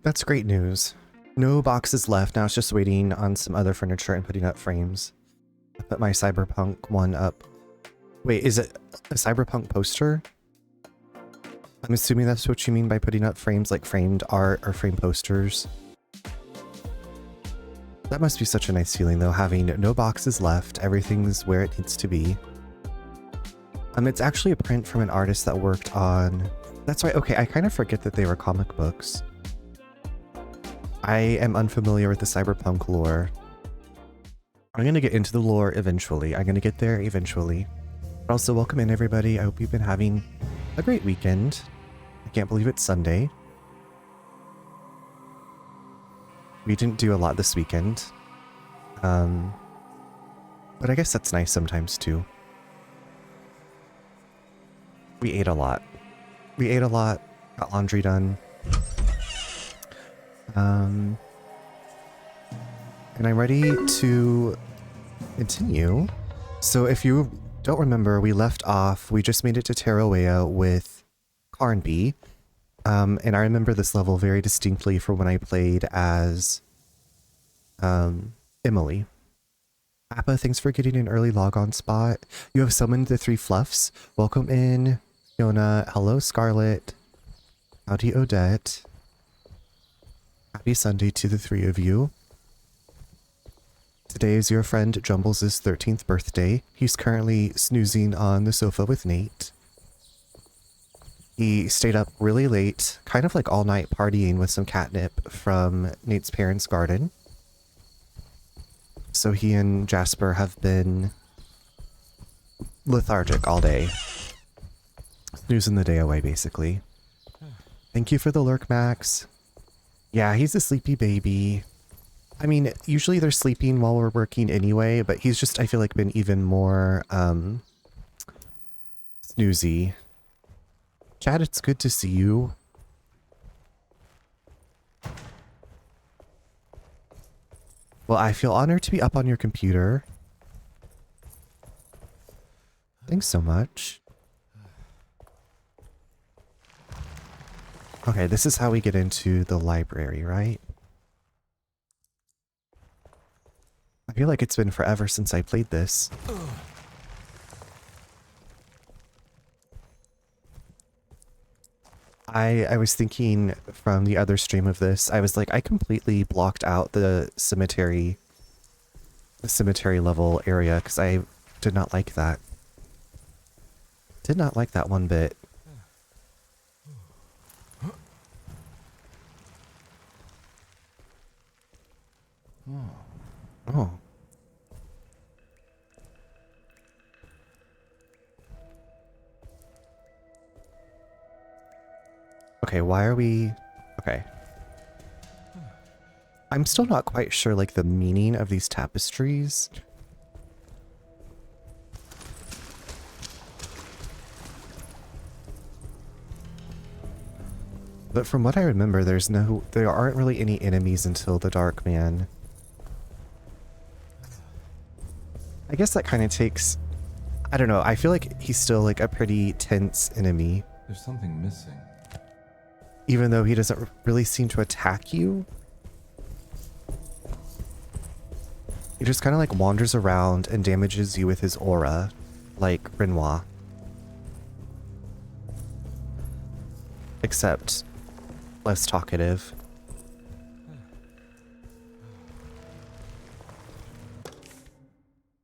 That's great news. No boxes left. Now it's just waiting on some other furniture and putting up frames. I put my cyberpunk one up. Wait, is it a cyberpunk poster? I'm assuming that's what you mean by putting up frames, like framed art or framed posters. That must be such a nice feeling though, having no boxes left, everything's where it needs to be. It's actually a print from an artist that worked on... That's right, okay, I kind of forget that they were comic books. I am unfamiliar with the cyberpunk lore. I'm gonna get into the lore eventually. I'm gonna get there eventually. But also, welcome in everybody. I hope you've been having a great weekend. I can't believe it's Sunday. We didn't do a lot this weekend. But I guess that's nice sometimes too. We ate a lot. We ate a lot, got laundry done. And I'm ready to continue. So if you don't remember, we left off, we just made it to Tarawea with Carnby. And I remember this level very distinctly from when I played as Emily. Appa, thanks for getting an early logon spot. You have summoned the 3 fluffs. Welcome in, Fiona. Hello, Scarlet. Howdy, Odette. Happy Sunday to the 3 of you. Today is your friend Jumbles' 13th birthday. He's currently snoozing on the sofa with Nate. He stayed up really late, kind of like all night partying with some catnip from Nate's parents' garden. So he and Jasper have been lethargic all day. Snoozing the day away, basically. Thank you for the lurk, Max. Yeah, he's a sleepy baby. I mean, usually they're sleeping while we're working anyway, but he's just, I feel like, been even more, snoozy. Chad, it's good to see you. Well, I feel honored to be up on your computer. Thanks so much. Okay, this is how we get into the library, right? I feel like it's been forever since I played this. I was thinking from the other stream of this, I was like, I completely blocked out the cemetery level area because I did not like that. Did not like that one bit. Oh. Okay, why are we... Okay. I'm still not quite sure, like, the meaning of these tapestries. But from what I remember, there aren't really any enemies until the Dark Man. I guess that kind of takes... I don't know, I feel like he's still, like, a pretty tense enemy. There's something missing. Even though he doesn't really seem to attack you. He just kind of like wanders around and damages you with his aura, like Renoir. Except less talkative.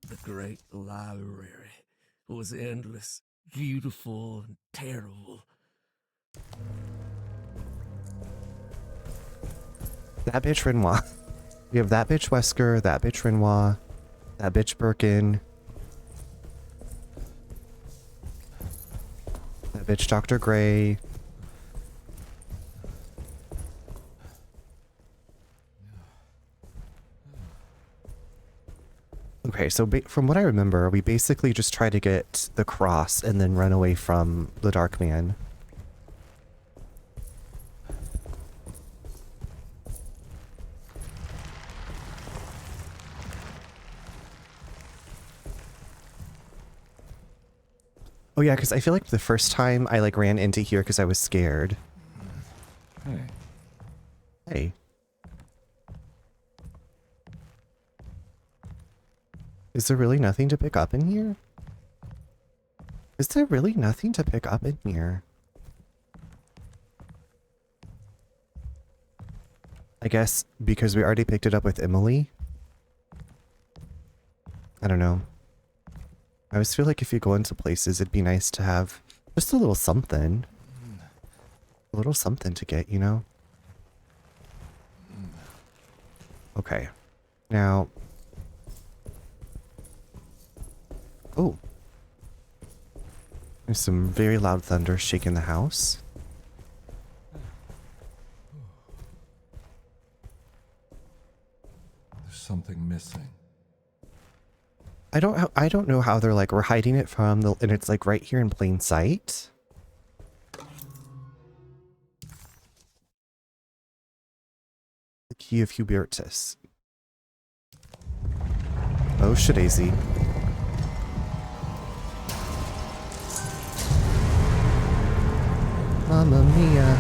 The great library was endless, beautiful, and terrible. That bitch Renoir. We have that bitch Wesker, that bitch Renoir, that bitch Birkin, that bitch Dr. Gray. Okay, so from what I remember, we basically just try to get the cross and then run away from the Dark Man. Oh yeah, because I feel like the first time I like ran into here because I was scared. Hey. Hey. Is there really nothing to pick up in here? Is there really nothing to pick up in here? I guess because we already picked it up with Emily. I don't know. I always feel like if you go into places, it'd be nice to have just a little something. A little something to get, you know? Okay. Now... Oh. There's some very loud thunder shaking the house. There's something missing. I don't know how they're like, we're hiding it from the, and it's like right here in plain sight. The key of Hubertus. Oh, shadaisy. Mamma mia.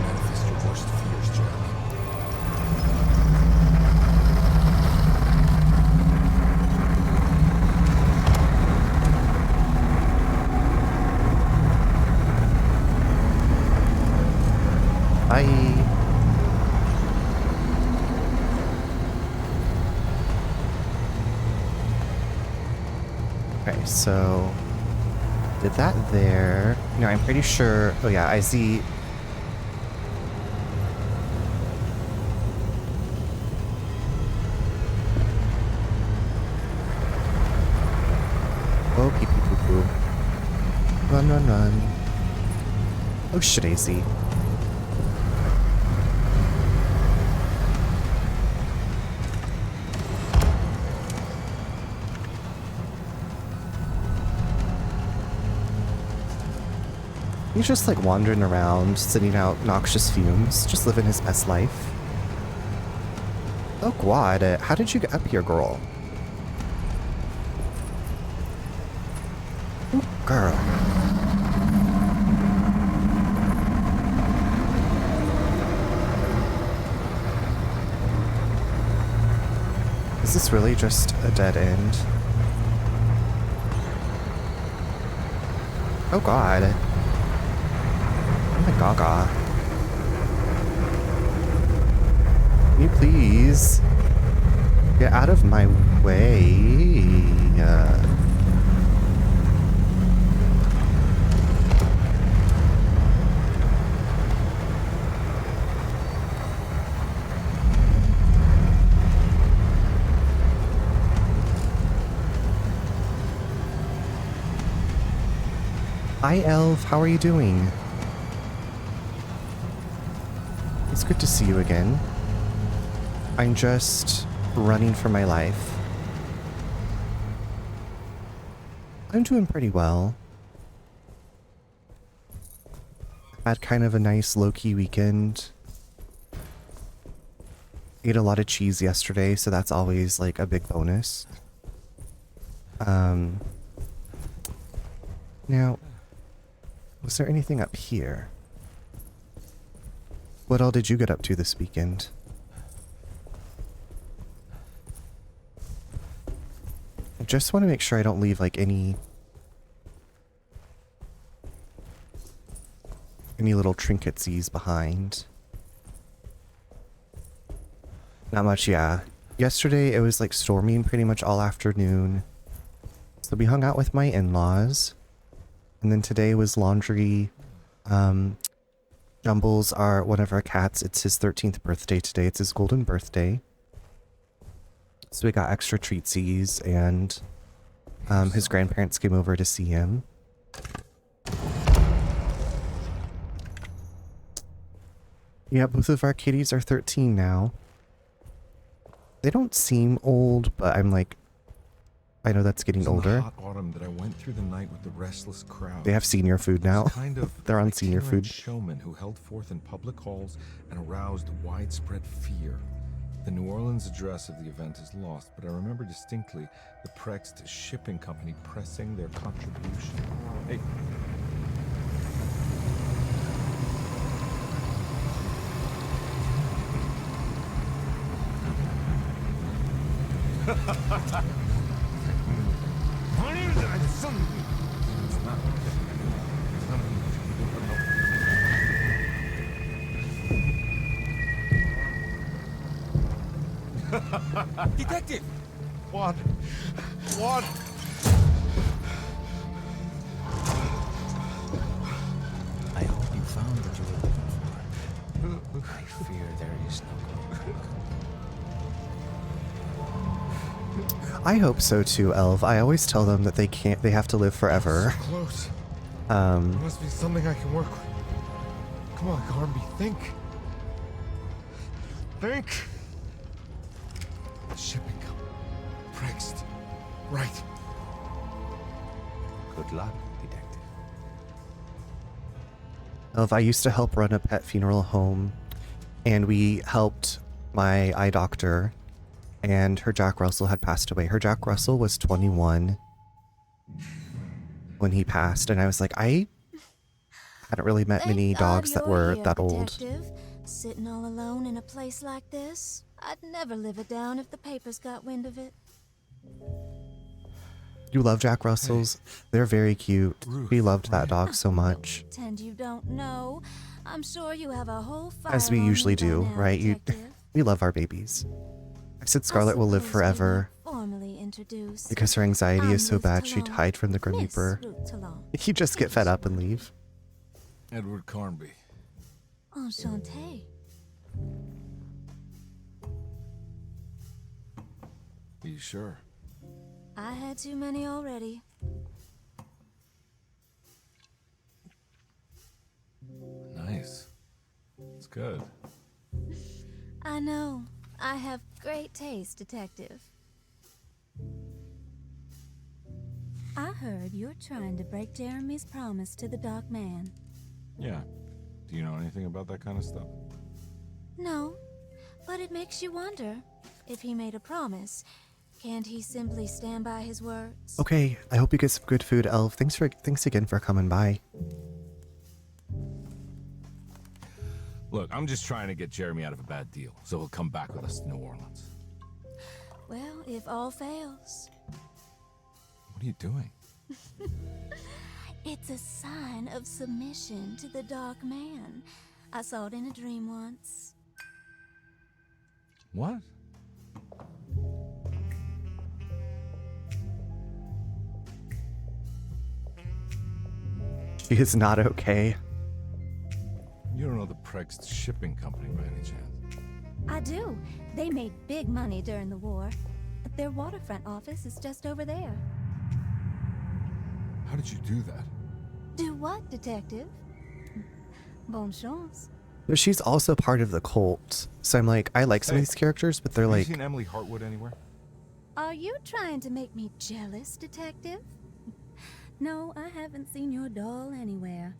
Manifest your worst fears, Jeremy. Bye. Okay, so did that there. No, I'm pretty sure. Oh yeah, I see. Oh, pee pee poo poo. Run, run, run. Oh, shadaisy. He's just like wandering around, sending out noxious fumes, just living his best life. Oh God, how did you get up here, girl? Ooh, girl. Is this really just a dead end? Oh God. Oh my gaga. Can you please get out of my way? Hi, Elf. How are you doing? It's good to see you again. I'm just running for my life. I'm doing pretty well. Had kind of a nice low-key weekend. Ate a lot of cheese yesterday, so that's always like a big bonus. Now, was there anything up here? What all did you get up to this weekend? I just want to make sure I don't leave like any little trinketsies behind. Not much, yeah. Yesterday it was like storming pretty much all afternoon. So we hung out with my in-laws. And then today was laundry. Jumbles are one of our cats. It's his 13th birthday today. It's his golden birthday. So we got extra treatsies, and his grandparents came over to see him. Yeah, both of our kitties are 13 now. They don't seem old, but I'm like, I know that's getting older. Hot autumn that I went through the night with the restless crowd. They have senior food now. Kind of They're on senior food. Showmen who held forth in public halls and aroused widespread fear. The New Orleans address of the event is lost, but I remember distinctly the Prext shipping company pressing their contribution. Hey. Detective! What? What? I hope you found what you were looking for. I fear there is no going back. I hope so too, Elv. I always tell them that they have to live forever. So close. There must be something I can work with. Come on, Carnby, think. Think. The shipping company. Prext. Right. Good luck, detective. Elv, I used to help run a pet funeral home, and we helped my eye doctor, and her Jack Russell had passed away. Her Jack Russell was 21 when he passed, and I was like, I hadn't really met many dogs that were that old. Detective. Sitting all alone in a place like this? I'd never live it down if the papers got wind of it. You love Jack Russells? They're very cute. Ruth, We loved that right? dog so much. Pretend you don't know. I'm sure you have a whole file As we on usually me by do, now, right? Detective. We love our babies. I've said I Scarlet will live suppose we forever need formally introduce. because her anxiety is so Ruth bad she'd Talon. hide from the Grim Miss Reaper. Ruth Talon. You just get fed up and leave. Edward Carnby. Enchanté. Are you sure? I had too many already. Nice. It's good. I know. I have great taste, Detective. I heard you're trying to break Jeremy's promise to the Dark Man. Yeah. Do you know anything about that kind of stuff? No, but it makes you wonder. If he made a promise, can't he simply stand by his words? Okay, I hope you get some good food, Elf. Thanks again for coming by. Look, I'm just trying to get Jeremy out of a bad deal, so he'll come back with us to New Orleans. Well, if all fails, What are you doing? it's a sign of submission to the Dark Man. I saw it in a dream once. What? She is not okay. You don't know the Prext shipping company by any chance? I do. They made big money during the war. Their waterfront office is just over there. How did you do that? Do what, Detective? Bonne chance. But she's also part of the cult. So I'm like, I like some of these characters, but they're Have like, you seen Emily Hartwood anywhere? Are you trying to make me jealous, Detective? No, I haven't seen your doll anywhere.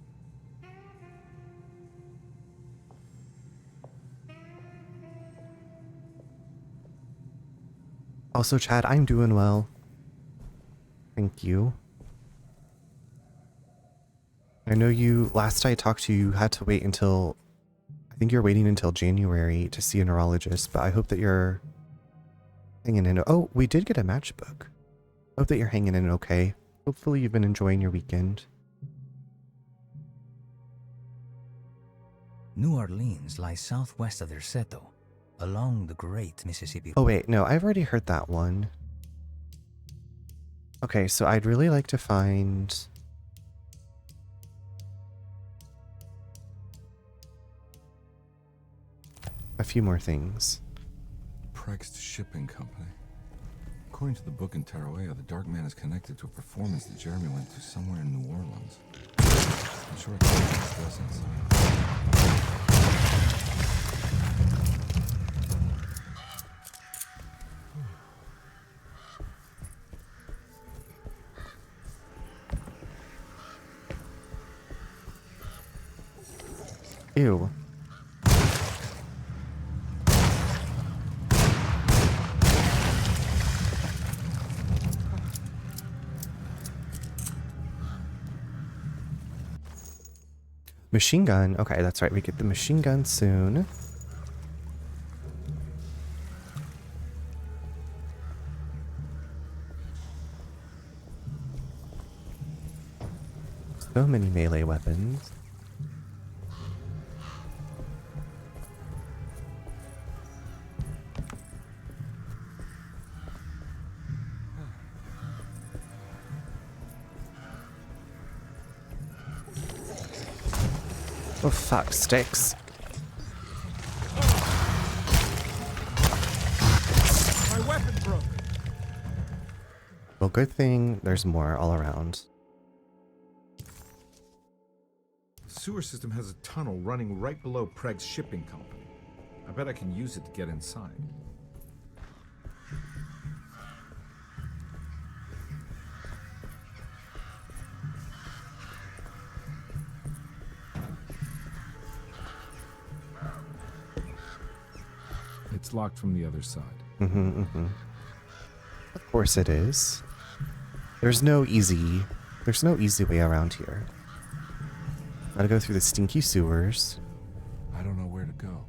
also, Chad, I'm doing well. Thank you. I know last I talked to you, you had to wait until, I think you're waiting until January to see a neurologist, but I hope that you're hanging in. Oh, we did get a matchbook. Hope that you're hanging in okay. Hopefully you've been enjoying your weekend. New Orleans lies southwest of Derceto, along the Great Mississippi. Oh wait, no, I've already heard that one. Okay, so I'd really like to find... a few more things. Prext Shipping Company. According to the book in Tarawea, the Dark Man is connected to a performance that Jeremy went to somewhere in New Orleans. I'm sure I can discuss inside. Ew. Machine gun. Okay, that's right. We get the machine gun soon. So many melee weapons. Oh fuck, sticks. My weapon broke. Well, good thing there's more all around. The sewer system has a tunnel running right below Preg's shipping company. I bet I can use it to get inside. It's locked from the other side. Of course it is. There's no easy way around here. Gotta go through the stinky sewers. I don't know where to go.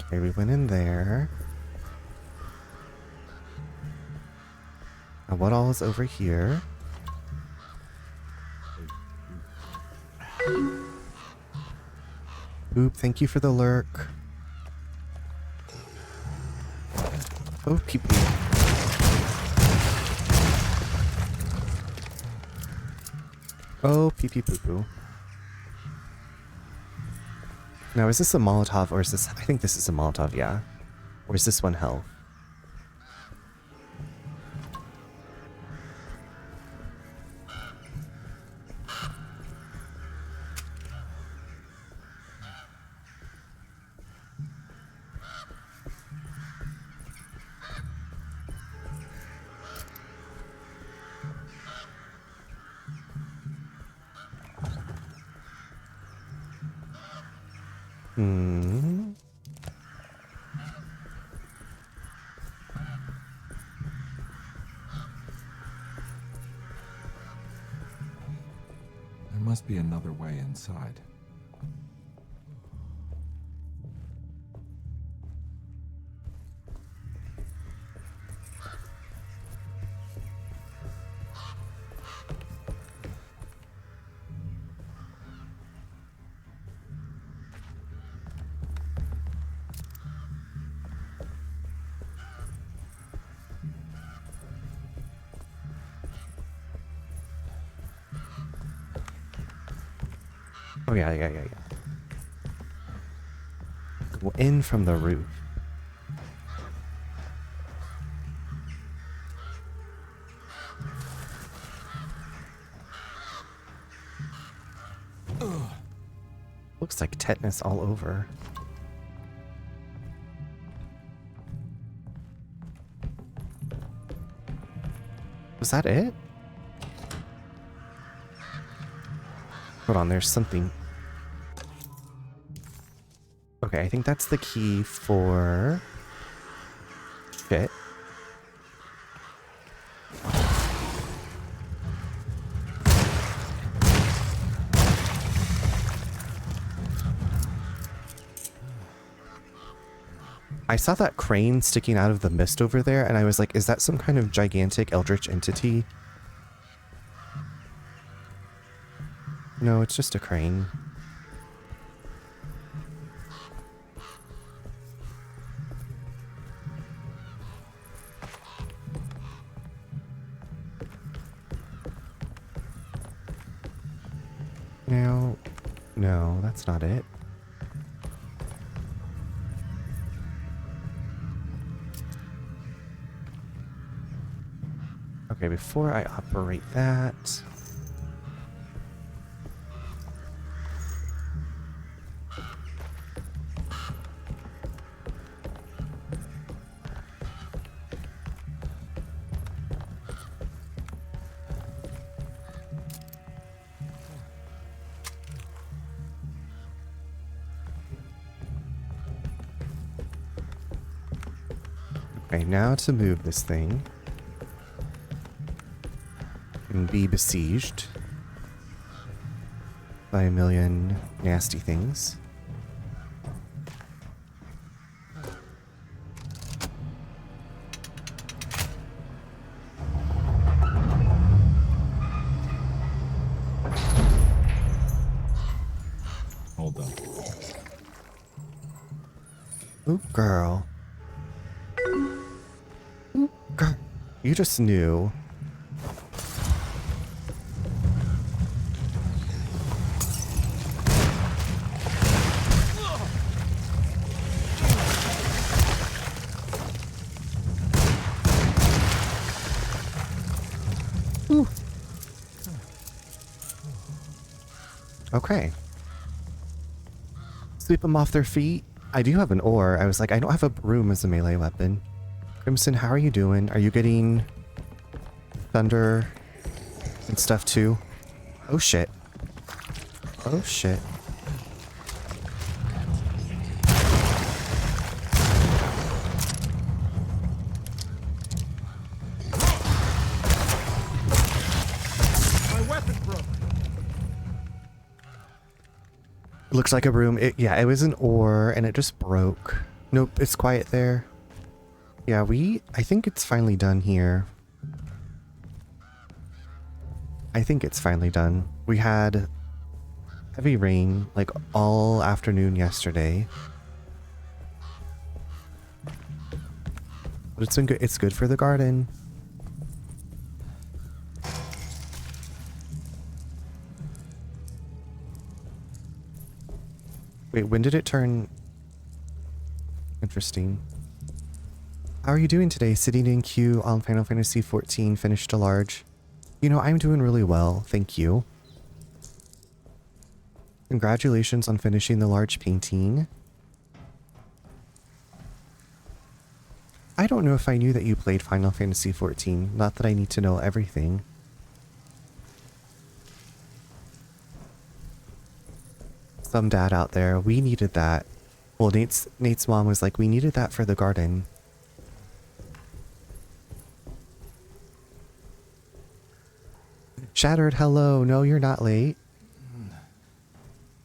Okay, we went in there. Now what all is over here? Oop, thank you for the lurk. Oh, pee pee. Oh, pee pee poo poo. Now, is this a Molotov or is this... I think this is a Molotov, yeah. Or is this one health? There must be another way inside. Oh, yeah. Go in from the roof. Looks like tetanus all over. Was that it? Hold on, there's something. Okay, I think that's the key for... Shit. I saw that crane sticking out of the mist over there, and I was like, is that some kind of gigantic eldritch entity? No, it's just a crane. No, that's not it. Okay, before I operate that... Okay, now to move this thing and be besieged. by a million nasty things. Hold up. Ooh, girl. Ooh, girl. You just knew. Ooh. Okay. Sweep them off their feet. I do have an oar. I was like, I don't have a broom as a melee weapon. Crimson, how are you doing? Are you getting thunder and stuff too? Oh shit. Oh shit. My weapon broke. It looks like a broom. Yeah, it was an oar and it just broke. Nope, it's quiet there. Yeah, I think it's finally done here. I think it's finally done. We had heavy rain like all afternoon yesterday. But it's been good. It's good for the garden. Wait, when did it turn? Interesting. How are you doing today? Sitting in queue on Final Fantasy XIV, finished a large. You know, I'm doing really well, thank you. Congratulations on finishing the large painting. I don't know if I knew that you played Final Fantasy XIV, not that I need to know everything. Some dad out there, we needed that. Well, Nate's mom was like, we needed that for the garden. Shattered, hello. No, you're not late.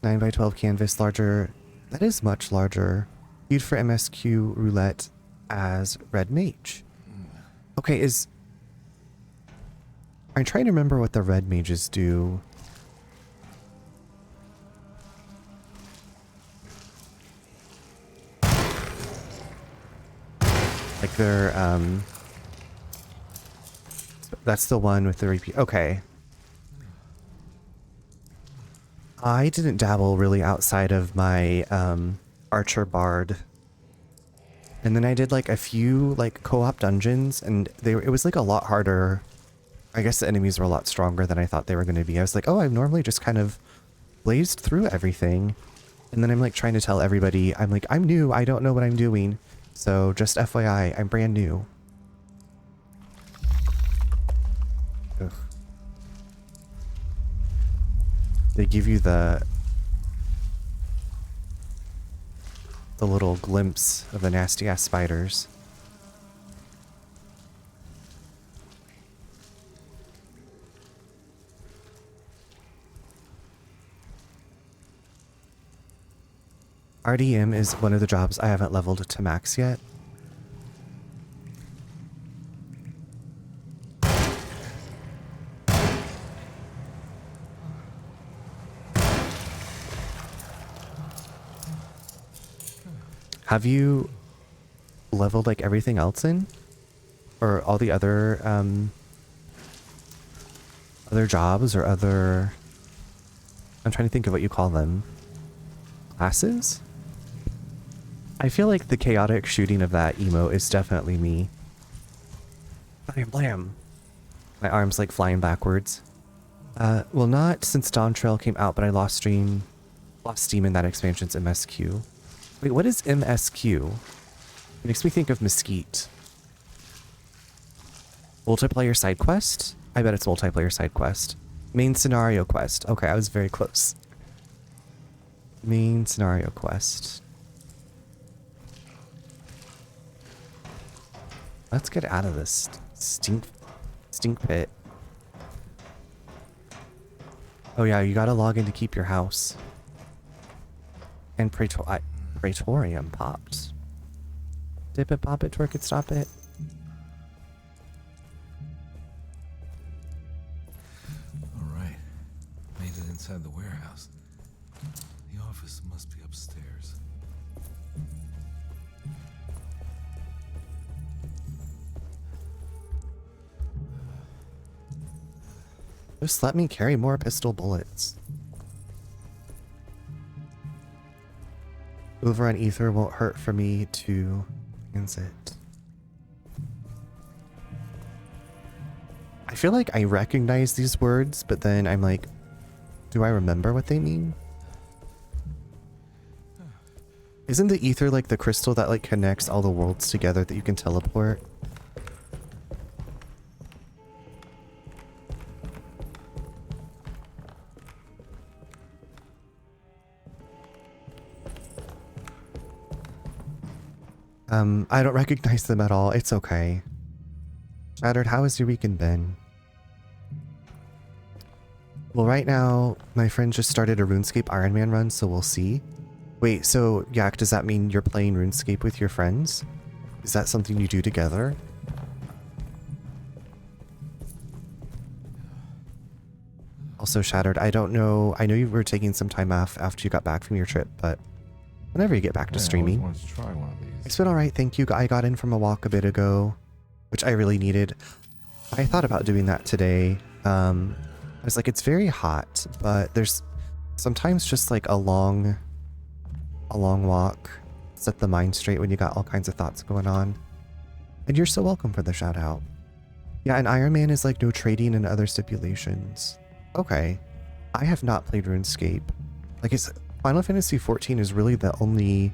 9 by 12 canvas, larger. That is much larger. Viewed for MSQ roulette as red mage. Okay, I'm trying to remember what the red mages do. Like they're, that's the one with the repeat. Okay. I didn't dabble really outside of my archer bard. And then I did like a few like co-op dungeons and it was like a lot harder. I guess the enemies were a lot stronger than I thought they were going to be. I was like, oh, I've normally just kind of blazed through everything. And then I'm like trying to tell everybody, I'm like, I'm new, I don't know what I'm doing. So just FYI, I'm brand new. Ugh. They give you the little glimpse of the nasty ass spiders. RDM is one of the jobs I haven't leveled to max yet. Have you leveled like everything else in? Or all the other other jobs or other, I'm trying to think of what you call them. Classes? I feel like the chaotic shooting of that emote is definitely me. Blam blam. My arm's like flying backwards. Well, not since Dawn Trail came out, but I lost steam in that expansion's MSQ. Wait, what is MSQ? It makes me think of Mesquite. Multiplayer side quest? I bet it's multiplayer side quest. Main scenario quest. Okay, I was very close. Main scenario quest. Let's get out of this stink pit. Oh yeah, you gotta log in to keep your house. And Praetorium popped. Dip it, pop it, twerk it, stop it. All right. Made it inside the warehouse. The office must be upstairs. Just let me carry more pistol bullets. Over on ether won't hurt for me to transit. I feel like I recognize these words, but then I'm like, do I remember what they mean? Isn't the ether like the crystal that like connects all the worlds together that you can teleport? I don't recognize them at all. It's okay. Shattered, how has your weekend been? Well, right now, my friend just started a RuneScape Iron Man run, so we'll see. Wait, so, Yak, does that mean you're playing RuneScape with your friends? Is that something you do together? Also, Shattered, I don't know. I know you were taking some time off after you got back from your trip, but whenever you get back to streaming. I always wanted to try one of these. It's been alright, thank you. I got in from a walk a bit ago, which I really needed. I thought about doing that today. I was like, it's very hot, but there's sometimes just like a long walk. Set the mind straight when you got all kinds of thoughts going on. And you're so welcome for the shout out. Yeah, and Iron Man is like no trading and other stipulations. Okay. I have not played RuneScape. Like, it's Final Fantasy XIV is really the only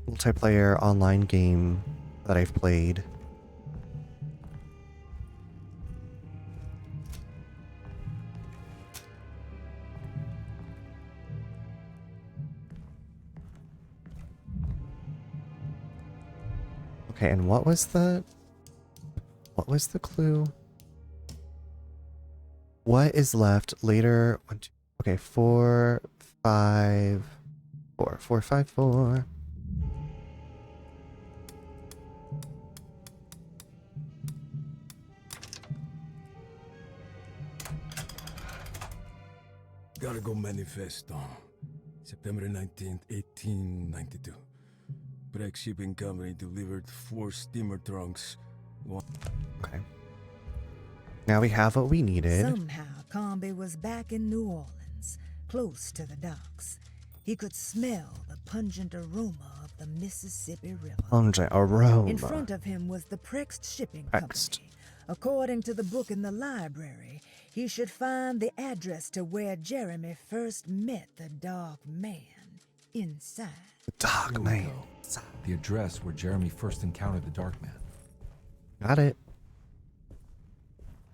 multiplayer online game that I've played. Okay, and what was the clue? What is left later? One, two, okay, 4, 5, 4, 4, 5, 4. Gotta go manifesto. September 19th, 1892. Breck Shipping Company delivered 4 steamer trunks. Okay. Now we have what we needed. Somehow, Carnby was back in New Orleans, close to the docks. He could smell the pungent aroma of the Mississippi River. Pungent aroma. In front of him was the Prext Shipping Prext. Company. According to the book in the library, he should find the address to where Jeremy first met the Dark Man inside. Dark Here we Man. go. The address where Jeremy first encountered the Dark Man. Got it.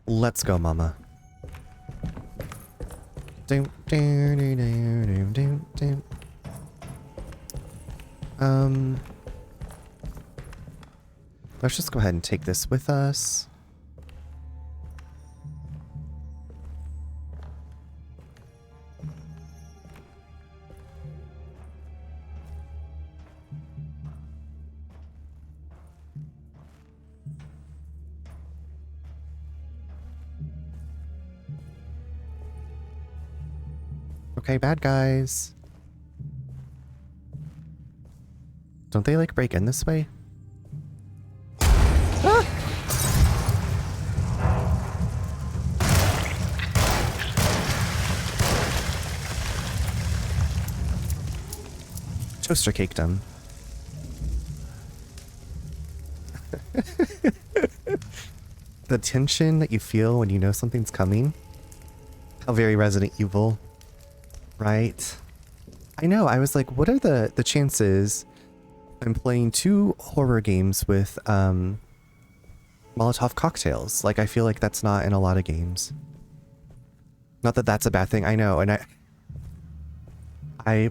Let's go, mama. Doom, doom, doom, doom, doom, doom. Let's just go ahead and take this with us. Okay, bad guys. Don't they like break in this way? Ah! Toaster caked him. The tension that you feel when you know something's coming. How very Resident Evil. Right? I know, I was like, what are the chances I'm playing 2 horror games with Molotov cocktails? Like, I feel like that's not in a lot of games. Not that that's a bad thing, I know, and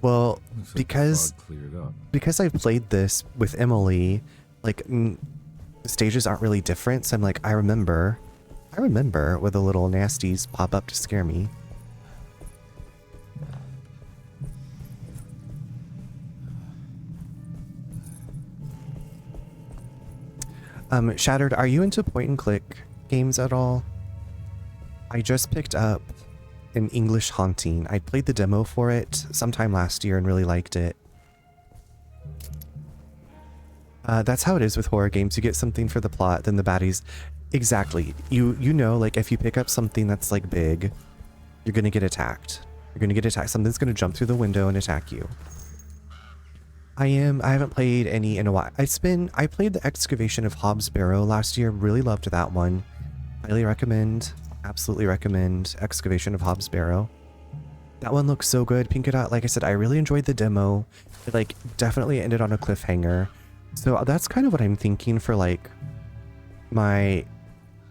well, Looks like because the fog cleared up. because I've played this with Emily, like, the stages aren't really different, so I'm like, I remember I remember where the little nasties pop up to scare me. Shattered, are you into point and click games at all? I just picked up an English Haunting. I played the demo for it sometime last year and really liked it. That's how it is with horror games. You get something for the plot, then the baddies. Exactly. You know, like if you pick up something that's like big, you're gonna get attacked. You're gonna get attacked. Something's gonna jump through the window and attack you. I haven't played any in a while. I played the Excavation of Hobbs Barrow last year. Really loved that one. Highly recommend. Absolutely recommend Excavation of Hobbs Barrow. That one looks so good. Pink Dot, like I said, I really enjoyed the demo. It like definitely ended on a cliffhanger. So that's kind of what I'm thinking for like my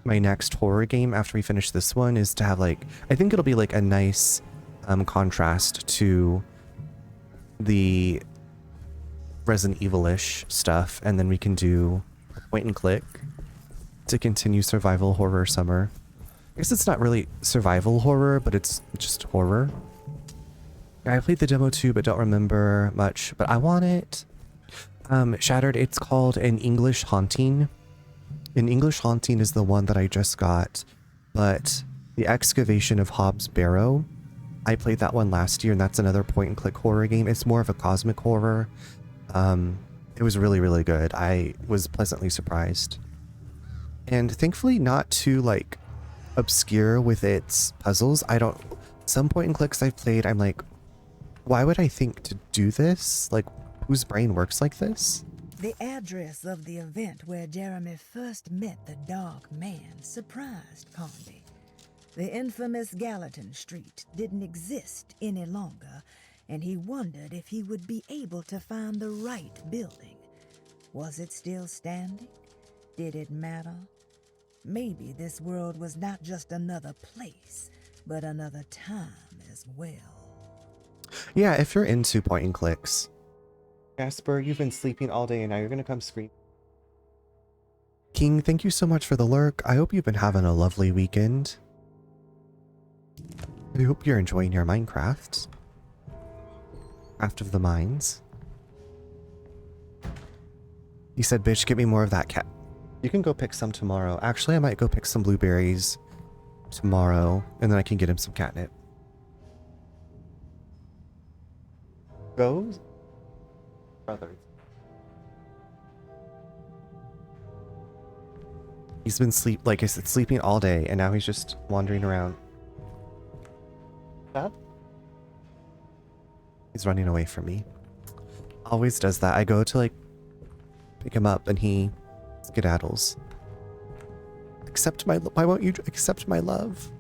next horror game after we finish this one, is to have like, I think it'll be like a nice contrast to the Resident Evil-ish stuff, and then we can do point and click to continue survival horror summer. I guess it's not really survival horror, but it's just horror. I played the demo too, but don't remember much, but I want it. Shattered, it's called An English Haunting. An English Haunting is the one that I just got, but the Excavation of Hobbs Barrow, I played that one last year, and that's another point and click horror game. It's more of a cosmic horror. It was really, really good. I was pleasantly surprised. And thankfully not too like obscure with its puzzles. Some point and clicks I've played, I'm like, why would I think to do this? Like, whose brain works like this? The address of the event where Jeremy first met the Dark Man surprised Carnby. The infamous Gallatin Street didn't exist any longer, and he wondered if he would be able to find the right building. Was it still standing? Did it matter? Maybe this world was not just another place, but another time as well. Yeah, if you're into point and clicks. Jasper, you've been sleeping all day and now you're gonna come scream. King, thank you so much for the lurk. I hope you've been having a lovely weekend. I hope you're enjoying your Minecraft. Craft of the Mines. He said, bitch, get me more of that cat. You can go pick some tomorrow. Actually, I might go pick some blueberries tomorrow, and then I can get him some catnip. Go, brothers. He's been like I said, sleeping all day, and now he's just wandering around. Dad? He's running away from me. Always does that. I go to like pick him up, and he skedaddles. Accept my. Why won't you accept my love?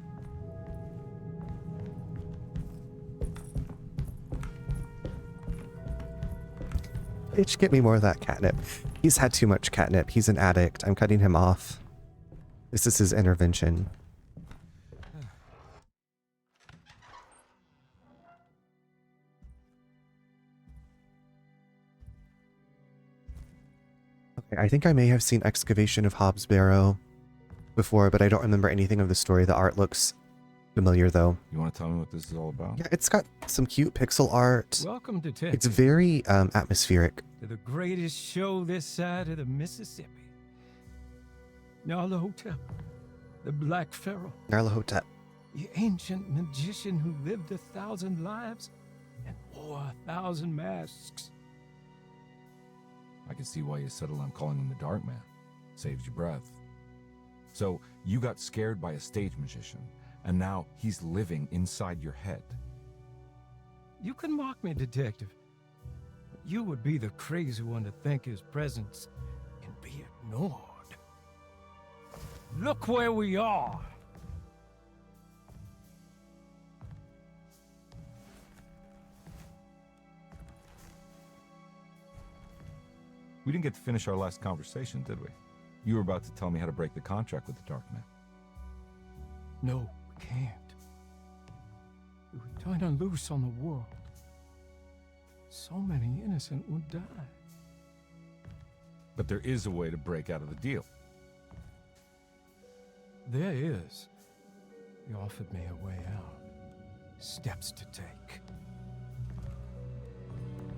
Bitch, get me more of that catnip. He's had too much catnip. He's an addict. I'm cutting him off. This is his intervention. Okay, I think I may have seen Excavation of Hobbs Barrow before, but I don't remember anything of the story. The art looks familiar, though. You want to tell me what this is all about? Yeah, it's got some cute pixel art. Welcome to Texas. It's very atmospheric. To the greatest show this side of the Mississippi. Nyarlathotep, the Black Pharaoh, Nyarlathotep. the ancient magician who lived 1,000 lives and wore 1,000 masks. I can see why you settled on calling him the Dark Man. Saves you breath. So, you got scared by a stage magician, and now he's living inside your head. You can mock me, detective. But you would be the crazy one to think his presence can be ignored. Look where we are. We didn't get to finish our last conversation, did we? You were about to tell me how to break the contract with the Dark Man. No, we can't. We would turn her loose on the world. So many innocent would die. But there is a way to break out of the deal. There is. He offered me a way out. Steps to take.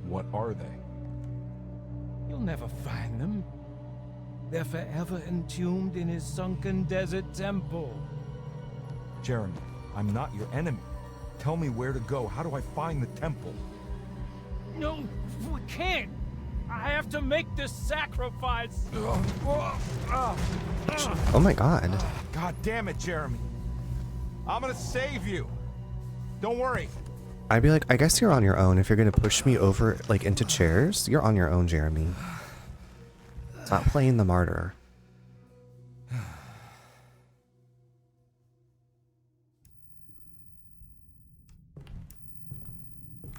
What are they? You'll never find them. They're forever entombed in his sunken desert temple. Jeremy, I'm not your enemy. Tell me where to go. How do I find the temple? No, we can't. I have to make this sacrifice. Oh my god. God damn it, Jeremy. I'm gonna save you. Don't worry. I'd be like, I guess you're on your own. If you're gonna push me over, like, into chairs, you're on your own, Jeremy. Stop playing the martyr.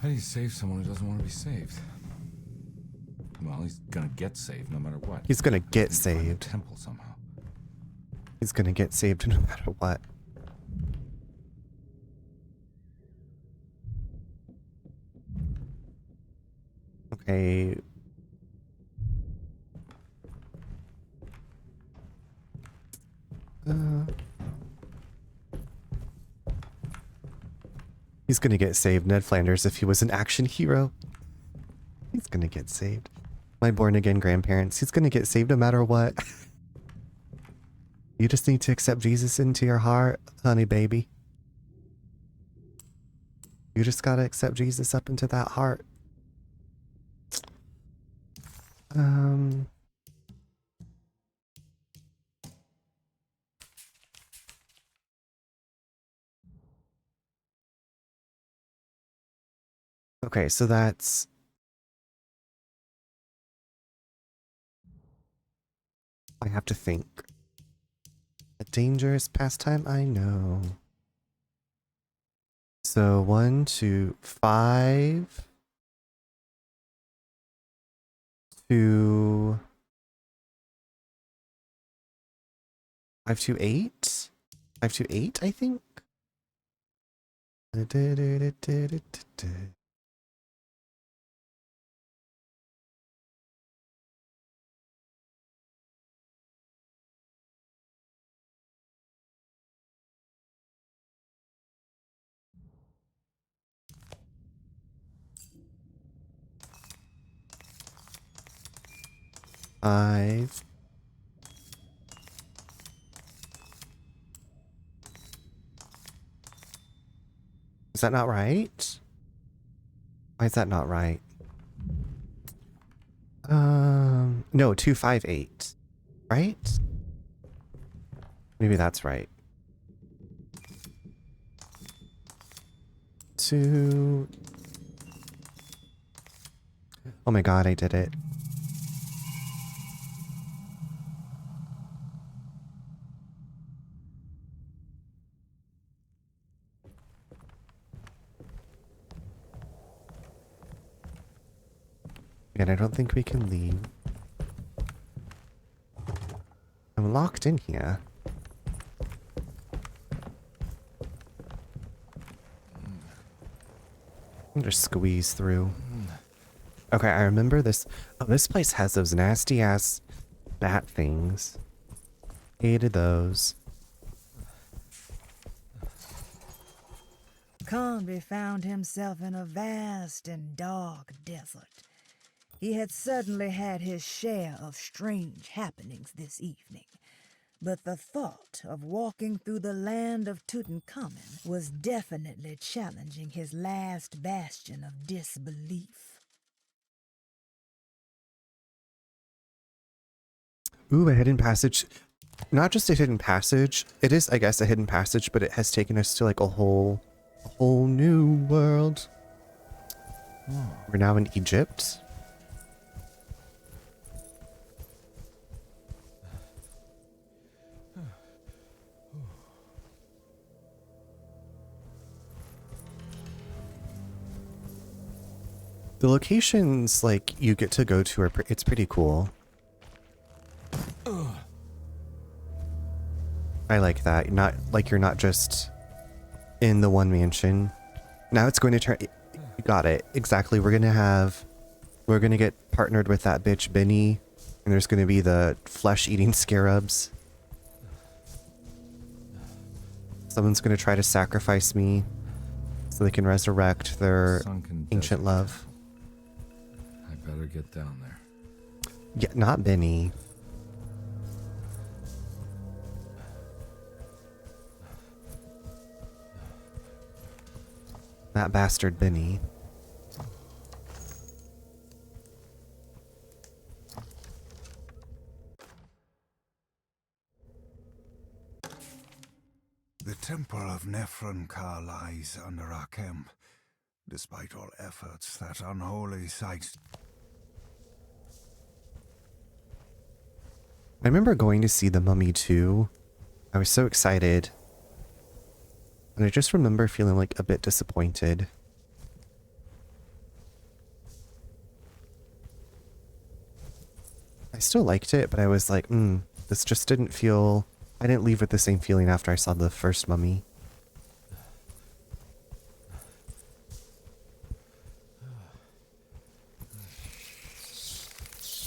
How do you save someone who doesn't want to be saved? Well, he's gonna get saved no matter what. He's gonna get Find the saved. temple somehow. He's gonna get saved no matter what. Okay. He's gonna get saved, Ned Flanders, if he was an action hero. He's gonna get saved. My born-again grandparents, he's gonna get saved no matter what. You just need to accept Jesus into your heart, honey baby. You just gotta accept Jesus up into that heart. Okay, so that's... I have to think. A dangerous pastime, I know. So 1, 2, 5 to 5 to 8? 5 to 8, I think. Five. Is that not right? Why is that not right? No, 258. Right? Maybe that's right. 2. Oh my god, I did it. And I don't think we can leave. I'm locked in here. I'll just squeeze through. Okay, I remember this. Oh, this place has those nasty ass bat things. Hated those. Carnby found himself in a vast and dark desert. He had certainly had his share of strange happenings this evening, but the thought of walking through the land of Tutankhamun was definitely challenging his last bastion of disbelief. Ooh, a hidden passage. Not just a hidden passage. It is, I guess, a hidden passage, but it has taken us to like a whole new world. We're now in Egypt. The locations, like, you get to go to are it's pretty cool. I like that. Not like you're not just in the one mansion. Now it's going to turn. You got it. Exactly. We're gonna get partnered with that bitch Benny, and there's gonna be the flesh-eating scarabs. Someone's gonna try to sacrifice me so they can resurrect their Sunken ancient desert. love. I better get down there. Yeah, not Benny. That bastard Benny. The temple of Nephron-Ka lies under our camp. Despite all efforts, that unholy site... I remember going to see The Mummy 2. I was so excited. And I just remember feeling like a bit disappointed. I still liked it, but I was like, this just didn't feel... I didn't leave with the same feeling after I saw the first Mummy.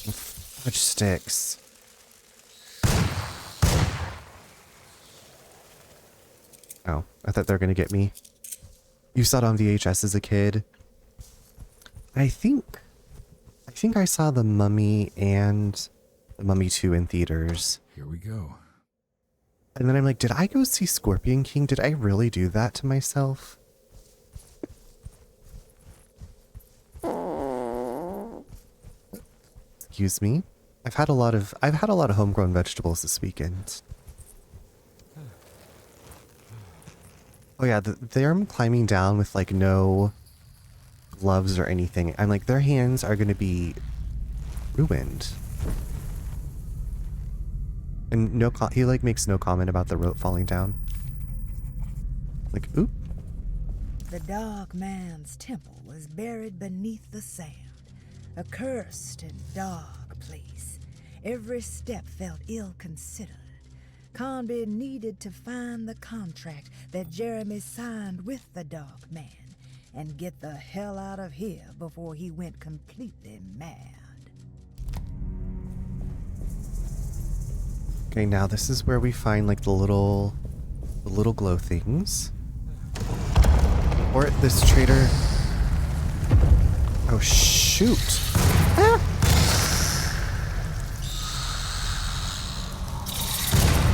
Fudge sticks. Oh, I thought they were gonna get me. You saw it on VHS as a kid. I think I saw The Mummy and The Mummy 2 in theaters. Here we go. And then I'm like, did I go see Scorpion King? Did I really do that to myself? Excuse me. I've had a lot of homegrown vegetables this weekend. Oh yeah, they're climbing down with like no gloves or anything. I'm like, their hands are gonna be ruined. And he like makes no comment about the rope falling down. Like, oop. The Dark Man's temple was buried beneath the sand, a cursed and dark place. Every step felt ill-considered. Carnby needed to find the contract that Jeremy signed with the Dark Man and get the hell out of here before he went completely mad. Okay, now this is where we find like the little glow things. Or this traitor. Oh shoot. Ah!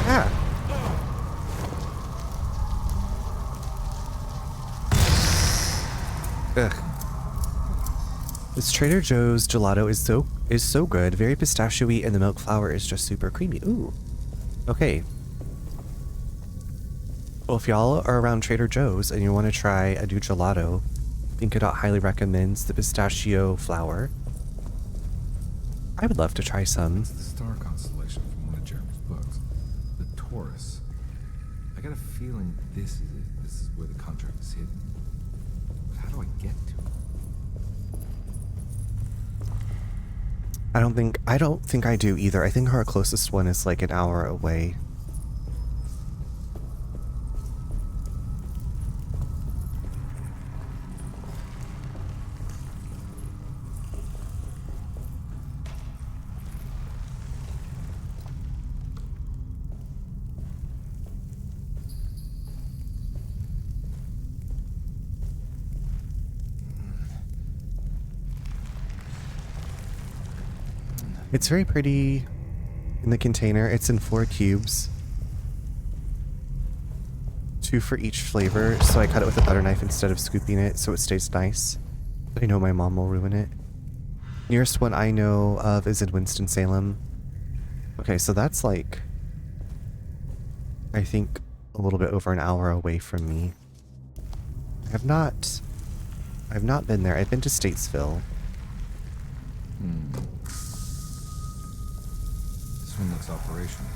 Ah. Ugh. This Trader Joe's gelato is so good, very pistachio-y, and the milk flour is just super creamy. Ooh. Okay. Well, if y'all are around Trader Joe's and you want to try a new gelato, Pink Dot highly recommends the pistachio flour. I would love to try some. It's the star constellation from one of Jeremy's books. The Taurus. I got a feeling this is it. This is where the contract is hidden. But how do I get to it? I don't think I do either. I think our closest one is like an hour away. It's very pretty in the container. It's in 4 cubes. 2 for each flavor, so I cut it with a butter knife instead of scooping it so it stays nice. But I know my mom will ruin it. Nearest one I know of is in Winston-Salem. Okay, so that's like, I think a little bit over an hour away from me. I've not been there. I've been to Statesville. This one looks operational.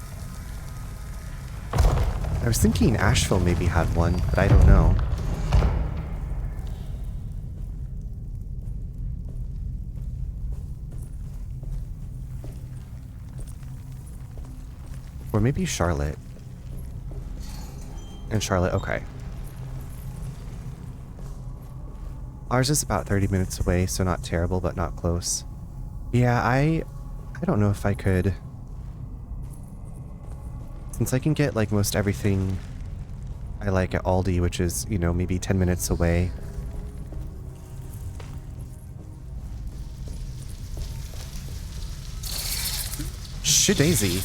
I was thinking Asheville maybe had one, but I don't know. Or maybe Charlotte. And Charlotte, okay. Ours is about 30 minutes away, so not terrible, but not close. Yeah, I don't know if I could... Since I can get like most everything I like at Aldi, which is, you know, maybe 10 minutes away. Shit daisy.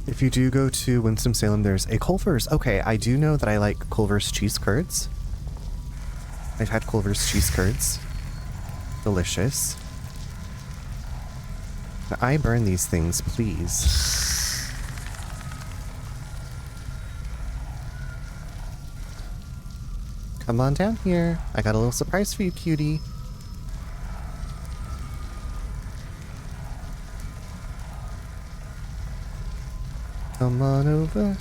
If you do go to Winston-Salem, there's a Culver's. Okay, I do know that I like Culver's cheese curds. I've had Culver's cheese curds. Delicious. Now, I burn these things, please. Come on down here. I got a little surprise for you, cutie. Come on over.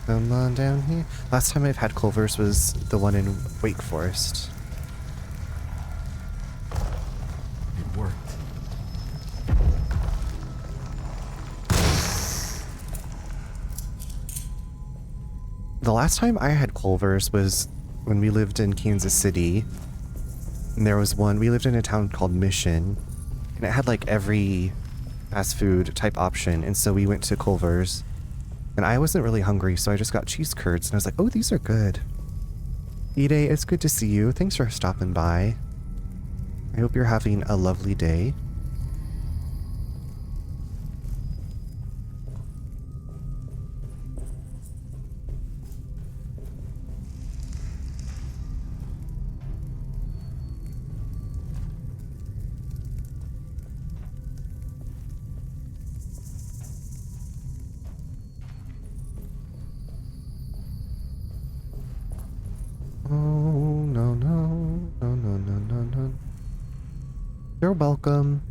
Come on down here. Last time I've had Culver's was the one in Wake Forest. It worked. The last time I had Culver's was when we lived in Kansas City. And there was one, we lived in a town called Mission, and it had like every fast food type option. And so we went to Culver's, and I wasn't really hungry, so I just got cheese curds, and I was like, oh, these are good. Ide, it's good to see you. Thanks for stopping by. I hope you're having a lovely day. Oh, no, no, no, no, no, no, no. You're welcome.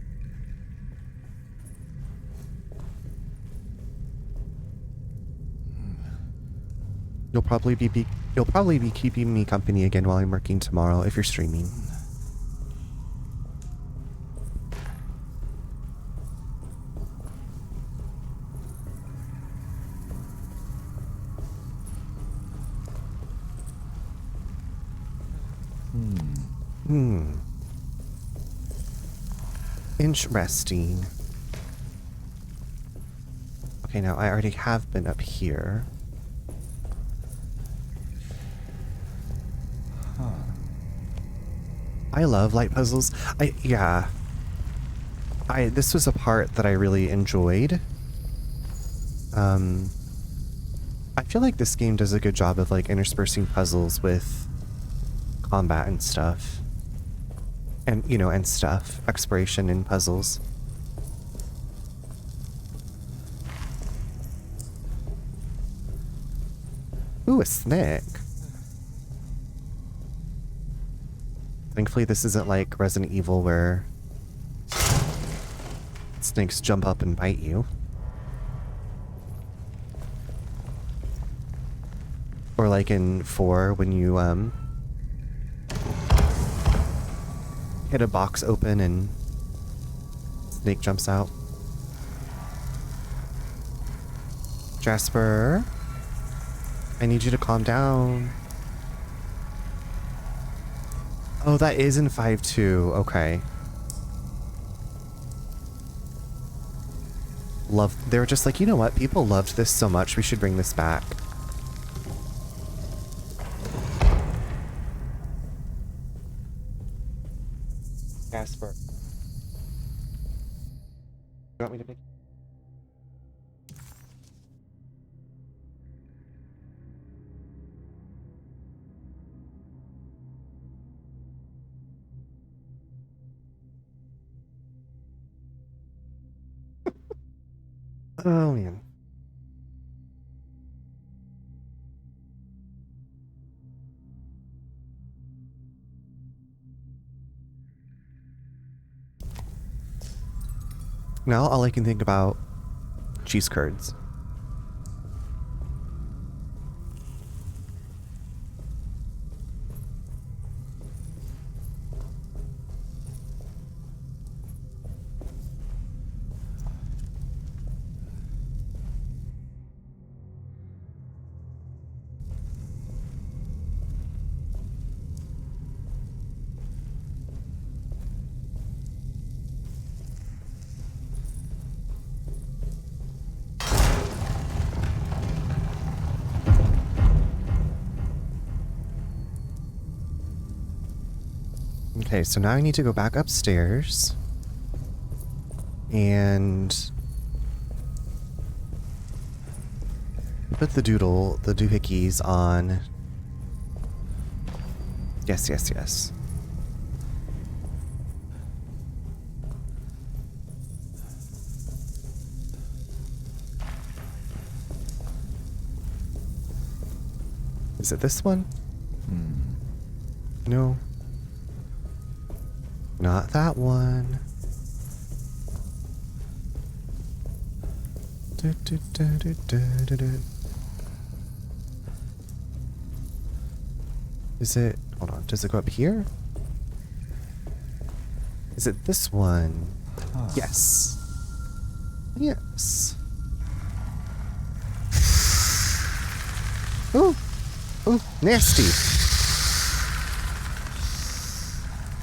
You'll probably be keeping me company again while I'm working tomorrow if you're streaming. Interesting. Okay, now I already have been up here. I love light puzzles. This was a part that I really enjoyed. I feel like this game does a good job of like interspersing puzzles with combat and stuff. And, you know, and stuff. Exploration and puzzles. Ooh, a snake. Thankfully, this isn't like Resident Evil where snakes jump up and bite you. Or like in 4 when you, hit a box open and snake jumps out. Jasper, I need you to calm down. Oh, that is in 5.2. Okay. They were just like, you know what? People loved this so much, we should bring this back. Jasper. You want me to pick? Oh, man. Now all I can think about cheese curds. Okay, so now I need to go back upstairs and put the doohickeys on. Yes, yes, yes. Is it this one? No. Not that one. Is it... Hold on. Does it go up here? Is it this one? Yes. Yes. Oh. Oh, nasty.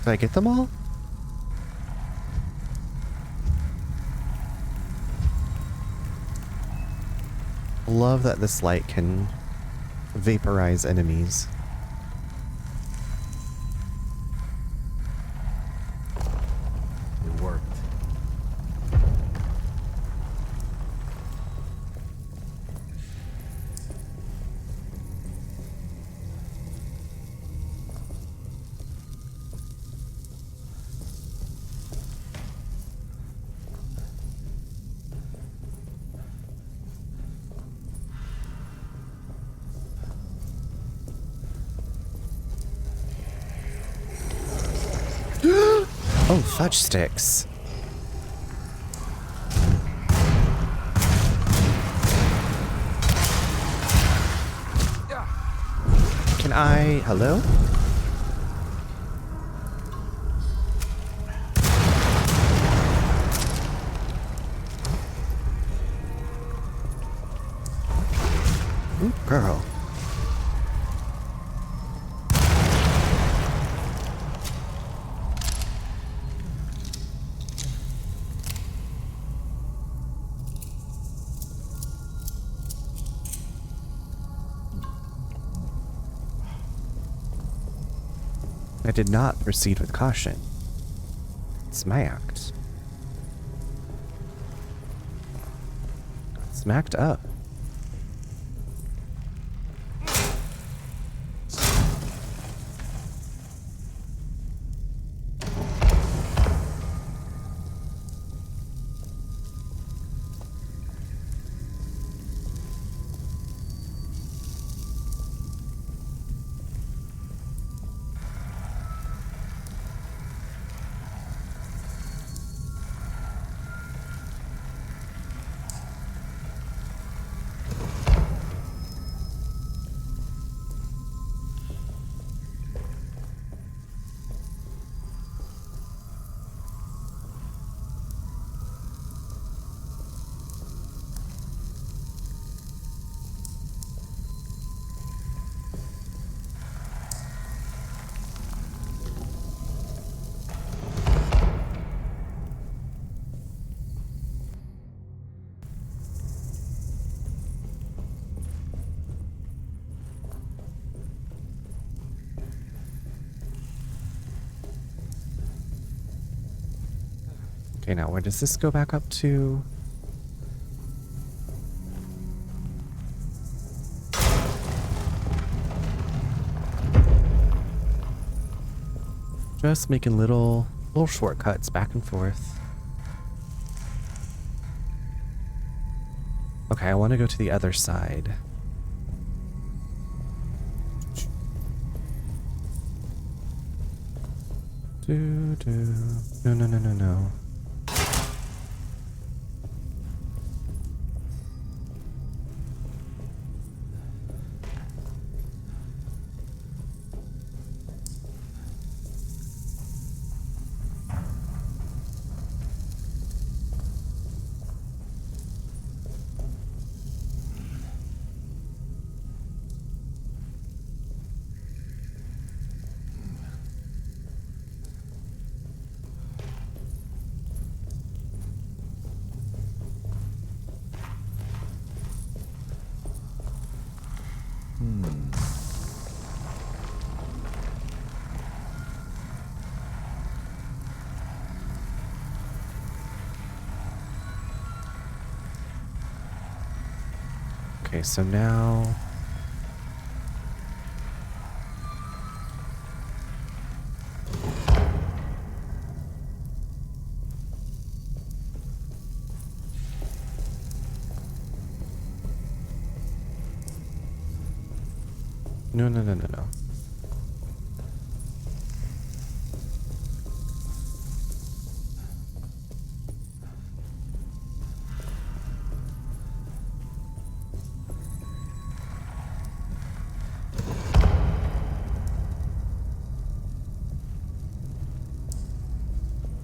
Did I get them all? Love that this light can vaporize enemies. It worked. Oh, fudge sticks. Can I... Hello? Ooh, girl. I did not proceed with caution. Smacked. Smacked up. Okay, now where does this go back up to? Just making little shortcuts back and forth. Okay, I want to go to the other side. No, no, no, no, no. Okay, so now... No, no, no, no, no.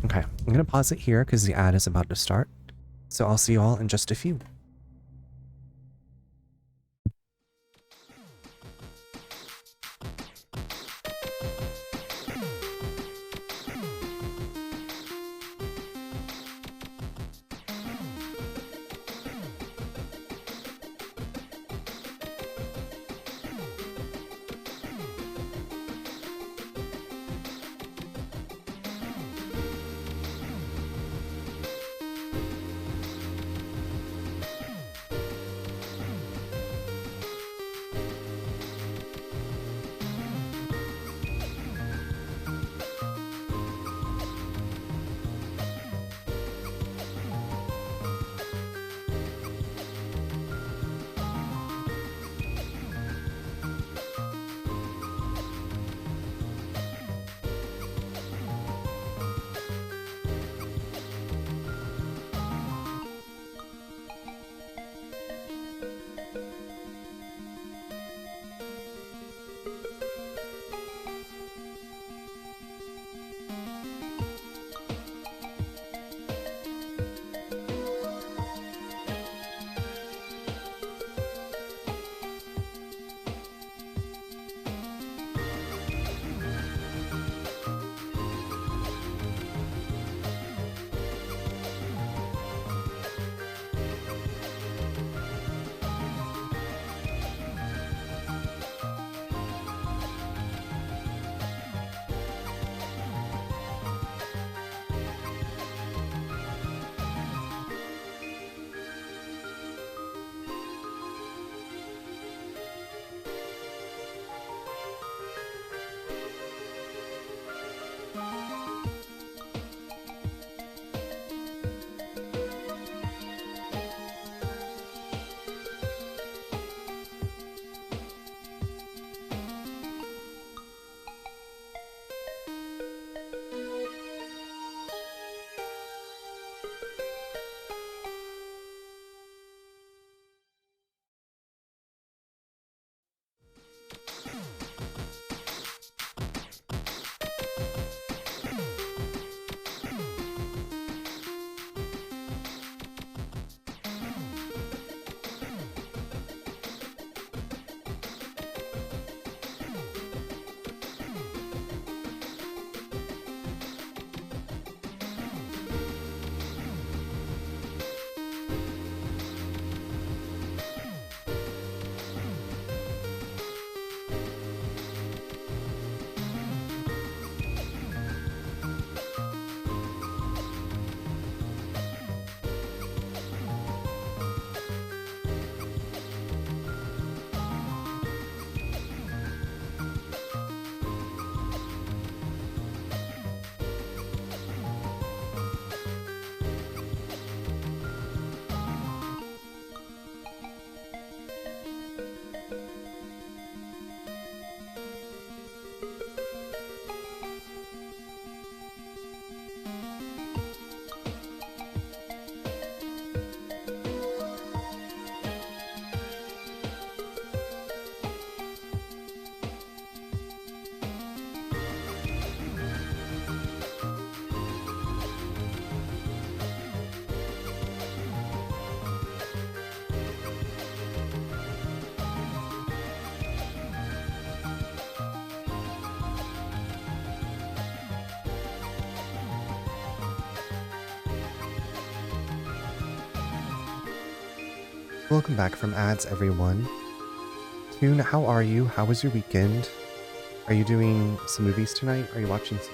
Okay, I'm going to pause it here because the ad is about to start. So I'll see you all in just a few. Welcome back from ads, everyone. Toon, how are you? How was your weekend? Are you doing some movies tonight? Are you watching some...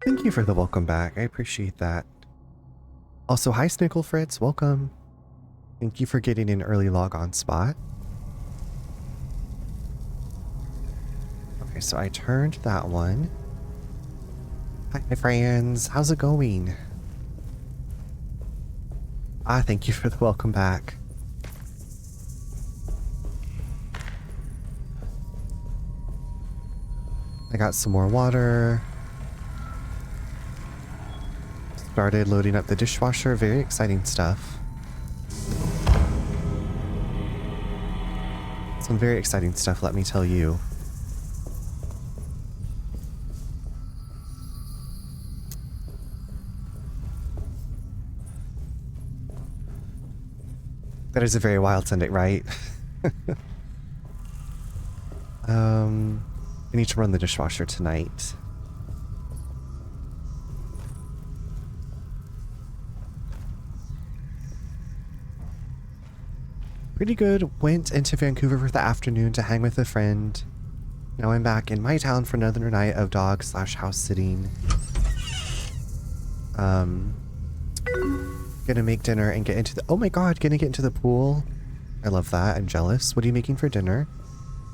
Thank you for the welcome back. I appreciate that. Also, hi Snickle Fritz, welcome. Thank you for getting an early log on spot. Okay, so I turned that one. Hi friends, how's it going? Ah, thank you for the welcome back. I got some more water. Started loading up the dishwasher. Very exciting stuff. Some very exciting stuff, let me tell you. That is a very wild Sunday, right? I need to run the dishwasher tonight. Pretty good. Went into Vancouver for the afternoon to hang with a friend. Now I'm back in my town for another night of dog / house sitting. Gonna make dinner and get into the— oh my god, gonna get into the pool. I love that. I'm jealous. What are you making for dinner?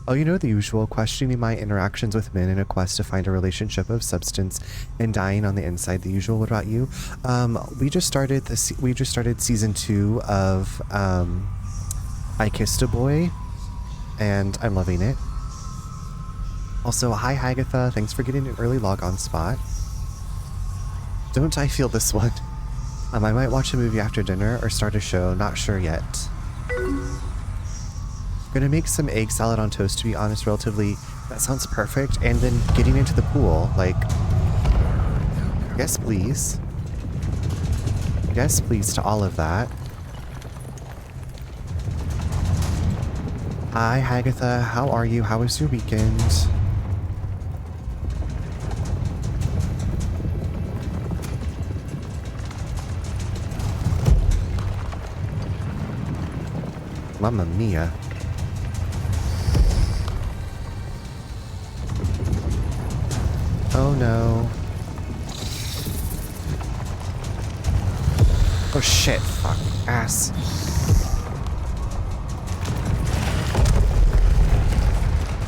Oh, you know the usual, questioning my interactions with men in a quest to find a relationship of substance and dying on the inside. The usual. What about you? We just started season 2 of I Kissed a Boy, and I'm loving it. Also, hi Hagatha, thanks for getting an early log on spot. Don't I feel this one? I might watch a movie after dinner or start a show, not sure yet. Gonna make some egg salad on toast, to be honest, relatively. That sounds perfect. And then getting into the pool, like, yes please. Yes please to all of that. Hi Hagatha, how are you? How was your weekend? Mamma mia. Oh no. Oh shit, fuck, ass.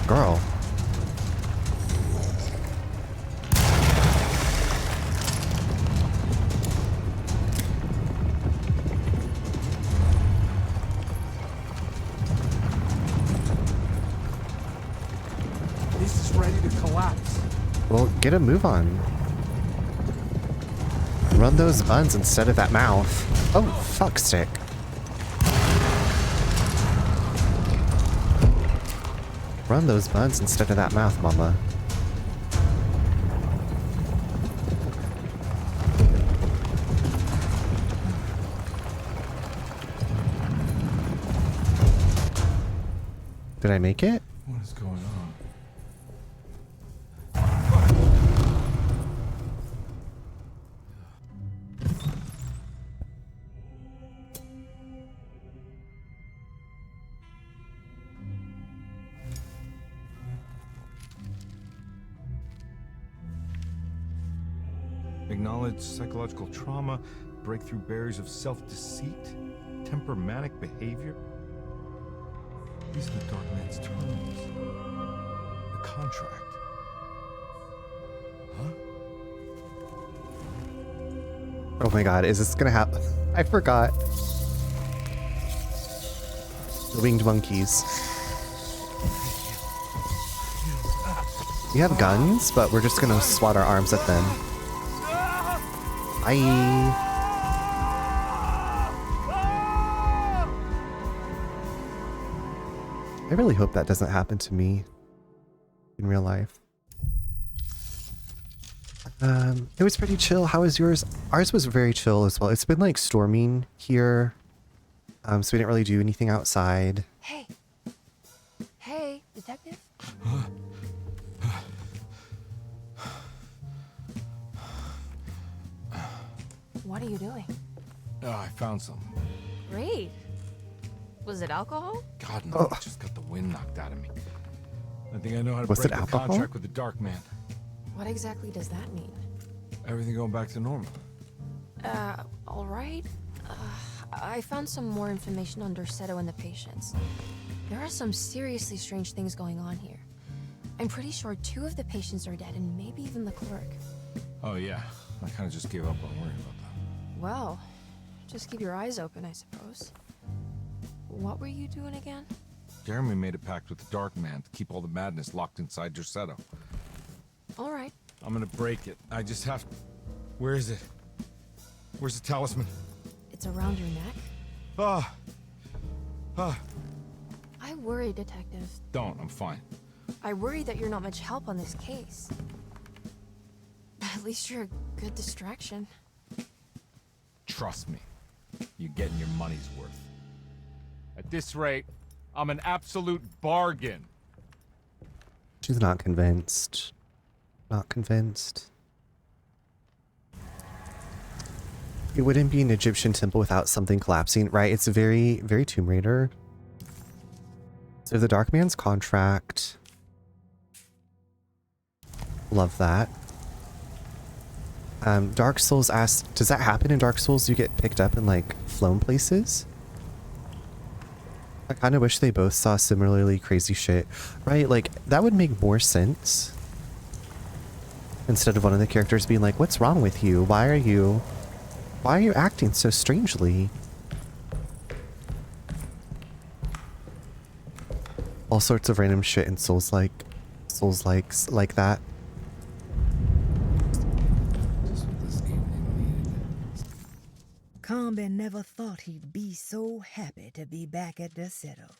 Girl. This is ready to collapse. Well, get a move on. Run those buns instead of that mouth. Oh, fuck stick. Run those buns instead of that mouth, mama. Did I make it? What is going on? Acknowledge psychological trauma, breakthrough barriers of self-deceit, temperamental behavior. These are the Dark Man's terms. The contract. Huh? Oh my god, is this gonna happen? I forgot. The winged monkeys. We have guns, but we're just gonna swat our arms at them. Bye. I really hope that doesn't happen to me in real life. It was pretty chill. How was yours? Ours was very chill as well. It's been like storming here, so we didn't really do anything outside. Hey. Hey, detective? What are you doing? Oh, I found some. Great. Was it alcohol? God, no, I just got the wind knocked out of me. I think I know how to Was it break the alcohol? contract with the Dark Man. What exactly does that mean? Everything going back to normal? All right. I found some more information on Dorsetto and the patients. There are some seriously strange things going on here. I'm pretty sure 2 of the patients are dead, and maybe even the clerk. Oh yeah, I kind of just gave up on worrying about that. Well, just keep your eyes open, I suppose. What were you doing again? Jeremy made a pact with the Dark Man to keep all the madness locked inside Dorsetto. All right. I'm gonna break it. I just have... Where is it? Where's the talisman? It's around your neck? Ah! Ah! I worry, Detective. Don't, I'm fine. I worry that you're not much help on this case. At least you're a good distraction. Trust me. You're getting your money's worth. At this rate, I'm an absolute bargain. She's not convinced. Not convinced. It wouldn't be an Egyptian temple without something collapsing, right? It's a very, very Tomb Raider. So the Dark Man's contract. Love that. Dark Souls asks, does that happen in Dark Souls? You get picked up and like flown places? I kind of wish they both saw similarly crazy shit, right? Like that would make more sense. Instead of one of the characters being like, what's wrong with you? Why are you acting so strangely? All sorts of random shit in Souls likes like that. Carnby never thought he'd be so happy to be back at Dorsetto.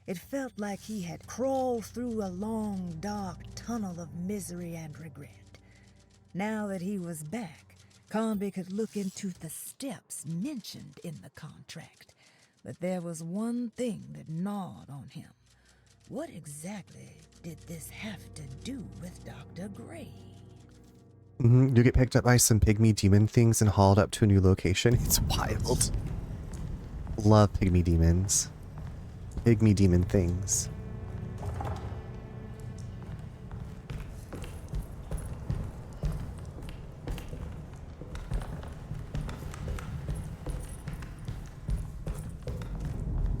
It felt like he had crawled through a long, dark tunnel of misery and regret. Now that he was back, Carnby could look into the steps mentioned in the contract. But there was one thing that gnawed on him. What exactly did this have to do with Dr. Gray? You get picked up by some pygmy demon things and hauled up to a new location. It's wild. Love pygmy demons. Pygmy demon things.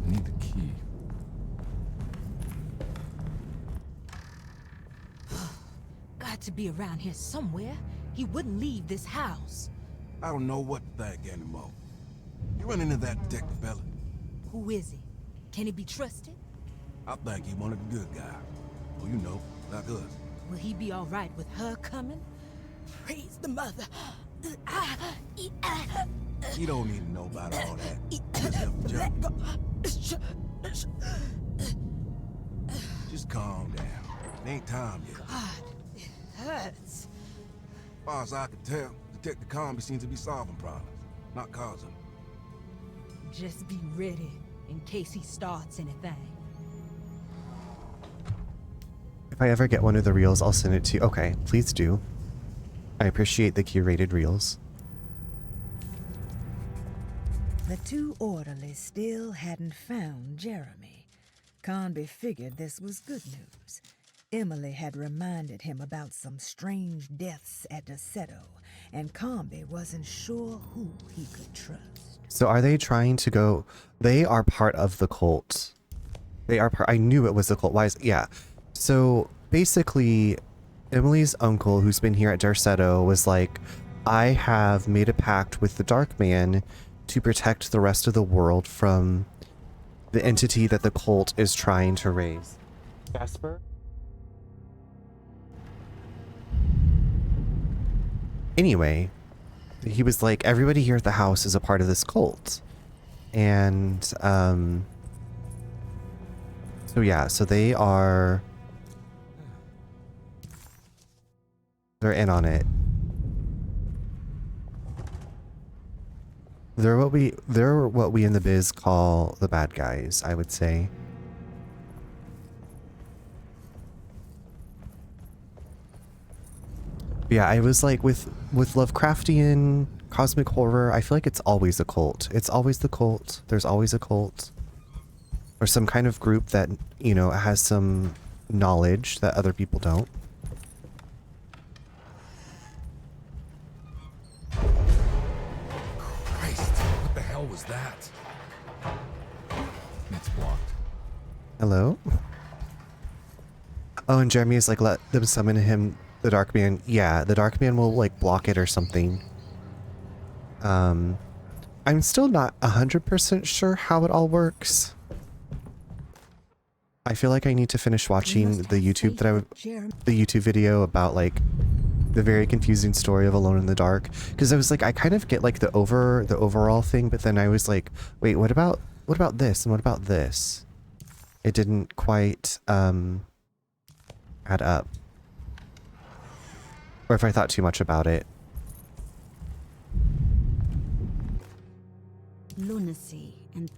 I need the key. Got to be around here somewhere. He wouldn't leave this house. I don't know what to think anymore. You run into that detective fella? Who is he? Can he be trusted? I think he one of the good guys. Well, you know, like us. Will he be all right with her coming? Praise the mother. You don't need to know about all that. Just help the job. Just calm down. It ain't time yet. God, it hurts. As far as I can tell, Detective Carnby seems to be solving problems, not causing them. Just be ready in case he starts anything. If I ever get one of the reels, I'll send it to you. Okay, please do. I appreciate the curated reels. The 2 orderlies still hadn't found Jeremy. Carnby figured this was good news. Emily had reminded him about some strange deaths at Dorsetto, and Carnby wasn't sure who he could trust. So are they trying to go... They are part of the cult. They are part... I knew it was the cult. Why is... Yeah. So basically, Emily's uncle, who's been here at Dorsetto, was like, I have made a pact with the Dark Man to protect the rest of the world from the entity that the cult is trying to raise. Jasper? Anyway, he was like, everybody here at the house is a part of this cult. And, so yeah, so they are... They're in on it. They're what we in the biz call the bad guys, I would say. Yeah, I was like with Lovecraftian cosmic horror, I feel like it's always a cult. It's always the cult. There's always a cult. Or some kind of group that, you know, has some knowledge that other people don't. hell was that? It's blocked. Hello? Oh, and Jeremy is like, let them summon him, the Dark Man. Yeah, the Dark Man will like block it or something. I'm still not 100% sure how it all works. I feel like I need to finish watching the YouTube the YouTube video about like the very confusing story of Alone in the Dark, because I was like, I kind of get like the overall thing, but then I was like, wait, what about this and what about this? It didn't quite add up, or if I thought too much about it. Lunacy and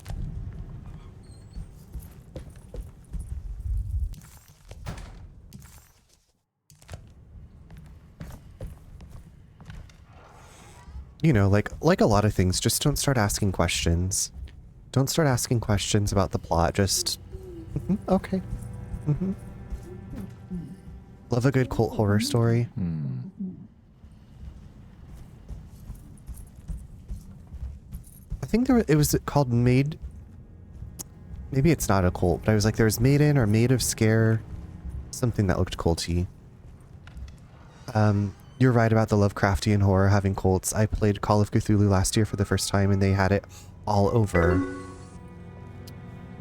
You know, like a lot of things, just don't start asking questions. Don't start asking questions about the plot, just okay. Love a good cult horror story. I think it was called Made. Maybe it's not a cult, but I was like, there was Maiden or Made of Scare, something that looked culty. You're right about the Lovecraftian horror having cults. I played Call of Cthulhu last year for the first time and they had it all over.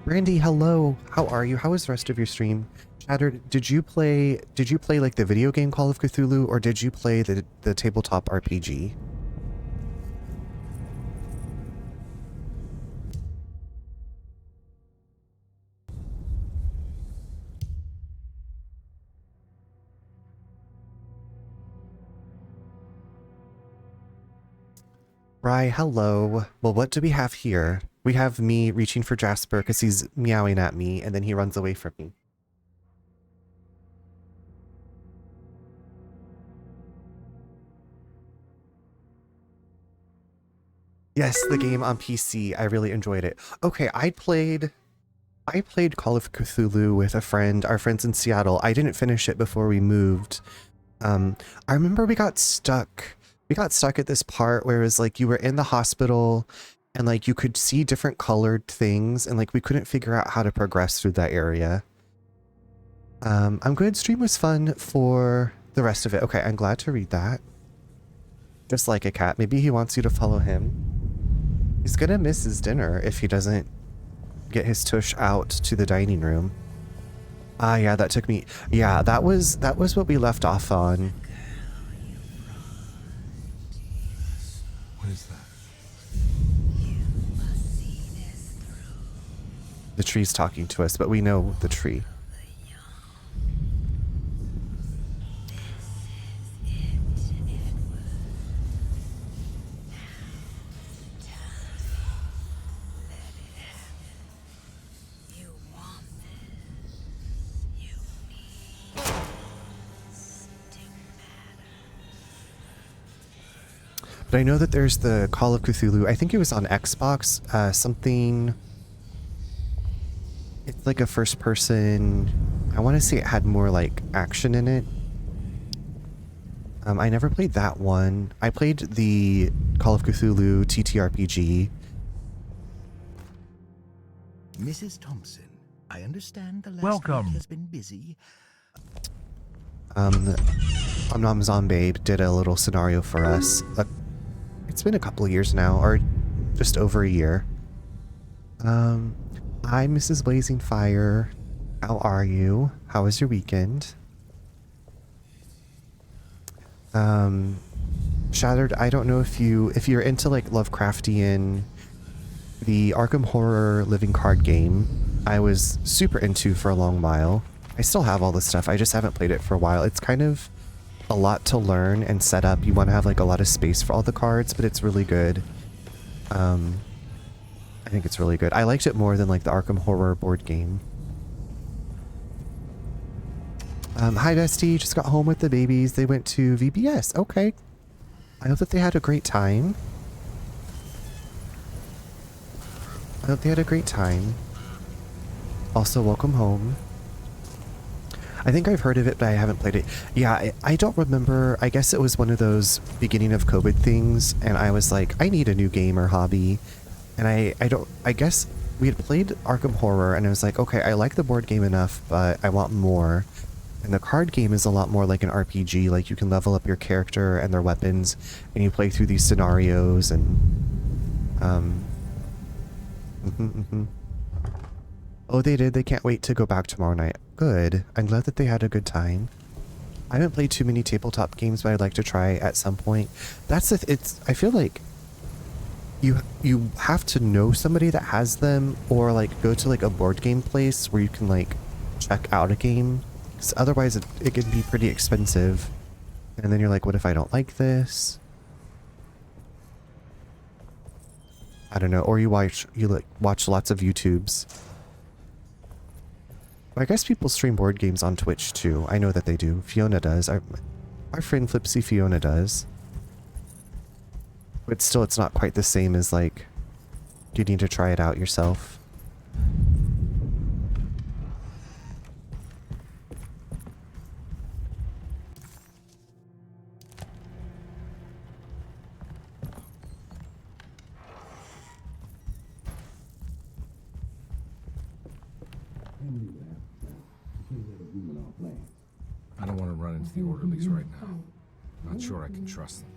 Brandy, hello. How are you? How was the rest of your stream? Shattered, did you play like the video game Call of Cthulhu, or did you play the tabletop RPG? Rye, hello. Well, what do we have here? We have me reaching for Jasper because he's meowing at me and then he runs away from me. Yes, the game on PC. I really enjoyed it. Okay, I played Call of Cthulhu with a friend, our friends in Seattle. I didn't finish it before we moved. I remember we got stuck. We got stuck at this part where it was like you were in the hospital and like you could see different colored things and like we couldn't figure out how to progress through that area. I'm good. Stream was fun for the rest of it. Okay, I'm glad to read that. Just like a cat. Maybe he wants you to follow him. He's gonna miss his dinner if he doesn't get his tush out to the dining room. Ah, yeah, that took me. Yeah, that was what we left off on. What is that? The tree's talking to us, but we know the tree. But I know that there's the Call of Cthulhu. I think it was on Xbox. Something. It's like a first person. I want to say it had more like action in it. I never played that one. I played the Call of Cthulhu TTRPG. Mrs. Thompson, I understand the last Welcome. week has been busy. Omnom Zombabe did a little scenario for us. It's been a couple of years now, or just over a year. Hi, Mrs. Blazing Fire. How are you? How was your weekend? Shattered, I don't know if you're into like Lovecraftian, the Arkham Horror living card game, I was super into for a long while. I still have all the stuff, I just haven't played it for a while. It's kind of a lot to learn and set up. You want to have like a lot of space for all the cards, but it's really good. I think it's really good. I liked it more than like the Arkham Horror board game. Hi Bestie, just got home with the babies. They went to VBS. Okay. I hope that they had a great time. I hope they had a great time. Also, welcome home. I think I've heard of it, but I haven't played it. Yeah, I don't remember. I guess it was one of those beginning of COVID things, and I was like, I need a new game or hobby. And I guess we had played Arkham Horror and I was like, okay, I like the board game enough, but I want more. And the card game is a lot more like an RPG, like you can level up your character and their weapons, and you play through these scenarios and, Oh, they did. They can't wait to go back tomorrow night. Good. I'm glad that they had a good time. I haven't played too many tabletop games, but I'd like to try at some point. That's the I feel like you have to know somebody that has them, or like go to like a board game place where you can like check out a game. 'Cause otherwise it can be pretty expensive. And then you're like, what if I don't like this? I don't know. Or you watch lots of YouTubes. I guess people stream board games on Twitch too. I know that they do. Fiona does. Our friend Flipsy Fiona does. But still, it's not quite the same as like getting to try it out yourself. I don't want to run into the orderlies right now. Not sure I can trust them.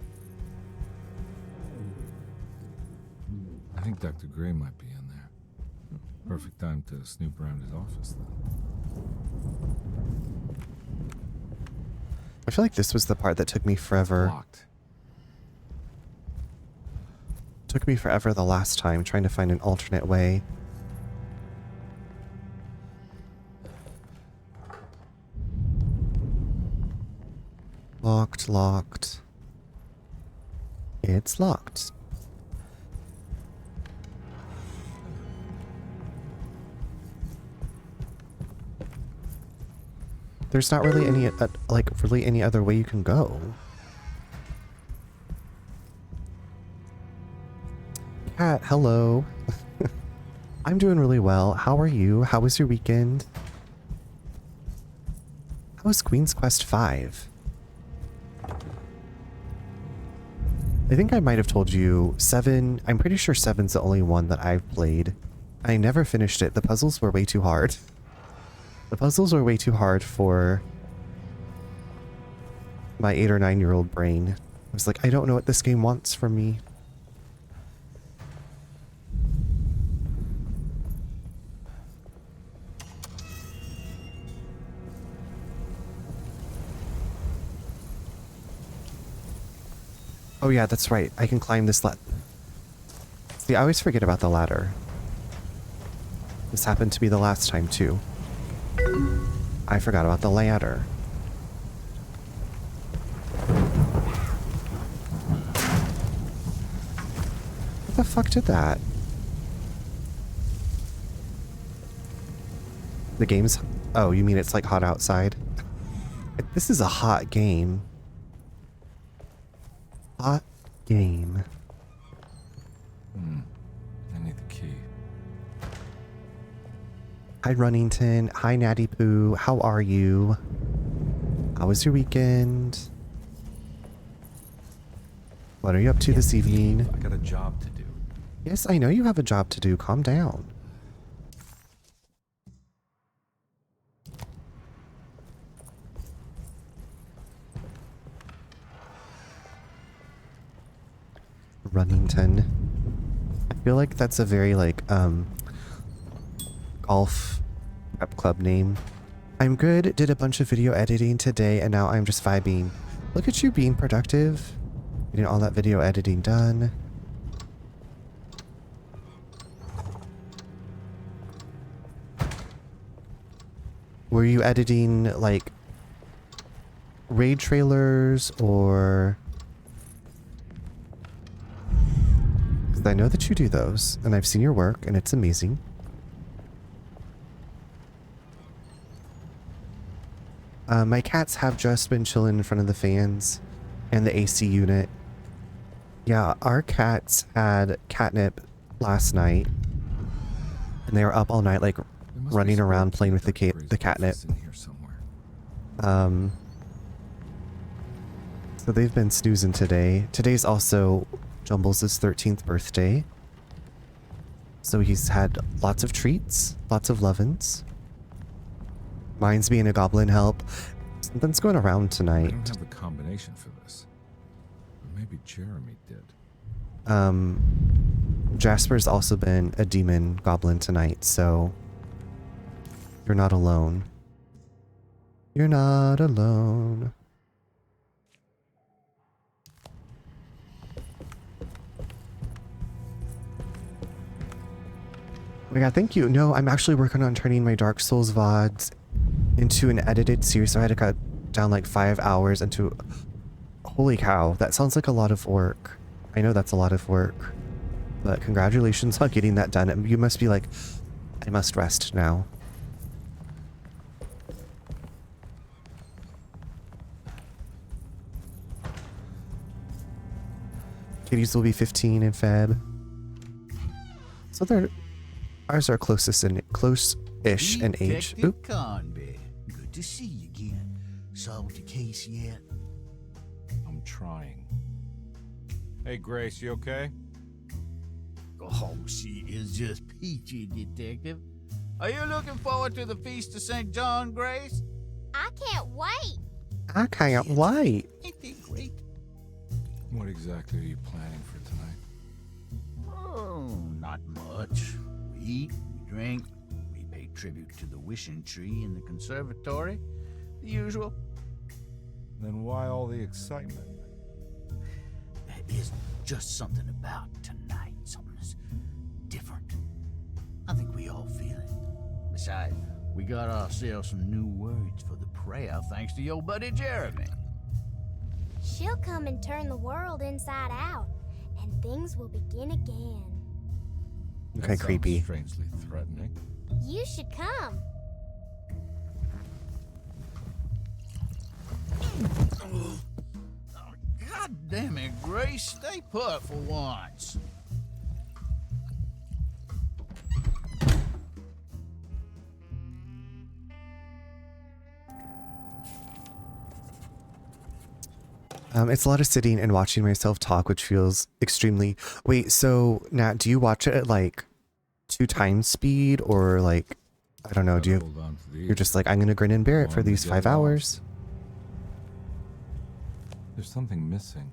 I think Dr. Gray might be in there. Perfect time to snoop around his office, then. I feel like this was the part that took me forever. Locked. Took me forever the last time, trying to find an alternate way. Locked, locked. It's locked. There's not really any, really any other way you can go. Cat, hello. I'm doing really well. How are you? How was your weekend? How was Queen's Quest 5? I think I might have told you 7. I'm pretty sure 7's the only one that I've played. I never finished it. The puzzles were way too hard. The puzzles were way too hard for my 8 or 9-year-old brain. I was like, I don't know what this game wants from me. Oh yeah, that's right. I can climb this ladder. See, I always forget about the ladder. This happened to me the last time too. I forgot about the ladder. What the fuck did that? The game's... Oh, you mean it's like hot outside? This is a hot game. Hot game. I need the key. Hi Runnington. Hi Natty Poo. How are you? How was your weekend? What are you up to this evening? I got a job to do. Yes, I know you have a job to do. Calm down. Runnington. I feel like that's a very like golf prep club name. I'm good, did a bunch of video editing today, and now I'm just vibing. Look at you being productive. Getting all that video editing done. Were you editing like raid trailers or... Because I know that you do those, and I've seen your work, and it's amazing. My cats have just been chilling in front of the fans and the AC unit. Yeah, our cats had catnip last night, and they were up all night, like running around playing with the catnip. In here somewhere. So they've been snoozing today. Today's also Jumbles' 13th birthday. So he's had lots of treats, lots of lovin's. Mine's being a goblin help. Something's going around I tonight. don't have the combination for this. Or maybe Jeremy did. Jasper's also been a demon goblin tonight, so you're not alone. You're not alone. Oh my god, thank you. No, I'm actually working on turning my Dark Souls VODs into an edited series, so I had to cut down like 5 hours into... Holy cow, that sounds like a lot of work. I know that's a lot of work, but congratulations on getting that done. You must be like, I must rest now. Kitties will be 15 in Feb. So they're... Ours are closest in close-ish in age. Detective Oop. Carnby, good to see you again. Solved the case yet? I'm trying. Hey, Grace, you okay? Oh, she is just peachy, Detective. Are you looking forward to the Feast of St. John, Grace? I can't wait. I can't wait. Ain't they great? What exactly are you planning for tonight? Oh, not much. We eat, we drink, we pay tribute to the wishing tree in the conservatory. The usual. Then why all the excitement? There is just something about tonight. Something's different. I think we all feel it. Besides, we got ourselves some new words for the prayer thanks to your buddy Jeremy. She'll come and turn the world inside out, and things will begin again. Okay, creepy. Strangely threatening. You should come. God damn it, Grace. Stay put for once. It's a lot of sitting and watching myself talk, which feels extremely... Wait, so, Nat, do you watch it at, like, 2 times speed? Or, like, I don't know, do you... Hold on to these. You're just like, I'm gonna grin and bear it for Long to these get 5 lost. hours? There's something missing.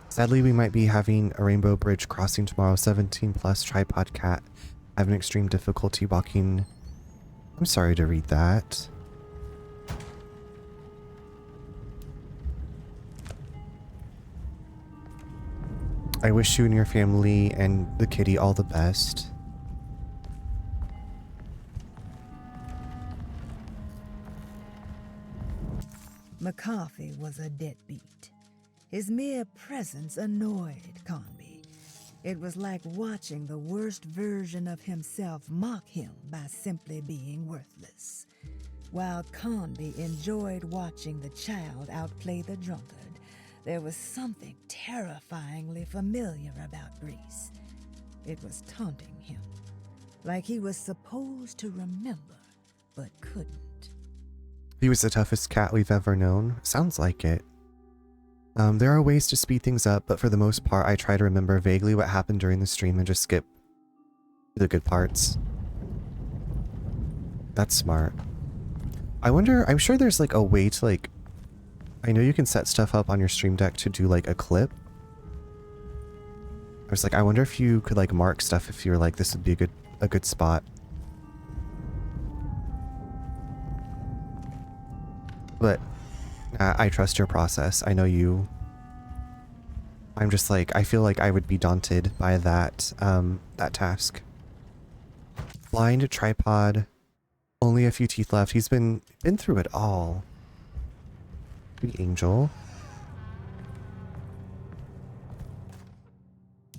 Sadly, we might be having a Rainbow Bridge crossing tomorrow. 17 plus tripod cat. Having extreme difficulty walking. I'm sorry to read that. I wish you and your family and the kitty all the best. McCarthy was a deadbeat. His mere presence annoyed Carnby. It was like watching the worst version of himself mock him by simply being worthless. While Carnby enjoyed watching the child outplay the drunkard, there was something terrifyingly familiar about Grease. It was taunting him, like he was supposed to remember, but couldn't. He was the toughest cat we've ever known. Sounds like it. There are ways to speed things up, but for the most part, I try to remember vaguely what happened during the stream and just skip the good parts. That's smart. I wonder, I'm sure there's like a way to like, I know you can set stuff up on your stream deck to do like a clip. I was like, I wonder if you could like mark stuff if you're like, this would be a good spot. But I trust your process. I know you. I'm just like, I feel like I would be daunted by that, that task. Blind tripod. Only a few teeth left. He's been through it all. The angel.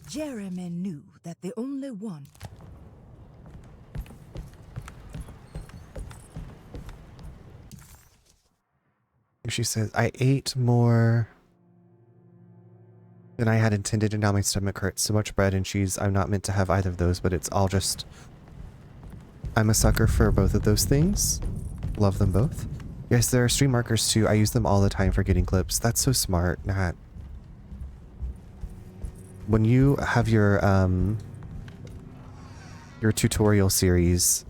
Jeremy knew that the only one... She says, I ate more than I had intended and now my stomach hurts. So much bread and cheese. I'm not meant to have either of those, but it's all just... I'm a sucker for both of those things. Love them both. Yes, there are stream markers too. I use them all the time for getting clips. That's so smart, Nat. When you have your your tutorial series.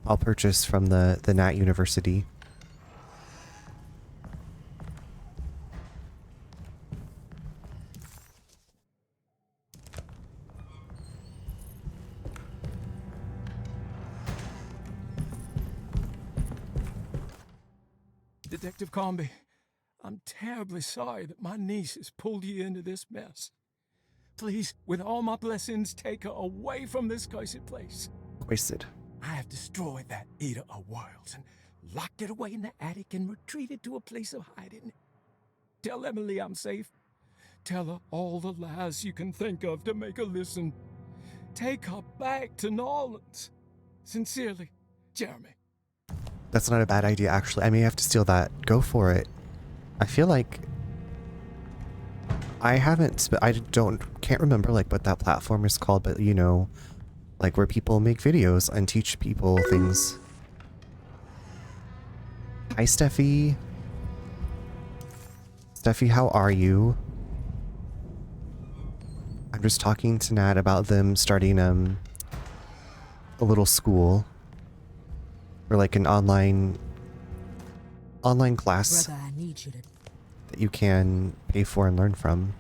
I'll purchase from the Nat University. Detective Carnby, I'm terribly sorry that my niece has pulled you into this mess. Please, with all my blessings, take her away from this cursed place. Wasted. I have destroyed that eater of worlds and locked it away in the attic and retreated to a place of hiding. Tell Emily I'm safe. Tell her all the lies you can think of to make her listen. Take her back to New Orleans. Sincerely, Jeremy. That's not a bad idea, actually. I may have to steal that. Go for it. I feel like I can't remember like what that platform is called, but you know, like where people make videos and teach people things. Hi, Steffi. Steffi, how are you? I'm just talking to Nat about them starting a little school. Or like an online class Brother, I need you to... that you can pay for and learn from.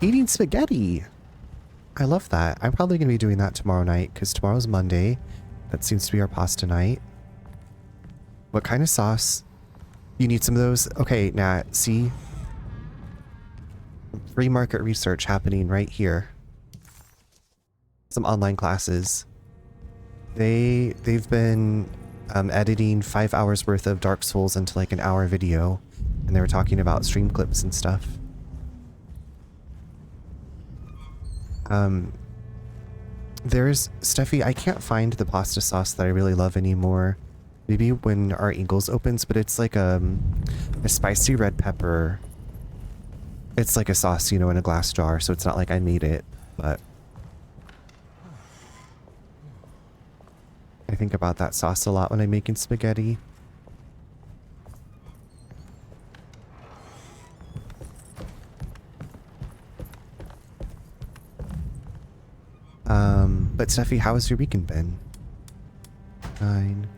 Eating spaghetti! I love that. I'm probably going to be doing that tomorrow night because tomorrow's Monday. That seems to be our pasta night. What kind of sauce? You need some of those? Okay, Nat, see? Free market research happening right here. Some online classes. They've been editing 5 hours worth of Dark Souls into like an hour video, and they were talking about stream clips and stuff. There's Steffi, I can't find the pasta sauce that I really love anymore. Maybe when our Eagles opens, but it's like a spicy red pepper. It's like a sauce, you know, in a glass jar, so it's not like I made it, but I think about that sauce a lot when I'm making spaghetti. But Steffi, how has your weekend been? 9,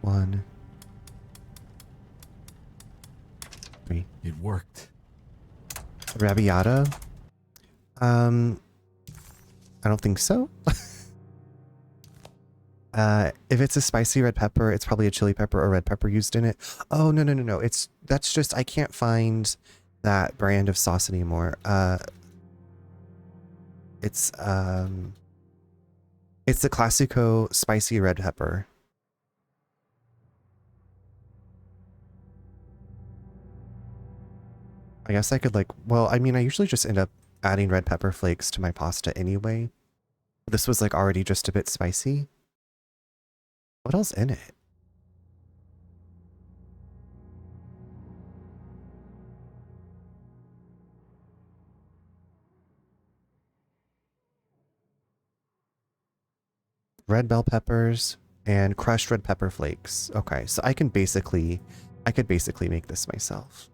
1, 3. It worked. Arrabbiata? I don't think so. If it's a spicy red pepper, it's probably a chili pepper or red pepper used in it. Oh, no. That's just, I can't find that brand of sauce anymore. It's the Classico spicy red pepper. I guess I could like, well, I mean, I usually just end up adding red pepper flakes to my pasta anyway. This was like already just a bit spicy. What else in it? Red bell peppers and crushed red pepper flakes. Okay, so I could basically make this myself.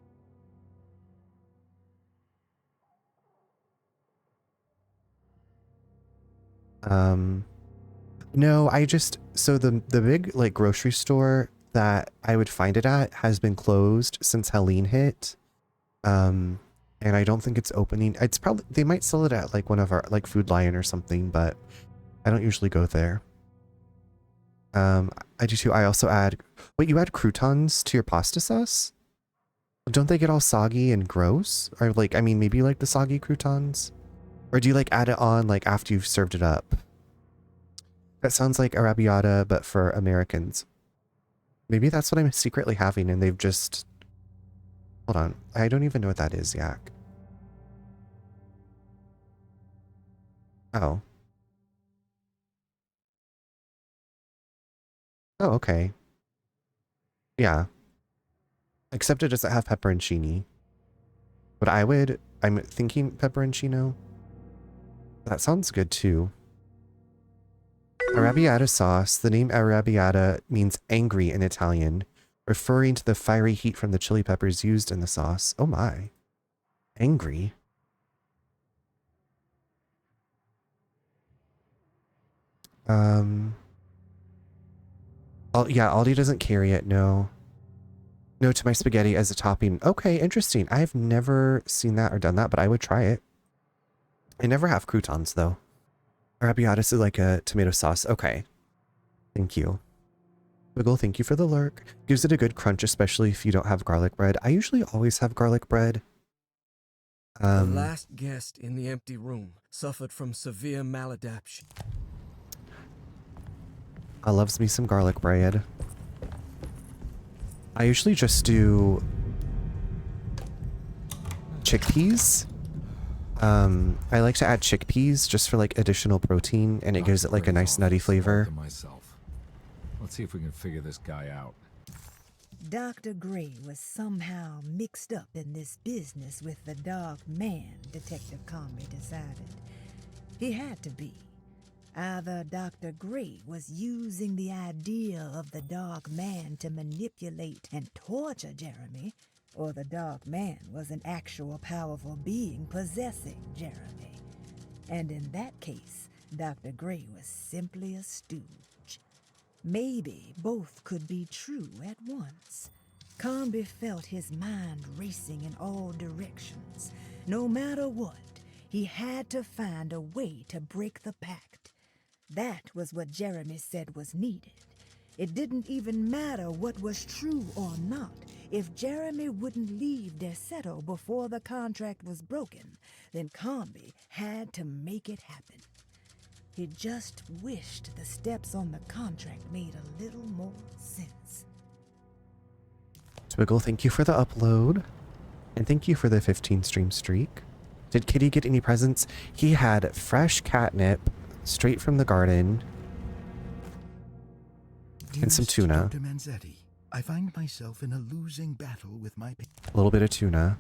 No, so the big like grocery store that I would find it at has been closed since Helene hit. And I don't think it's opening. It's probably, they might sell it at like one of our like Food Lion or something, but I don't usually go there. I do too. I also add, wait, you add croutons to your pasta sauce? Don't they get all soggy and gross? Or like, I mean, maybe like the soggy croutons? Or do you like add it on like after you've served it up? That sounds like arrabbiata, but for Americans. Maybe that's what I'm secretly having and they've just... Hold on. I don't even know what that is, Yak. Oh. Oh, okay. Yeah. Except it doesn't have pepperoncini. But I'm thinking pepperoncino. That sounds good too. Arrabbiata sauce. The name arrabbiata means angry in Italian, referring to the fiery heat from the chili peppers used in the sauce. Oh my. Angry. Yeah, Aldi doesn't carry it, no. No to my spaghetti as a topping. Okay, interesting. I've never seen that or done that, but I would try it. I never have croutons, though. Arrabbiatas is like a tomato sauce. Okay. Thank you. Wiggle, thank you for the lurk. Gives it a good crunch, especially if you don't have garlic bread. I usually always have garlic bread. The last guest in the empty room suffered from severe maladaptation. I loves me some garlic bread. I usually just do chickpeas. I like to add chickpeas just for like additional protein, and it gives it like a nice nutty flavor. Let's see if we can figure this guy out. Dr. Gray was somehow mixed up in this business with the Dark Man, Detective Carnby decided. He had to be. Either Dr. Gray was using the idea of the Dark Man to manipulate and torture Jeremy, or the Dark Man was an actual powerful being possessing Jeremy. And in that case, Dr. Gray was simply a stooge. Maybe both could be true at once. Carnby felt his mind racing in all directions. No matter what, he had to find a way to break the pact. That was what Jeremy said was needed. It didn't even matter what was true or not. If Jeremy wouldn't leave Derceto before the contract was broken, then Carnby had to make it happen. He just wished the steps on the contract made a little more sense. Twiggle, thank you for the upload. And thank you for the 15 stream streak. Did Kitty get any presents? He had fresh catnip straight from the garden. And some tuna. Dr. Manzetti, I find myself in a losing battle with my... A little bit of tuna.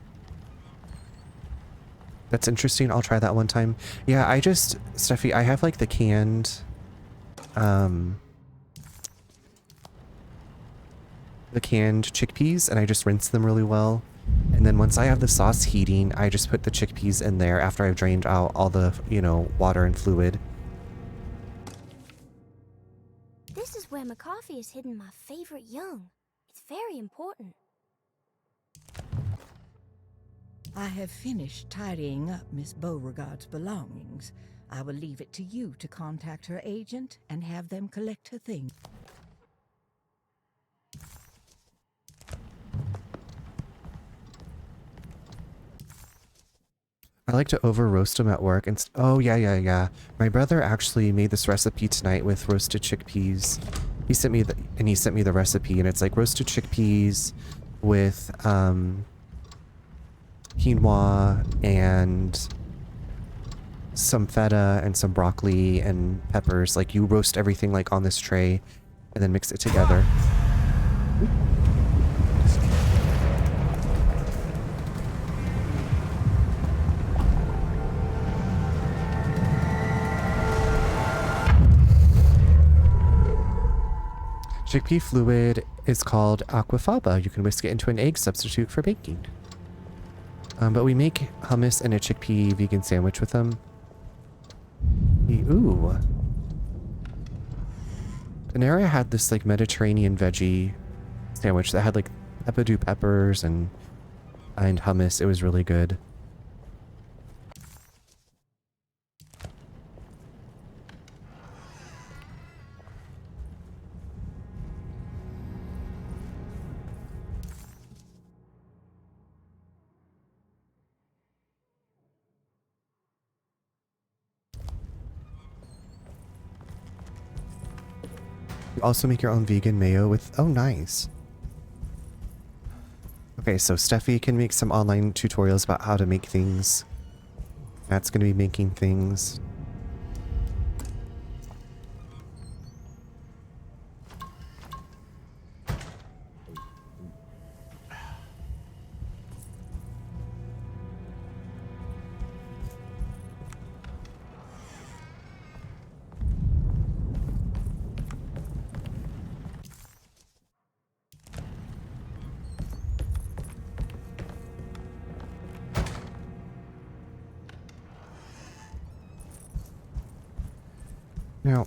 That's interesting. I'll try that one time. Yeah, Steffi, I have like the canned, chickpeas, and I just rinse them really well. And then once I have the sauce heating, I just put the chickpeas in there after I've drained out all the, water and fluid. This is where my coffee has hidden my favorite young. It's very important. I have finished tidying up Miss Beauregard's belongings. I will leave it to you to contact her agent and have them collect her things. I like to over roast them at work and oh yeah. My brother actually made this recipe tonight with roasted chickpeas. He sent me the recipe, and it's like roasted chickpeas with quinoa and some feta and some broccoli and peppers. Like you roast everything like on this tray and then mix it together. Chickpea fluid is called aquafaba. You can whisk it into an egg substitute for baking. But we make hummus and a chickpea vegan sandwich with them. Ooh. Panera had this like Mediterranean veggie sandwich that had like peppadew peppers and hummus. It was really good. You also make your own vegan mayo with... Oh, nice. Okay, so Steffi can make some online tutorials about how to make things. Matt's going to be making things. Now,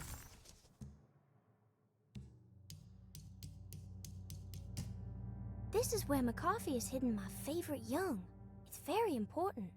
This is where McCarthy has hidden my favorite young. It's very important.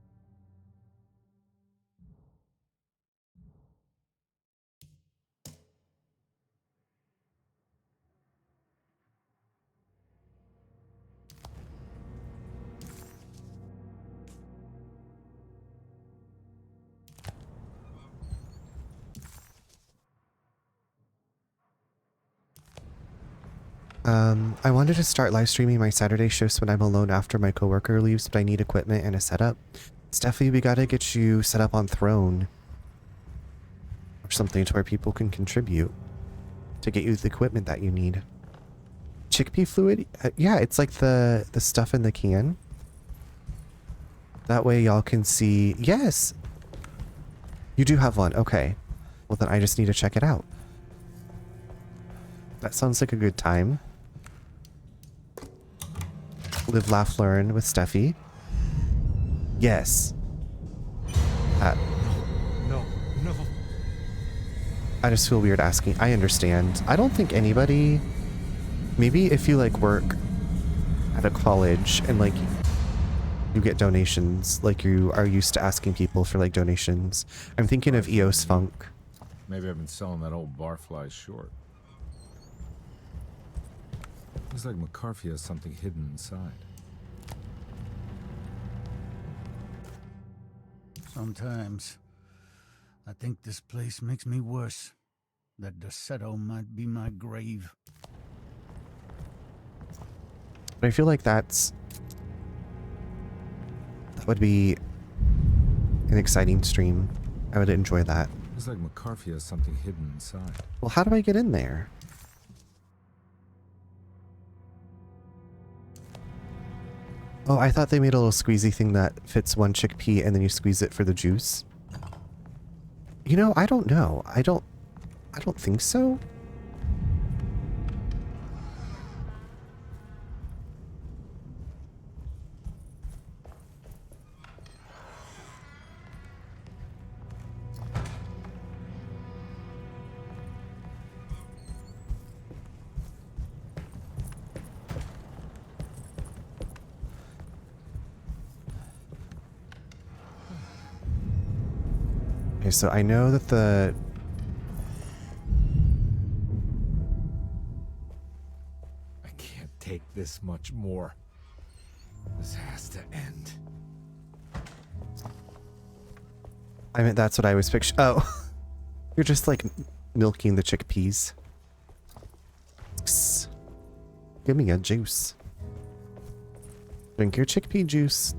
I wanted to start live streaming my Saturday shifts when I'm alone after my coworker leaves, but I need equipment and a setup. Steffi, we gotta get you set up on Throne. Or something to where people can contribute to get you the equipment that you need. Chickpea fluid? Yeah, it's like the stuff in the can. That way y'all can see. Yes! You do have one. Okay. Well, then I just need to check it out. That sounds like a good time. Live, laugh, learn with Steffi. Yes. No. I just feel weird asking. I understand. I don't think anybody... Maybe if you like work at a college and like you get donations, like you are used to asking people for like donations. I'm thinking of EOS Funk. Maybe I've been selling that old barfly short. Looks like McCarthy has something hidden inside. Sometimes I think this place makes me worse. That Deseto might be my grave. But I feel like that would be an exciting stream. I would enjoy that. Looks like McCarthy has something hidden inside. Well, how do I get in there? Oh, I thought they made a little squeezy thing that fits one chickpea and then you squeeze it for the juice. You know, I don't know. I don't think so. Okay, so I know that the... I can't take this much more. This has to end. I mean, that's what I was picturing. Oh. You're just like milking the chickpeas. Give me a juice. Drink your chickpea juice.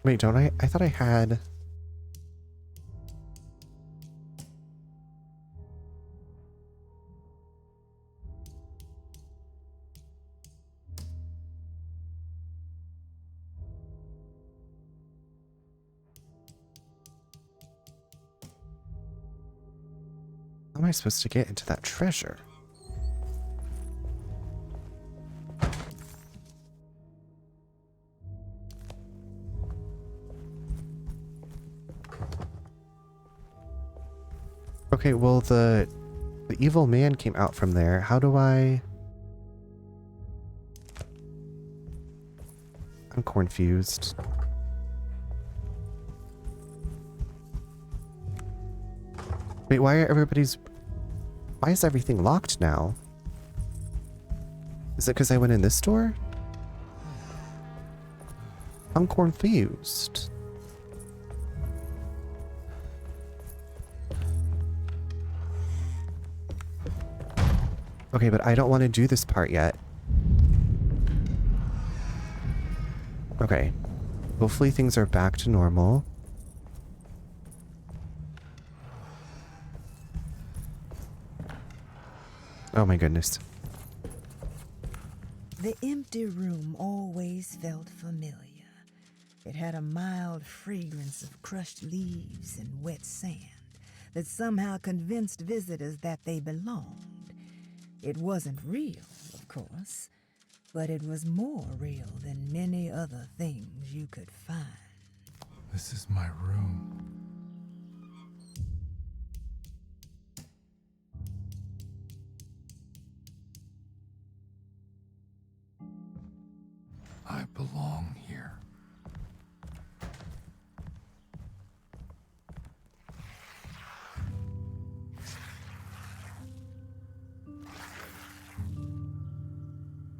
Wait, don't I? I thought I had... How am I supposed to get into that treasure? Okay, well, the evil man came out from there. How do I... I'm confused. Wait, why are everybody's... Why is everything locked now? Is it because I went in this door? I'm confused. Okay, but I don't want to do this part yet. Okay. Hopefully things are back to normal. Oh my goodness. The empty room always felt familiar. It had a mild fragrance of crushed leaves and wet sand, that somehow convinced visitors that they belonged. It wasn't real, of course, but it was more real than many other things you could find. This is my room. I belong here.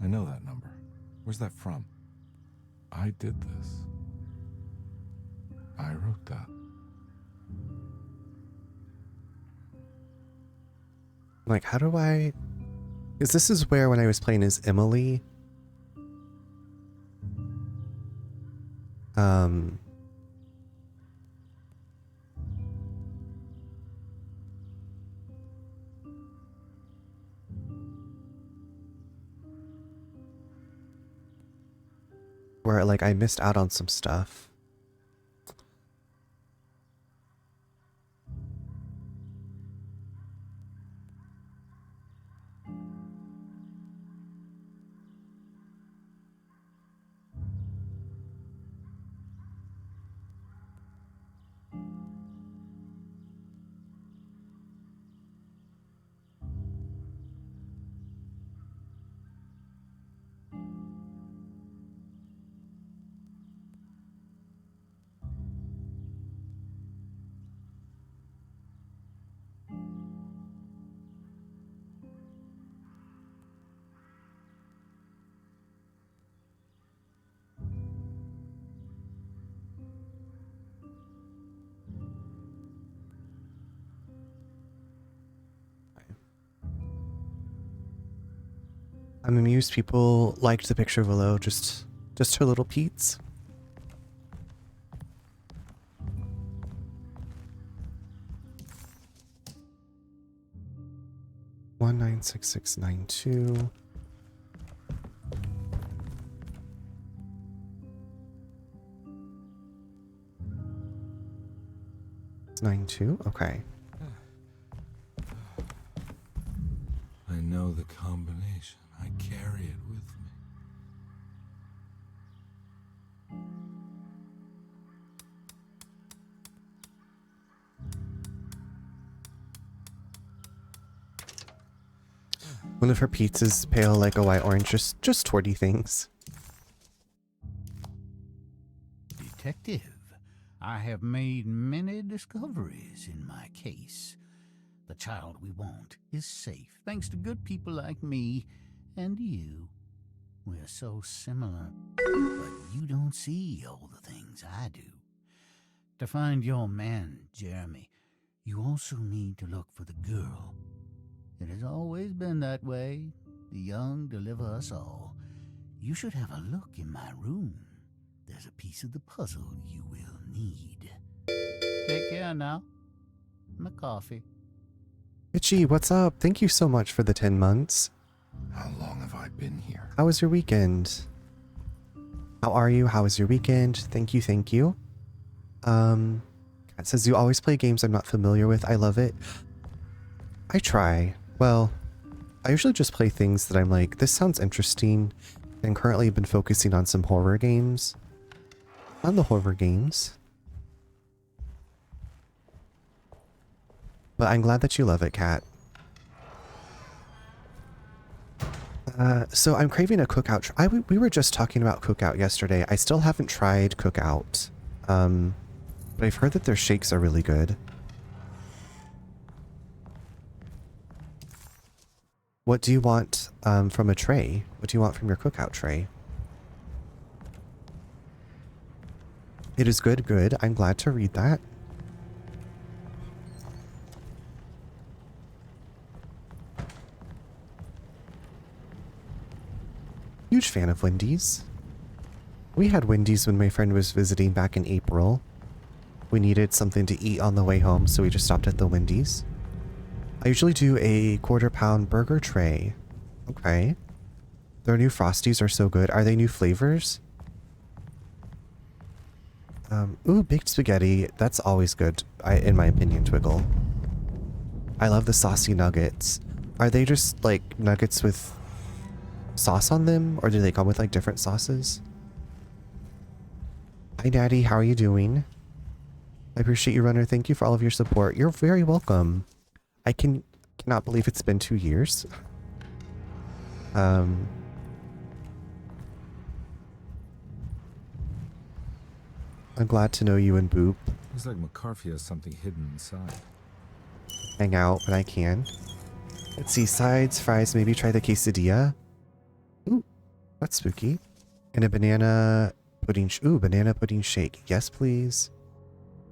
I know that number. Where's that from? I did this. I wrote that. Like, how do I... Because this is where, when I was playing as Emily, where, like, I missed out on some stuff. I'm amused people liked the picture below, just her little Pete's. One 96692. It's 92? Okay. I know the combination. I carry it with me. One of her pizzas pale like a white orange, just torty things. Detective, I have made many discoveries in my case. The child we want is safe, thanks to good people like me and you. We're so similar, but you don't see all the things I do. To find your man, Jeremy, you also need to look for the girl. It has always been that way. The young deliver us all. You should have a look in my room. There's a piece of the puzzle you will need. Take care now. My coffee. Itchy, what's up? Thank you so much for the 10 months. How long have I been here? How was your weekend? How are you? How was your weekend? Thank you, thank you. It says you always play games I'm not familiar with. I love it. I try. Well, I usually just play things that I'm like, this sounds interesting, and currently I've been focusing on some horror games. On the horror games. But I'm glad that you love it, Kat. So I'm craving a cookout. We were just talking about cookout yesterday. I still haven't tried cookout. But I've heard that their shakes are really good. What do you want from a tray? What do you want from your cookout tray? It is good, good. I'm glad to read that. Huge fan of Wendy's. We had Wendy's when my friend was visiting back in April. We needed something to eat on the way home, so we just stopped at the Wendy's. I usually do a quarter-pound burger tray. Okay. Their new Frosties are so good. Are they new flavors? Ooh, baked spaghetti. That's always good, in my opinion, Twiggle. I love the saucy nuggets. Are they just like nuggets with sauce on them, or do they come with like different sauces? Hi Daddy, how are you doing? I appreciate you, Runner. Thank you for all of your support. You're very welcome. I cannot believe it's been 2 years. I'm glad to know you and Boop Looks like McCarthy has something hidden inside. hang out when I can. Let's see, sides, fries, maybe try the quesadilla. Ooh, that's spooky. And a banana pudding, banana pudding shake. Yes, please.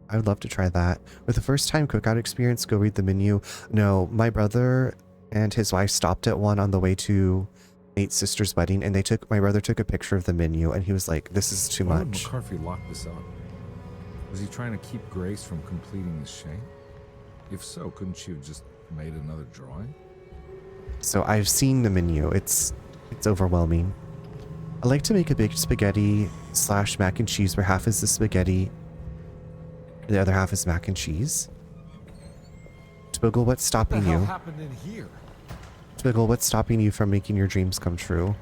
I would love to try that. With the first time cookout experience, go read the menu. No, my brother and his wife stopped at one on the way to Nate's sister's wedding, and my brother took a picture of the menu, and he was like, this is too Why would much. McCarthy lock this up? Was he trying to keep Grace from completing the shake? If so, couldn't she have just made another drawing? So I've seen the menu. It's overwhelming. I like to make a big spaghetti / mac and cheese where half is the spaghetti, the other half is mac and cheese. Twiggle, what's stopping you? What the hell happened in here? Twiggle, what's stopping you from making your dreams come true?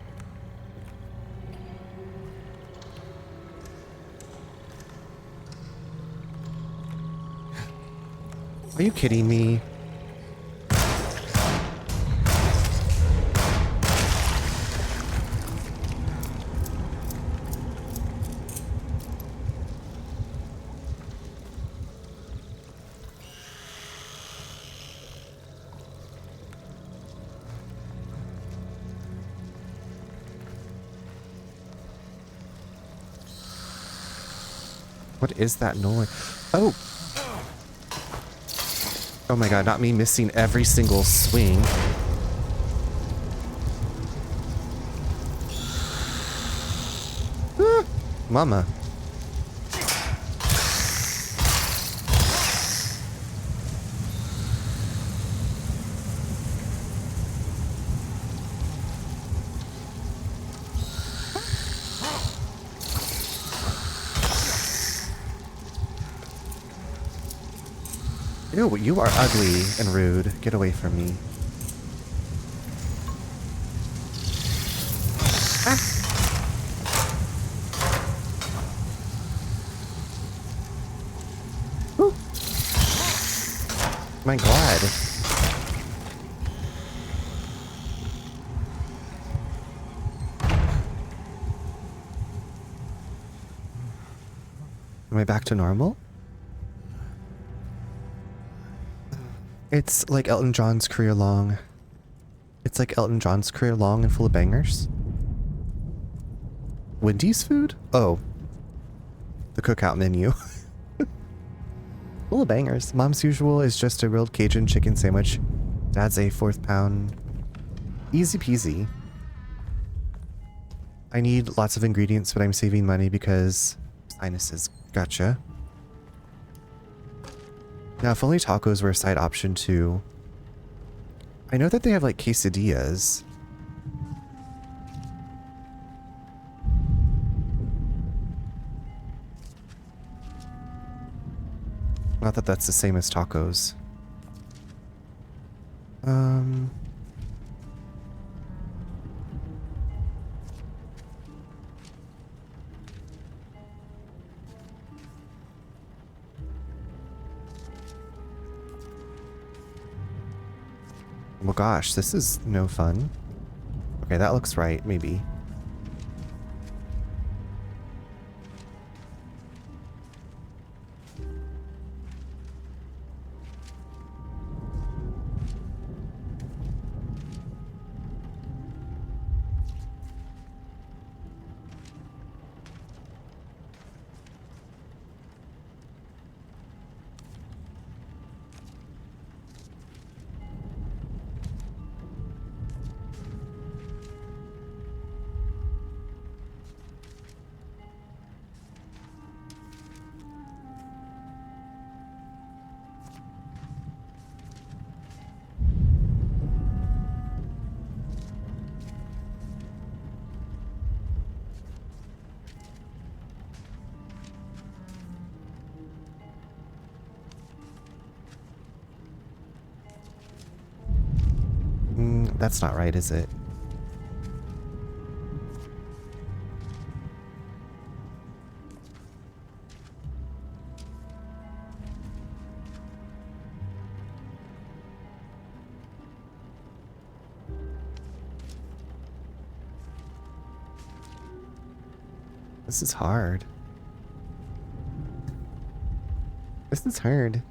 Are you kidding me? What is that noise? Oh! Oh my god, not me missing every single swing. Ah, mama. Ew, you are ugly and rude. Get away from me. Ah. Woo. My god. Am I back to normal? It's like Elton John's career long. It's like Elton John's career long and full of bangers. Wendy's food? Oh. The cookout menu. Full of bangers. Mom's usual is just a grilled Cajun chicken sandwich. Dad's a 4th pound. Easy peasy. I need lots of ingredients, but I'm saving money because sinuses. Gotcha. Now, if only tacos were a side option too. I know that they have like quesadillas. Not that that's the same as tacos. Well, gosh, this is no fun. Okay, that looks right, maybe. That's not right, is it? This is hard. This is hard.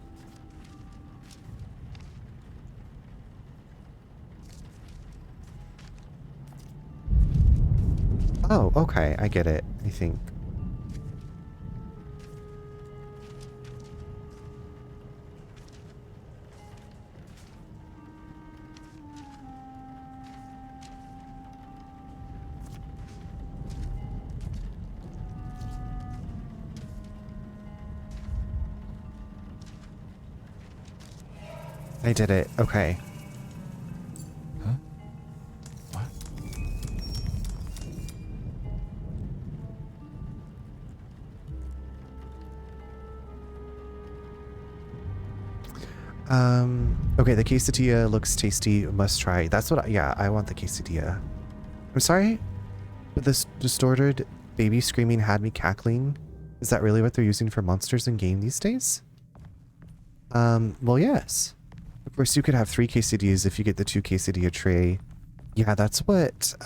Oh, okay, I get it, I think. I did it. Okay. Huh? What? Okay, the quesadilla looks tasty. Must try. That's what yeah, I want the quesadilla. I'm sorry, but this distorted baby screaming had me cackling. Is that really what they're using for monsters in game these days? Well, yes. Of course, you could have 3 quesadillas if you get the 2 quesadilla tray. Yeah, that's what,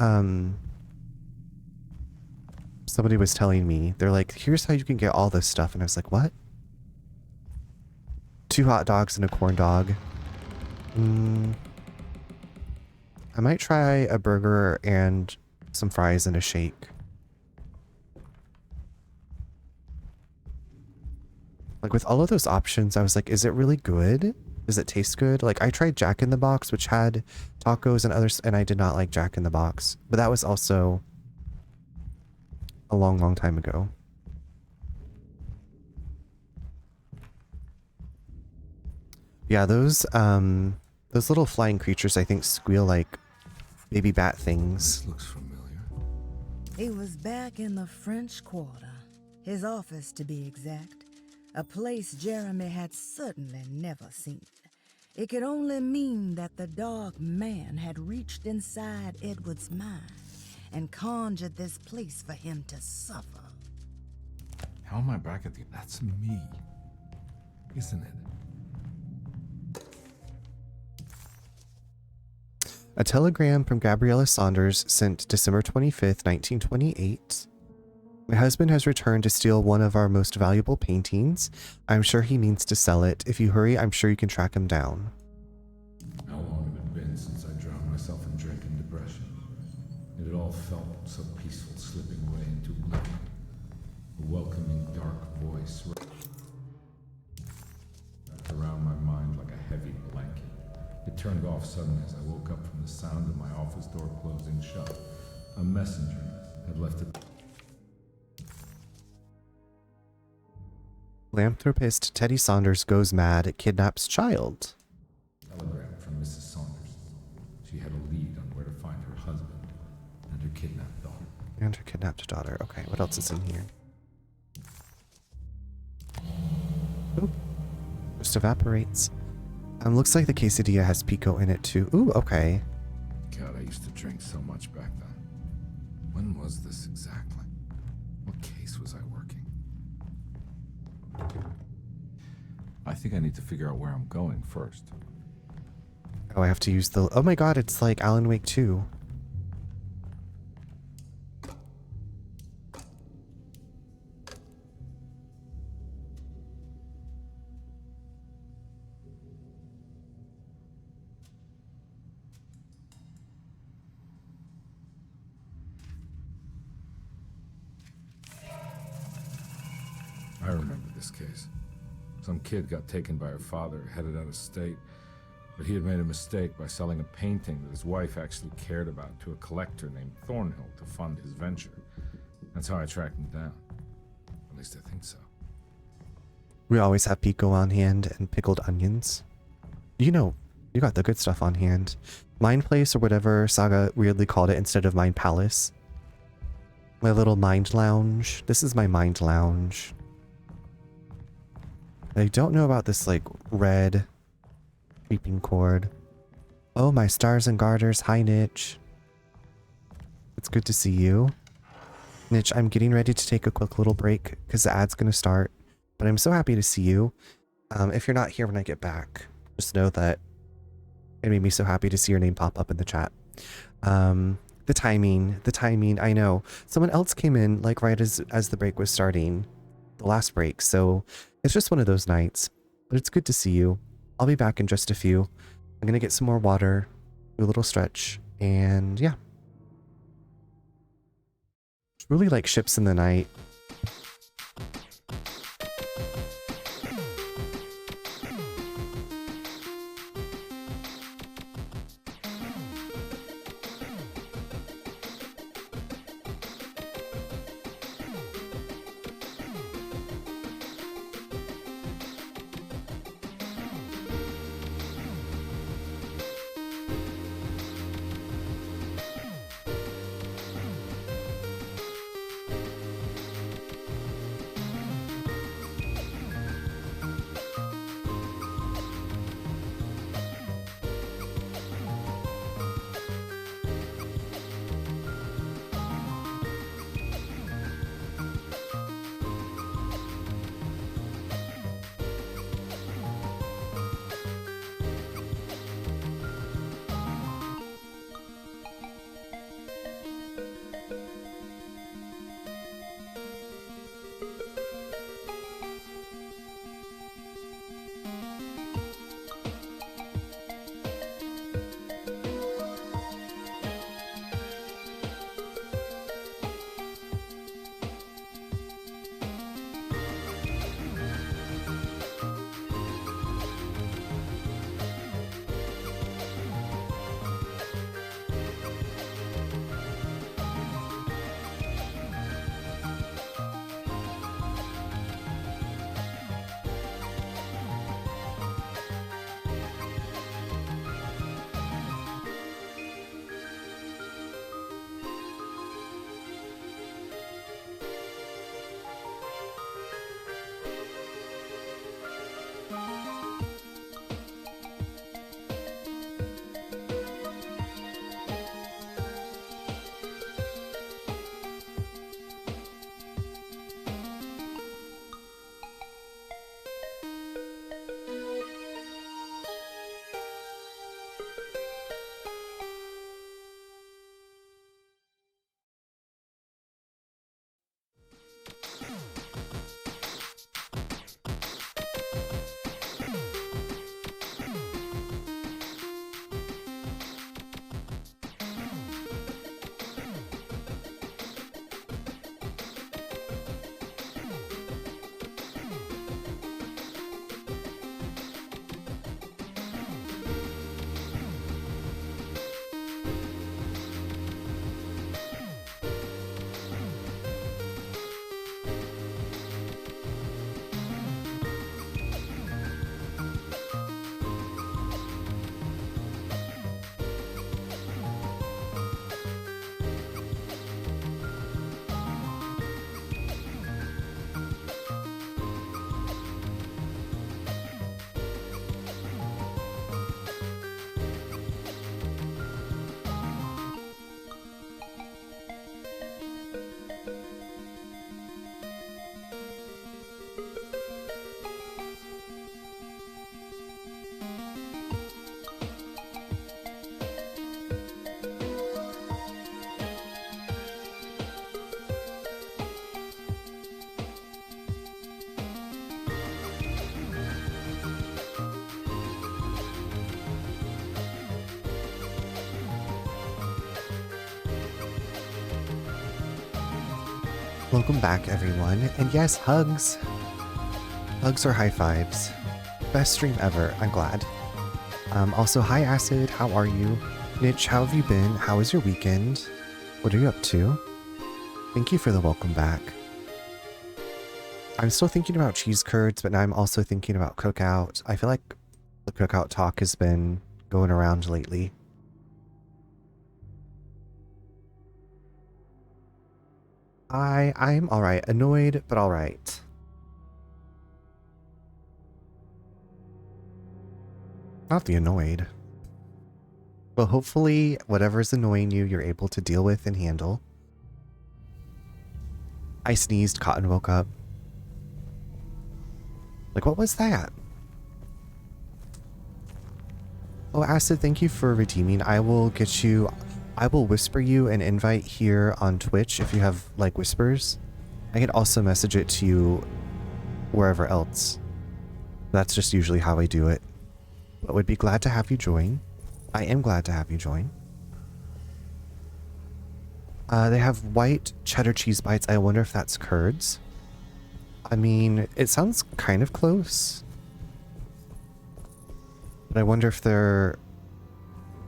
somebody was telling me. They're like, here's how you can get all this stuff. And I was like, what? 2 hot dogs and a corn dog. I might try a burger and some fries and a shake. Like with all of those options, I was like, is it really good? Does it taste good? Like I tried Jack in the Box, which had tacos and others, and I did not like Jack in the Box. But that was also a long, long time ago. Yeah, those little flying creatures, I think, squeal like baby bat things. This looks familiar. He was back in the French Quarter, his office to be exact. A place Jeremy had certainly never seen. It could only mean that the Dark Man had reached inside Edward's mind and conjured this place for him to suffer. How am I back at the... That's me. Isn't it? A telegram from Gabriella Saunders sent December 25th, 1928. My husband has returned to steal one of our most valuable paintings. I'm sure he means to sell it. If you hurry, I'm sure you can track him down. How long had it been since I drowned myself in drink and depression? It had all felt so peaceful, slipping away into oblivion. A welcoming dark voice wrapped around my mind like a heavy blanket. It turned off suddenly as I woke up from the sound of my office door closing shut. A messenger had left it. Philanthropist Teddy Saunders goes mad, kidnaps child. Telegram from Mrs. Saunders. She had a lead on where to find her husband and her kidnapped daughter. And her kidnapped daughter. Okay, what else is in here? Ooh, just evaporates. Looks like the quesadilla has pico in it too. Ooh, okay. God, I used to drink so much back then. When was this exactly? What case was I working? I think I need to figure out where I'm going first. Oh, I have to use the... Oh my god, it's like Alan Wake 2. I remember this case. Some kid got taken by her father, headed out of state, but he had made a mistake by selling a painting that his wife actually cared about to a collector named Thornhill to fund his venture. That's how I tracked him down. At least I think so. We always have pico on hand and pickled onions. You know, you got the good stuff on hand. Mind Place or whatever Saga weirdly called it instead of Mind Palace. My little mind lounge. This is my mind lounge. I don't know about this like red creeping cord. Oh, my stars and garters. Hi, Nitch. It's good to see you. Nitch, I'm getting ready to take a quick little break because the ad's going to start. But I'm so happy to see you. If you're not here when I get back, just know that it made me so happy to see your name pop up in the chat. The timing, I know. Someone else came in like right as the break was starting, the last break. So it's just one of those nights, but it's good to see you. I'll be back in just a few. I'm going to get some more water, do a little stretch, and yeah. It's really like ships in the night. Welcome back, everyone. And yes, hugs. Hugs or high fives. Best stream ever. I'm glad. Also, hi, Acid. How are you? Nitch, how have you been? How was your weekend? What are you up to? Thank you for the welcome back. I'm still thinking about cheese curds, but now I'm also thinking about cookout. I feel like the cookout talk has been going around lately. I'm alright. Annoyed, but alright. Not the annoyed. Well, hopefully whatever's annoying you, you're able to deal with and handle. I sneezed, Cotton woke up. Like, what was that? Oh, Acid, thank you for redeeming. I will whisper you an invite here on Twitch if you have, like, whispers. I can also message it to you wherever else. That's just usually how I do it. But would be glad to have you join. I am glad to have you join. They have white cheddar cheese bites. I wonder if that's curds. I mean, it sounds kind of close. But I wonder if they're,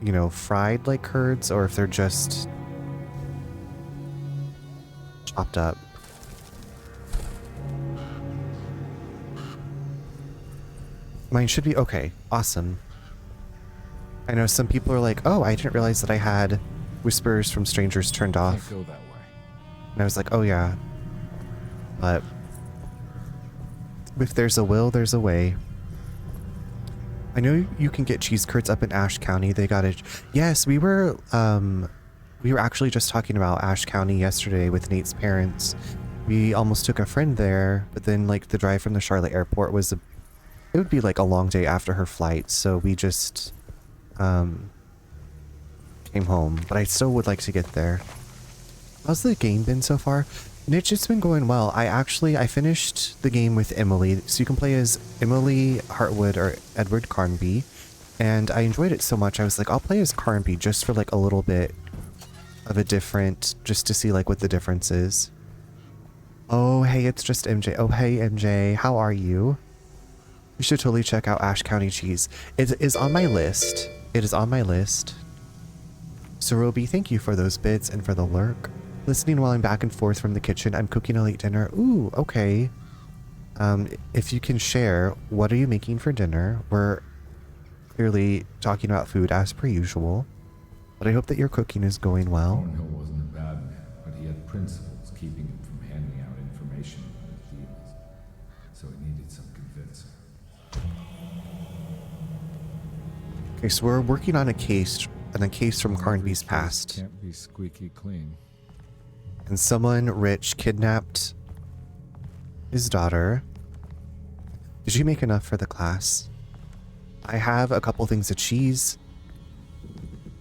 you know, fried like curds or if they're just chopped up. Mine should be okay. Awesome. I know some people are like, oh, I didn't realize that I had whispers from strangers turned off. Can't go that way. And I was like, oh yeah. But if there's a will, there's a way. I know you can get cheese curds up in Ashe County. They got it. Yes, we were actually just talking about Ashe County yesterday with Nate's parents. We almost took a friend there, but then like the drive from the Charlotte airport was it would be like a long day after her flight, so we just came home. But I still would like to get there. How's the game been so far? And it's just been going well. I finished the game with Emily, so you can play as Emily Hartwood or Edward Carnby, and I enjoyed it so much I was like, I'll play as Carnby just for like a little bit of a different, just to see like what the difference is. Oh hey, it's just MJ. Oh hey MJ, how are you? You should totally check out Ashe County Cheese. It is on my list. It is on my list. So Roby, thank you for those bits and for the lurk. Listening while I'm back and forth from the kitchen. I'm cooking a late dinner. Ooh, okay. If you can share, what are you making for dinner? We're clearly talking about food as per usual. But I hope that your cooking is going well. Thornhill wasn't a bad man, but he had principles keeping him from handing out information about his deals. So it needed some convincing. Okay, so we're working on a case from Carnby's past. Can't be squeaky clean. And someone rich kidnapped his daughter. Did you make enough for the class? I have a couple things of cheese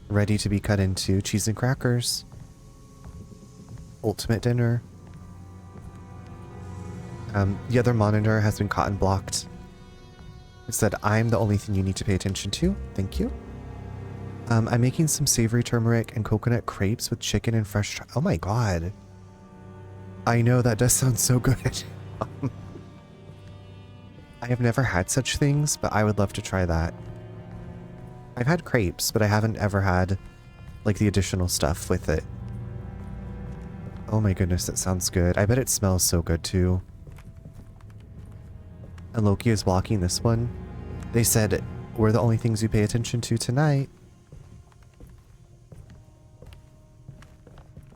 ready to be cut into. Cheese and crackers. Ultimate dinner. The other monitor has been cotton blocked. It said, I'm the only thing you need to pay attention to. Thank you. I'm making some savory turmeric and coconut crepes with chicken and fresh... Oh my god. I know, that does sound so good. I have never had such things, but I would love to try that. I've had crepes, but I haven't ever had, like, the additional stuff with it. Oh my goodness, that sounds good. I bet it smells so good, too. And Loki is blocking this one. They said, we're the only things you pay attention to tonight.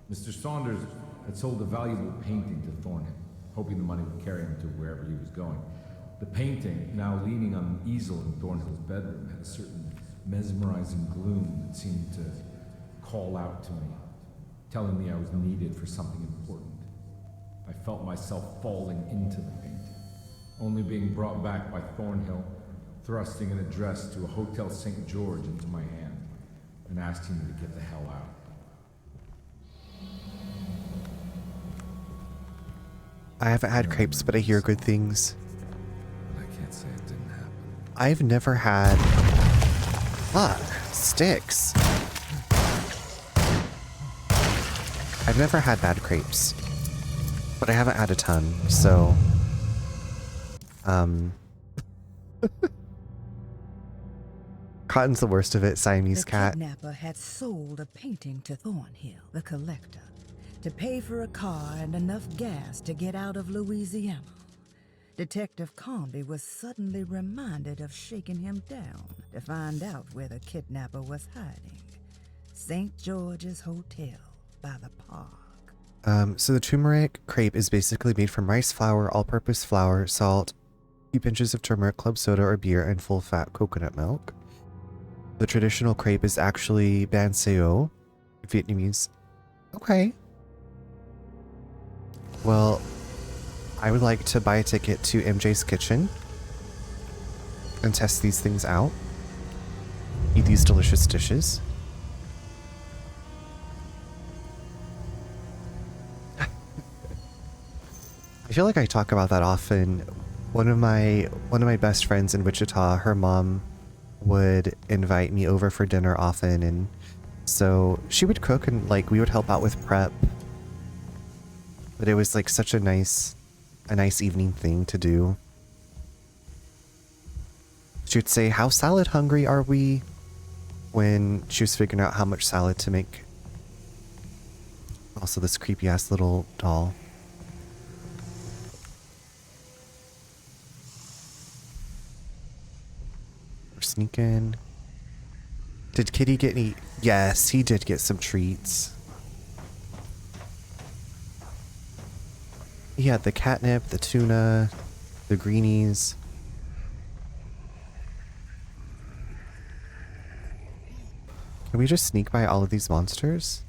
Mr. Saunders had sold a valuable painting to Thornhill, hoping the money would carry him to wherever he was going. The painting, now leaning on an easel in Thornhill's bedroom, had a certain mesmerizing gloom that seemed to call out to me, telling me I was needed for something important. I felt myself falling into the painting, only being brought back by Thornhill, thrusting an address to a Hotel St. George into my hand, and asking me to get the hell out. I haven't had crepes, but I hear good things. But I can't say it didn't happen. I've never had... Fuck. Sticks. I've never had bad crepes. But I haven't had a ton, so... Cotton's the worst of it, Siamese cat. The kidnapper had sold a painting to Thornhill, the collector, to pay for a car and enough gas to get out of Louisiana. Detective Carnby was suddenly reminded of shaking him down to find out where the kidnapper was hiding. St. George's Hotel by the park. So the turmeric crepe is basically made from rice flour, all-purpose flour, salt, 2 pinches of turmeric, club soda or beer, and full-fat coconut milk. The traditional crepe is actually ban seo, Vietnamese. Okay. Well, I would like to buy a ticket to MJ's Kitchen and test these things out. Eat these delicious dishes. I feel like I talk about that often. One of my best friends in Wichita, her mom would invite me over for dinner often, and so she would cook and like we would help out with prep. But it was like such a nice evening thing to do. She would say, "How salad hungry are we?" when she was figuring out how much salad to make. Also this creepy ass little doll. We're sneaking. Did Kitty get any? Yes, he did get some treats. He had the catnip, the tuna, the greenies. Can we just sneak by all of these monsters?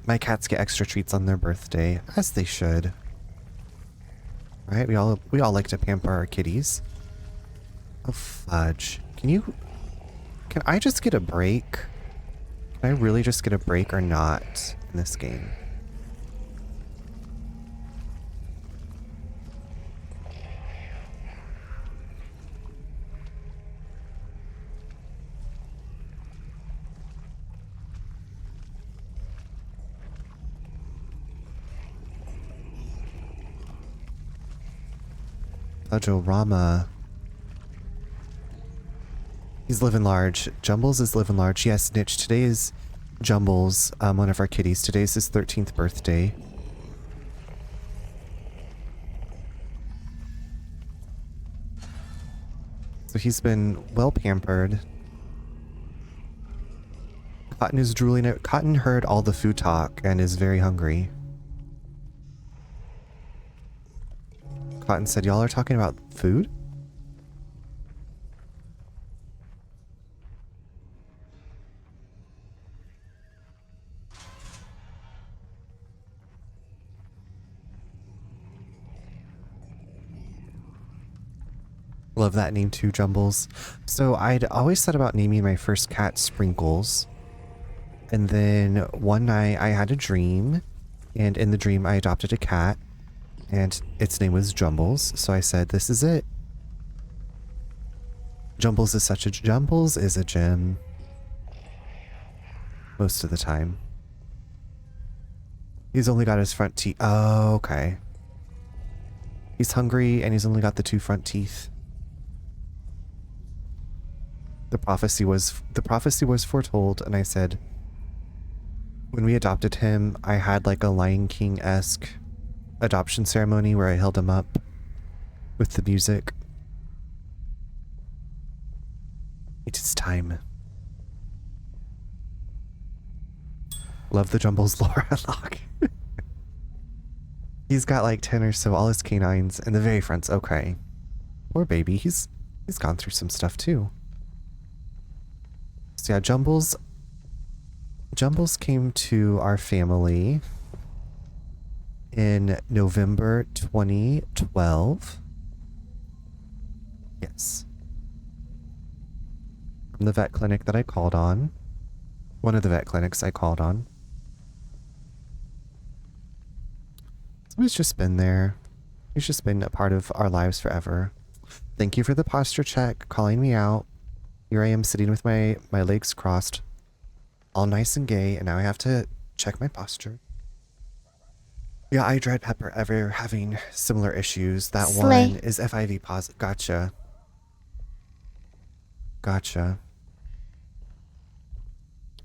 My cats get extra treats on their birthday, as they should. Right? We all like to pamper our kitties. Oh fudge. Can I just get a break? Can I really just get a break or not in this game? Fudge-O-Rama. He's living large. Jumbles is living large. Yes, Nitch, today is Jumbles, one of our kitties. Today's his 13th birthday. So he's been well pampered. Cotton is drooling out. Cotton heard all the food talk and is very hungry. Cotton said, "Y'all are talking about food?" Love that name too, Jumbles. So I'd always thought about naming my first cat Sprinkles. And then one night I had a dream, and in the dream I adopted a cat, and its name was Jumbles. So I said, this is it. Jumbles is a gem. Most of the time. He's only got his front teeth. Oh, okay. He's hungry and he's only got the 2 front teeth. The prophecy was foretold, and I said, when we adopted him, I had like a Lion King-esque adoption ceremony where I held him up with the music. It is time. Love the Jumbles lore unlock. He's got like 10 or so, all his canines in the very fronts. Okay. Poor baby. He's gone through some stuff too. So yeah, Jumbles came to our family in November 2012. Yes. From the vet clinic that I called on. One of the vet clinics I called on. So he's just been there. He's just been a part of our lives forever. Thank you for the posture check, calling me out. Here I am sitting with my legs crossed, all nice and gay, and now I have to check my posture. Yeah, I dread Pepper ever having similar issues. That Slay. one is FIV positive. Gotcha. Gotcha.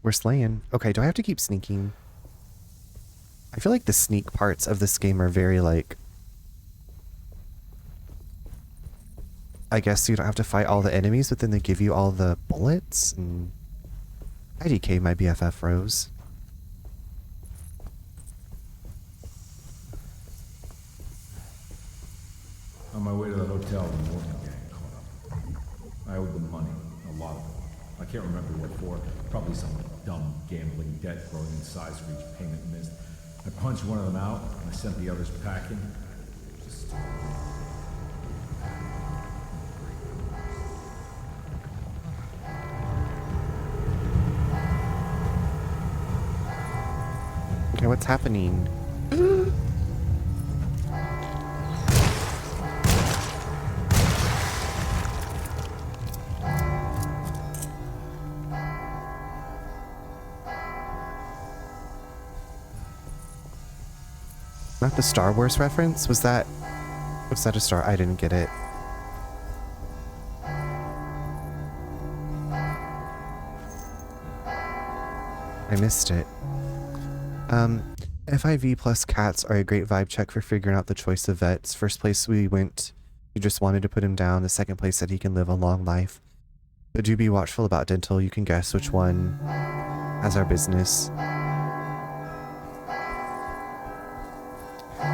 We're slaying. Okay, do I have to keep sneaking? I feel like the sneak parts of this game are very like... I guess you don't have to fight all the enemies, but then they give you all the bullets, and IDK, my BFF Rose. On my way to the hotel, the Morgan gang caught up. I owed them money, a lot of it. I can't remember what for. Probably some dumb gambling debt growing in size for each payment missed. I punched one of them out, and I sent the others packing. Just... Okay, what's happening? Not the Star Wars reference? Was that a Star? I didn't get it. I missed it. FIV plus cats are a great vibe check for figuring out the choice of vets. First place we went, you just wanted to put him down. The second place said he can live a long life. But do be watchful about dental. You can guess which one has our business.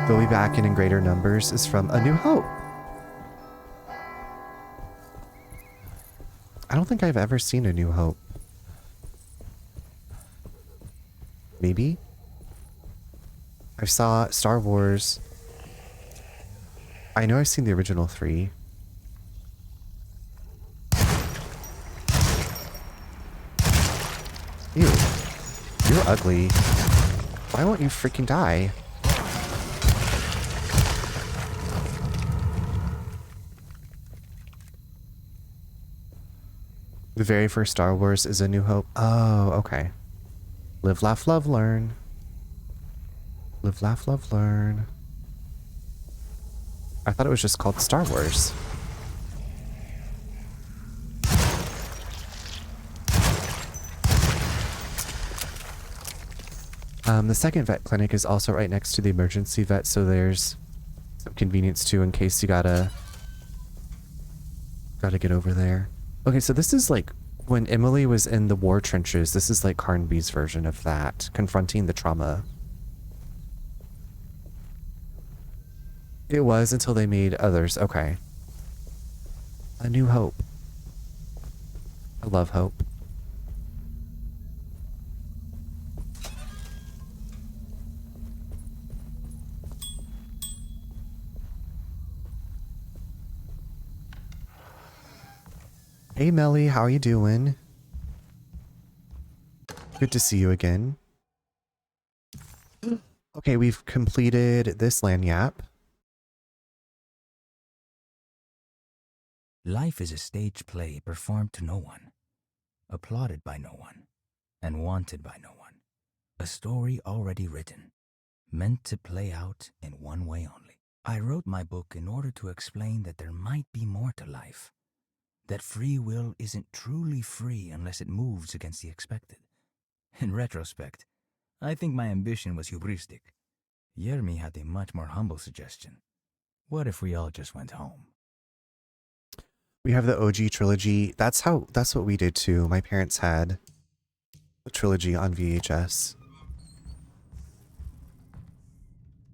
They'll be back in greater numbers is from A New Hope. I don't think I've ever seen A New Hope. Maybe? I saw Star Wars. I know I've seen the original 3. Ew. You're ugly. Why won't you freaking die? The very first Star Wars is A New Hope. Oh, okay. Live, laugh, love, learn. Live, laugh, love, learn. I thought it was just called Star Wars. The second vet clinic is also right next to the emergency vet, so there's some convenience too in case you gotta get over there. Okay, so this is like when Emily was in the war trenches. This is like Carnby's version of that, confronting the trauma. It was until they made others. Okay. A New Hope. I love hope. Hey Melly, how are you doing? Good to see you again. Okay, we've completed this lanyap. Life is a stage play performed to no one, applauded by no one, and wanted by no one. A story already written, meant to play out in one way only. I wrote my book in order to explain that there might be more to life. That free will isn't truly free unless it moves against the expected. In retrospect, I think my ambition was hubristic. Yermi had a much more humble suggestion. What if we all just went home? We have the OG trilogy. That's what we did too. My parents had the trilogy on VHS.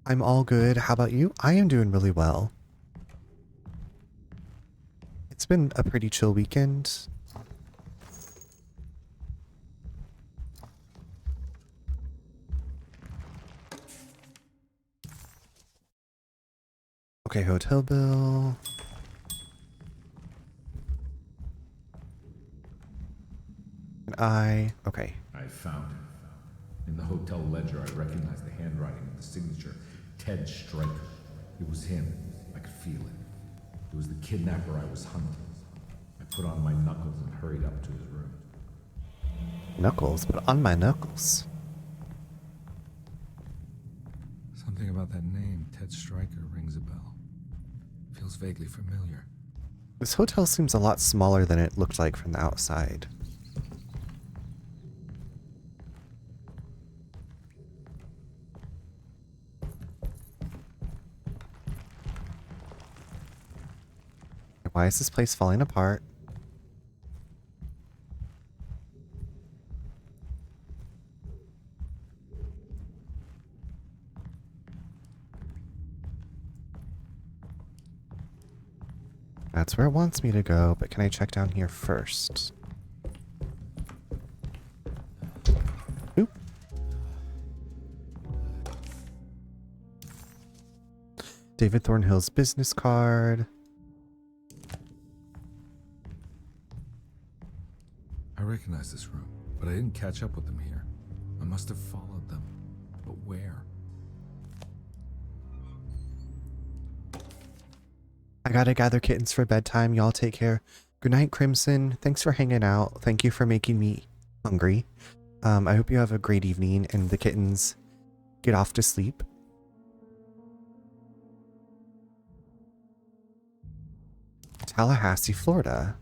I'm all good. How about you? I am doing really well. It's been a pretty chill weekend. Okay, hotel bill. Okay. I found it. In the hotel ledger, I recognized the handwriting of the signature. Ted Stryker. It was him. I could feel it. It was the kidnapper I was hunting. I put on my knuckles and hurried up to his room. Knuckles? Put on my knuckles. Something about that name, Ted Stryker, rings a bell. Feels vaguely familiar. This hotel seems a lot smaller than it looked like from the outside. Why is this place falling apart? That's where it wants me to go, but can I check down here first? Oop. David Thornhill's business card. I recognize this room, but I didn't catch up with them here. I must have followed them. But where? I gotta gather kittens for bedtime. Y'all take care. Good night, Crimson. Thanks for hanging out. Thank you for making me hungry. I hope you have a great evening and the kittens get off to sleep. Tallahassee, Florida.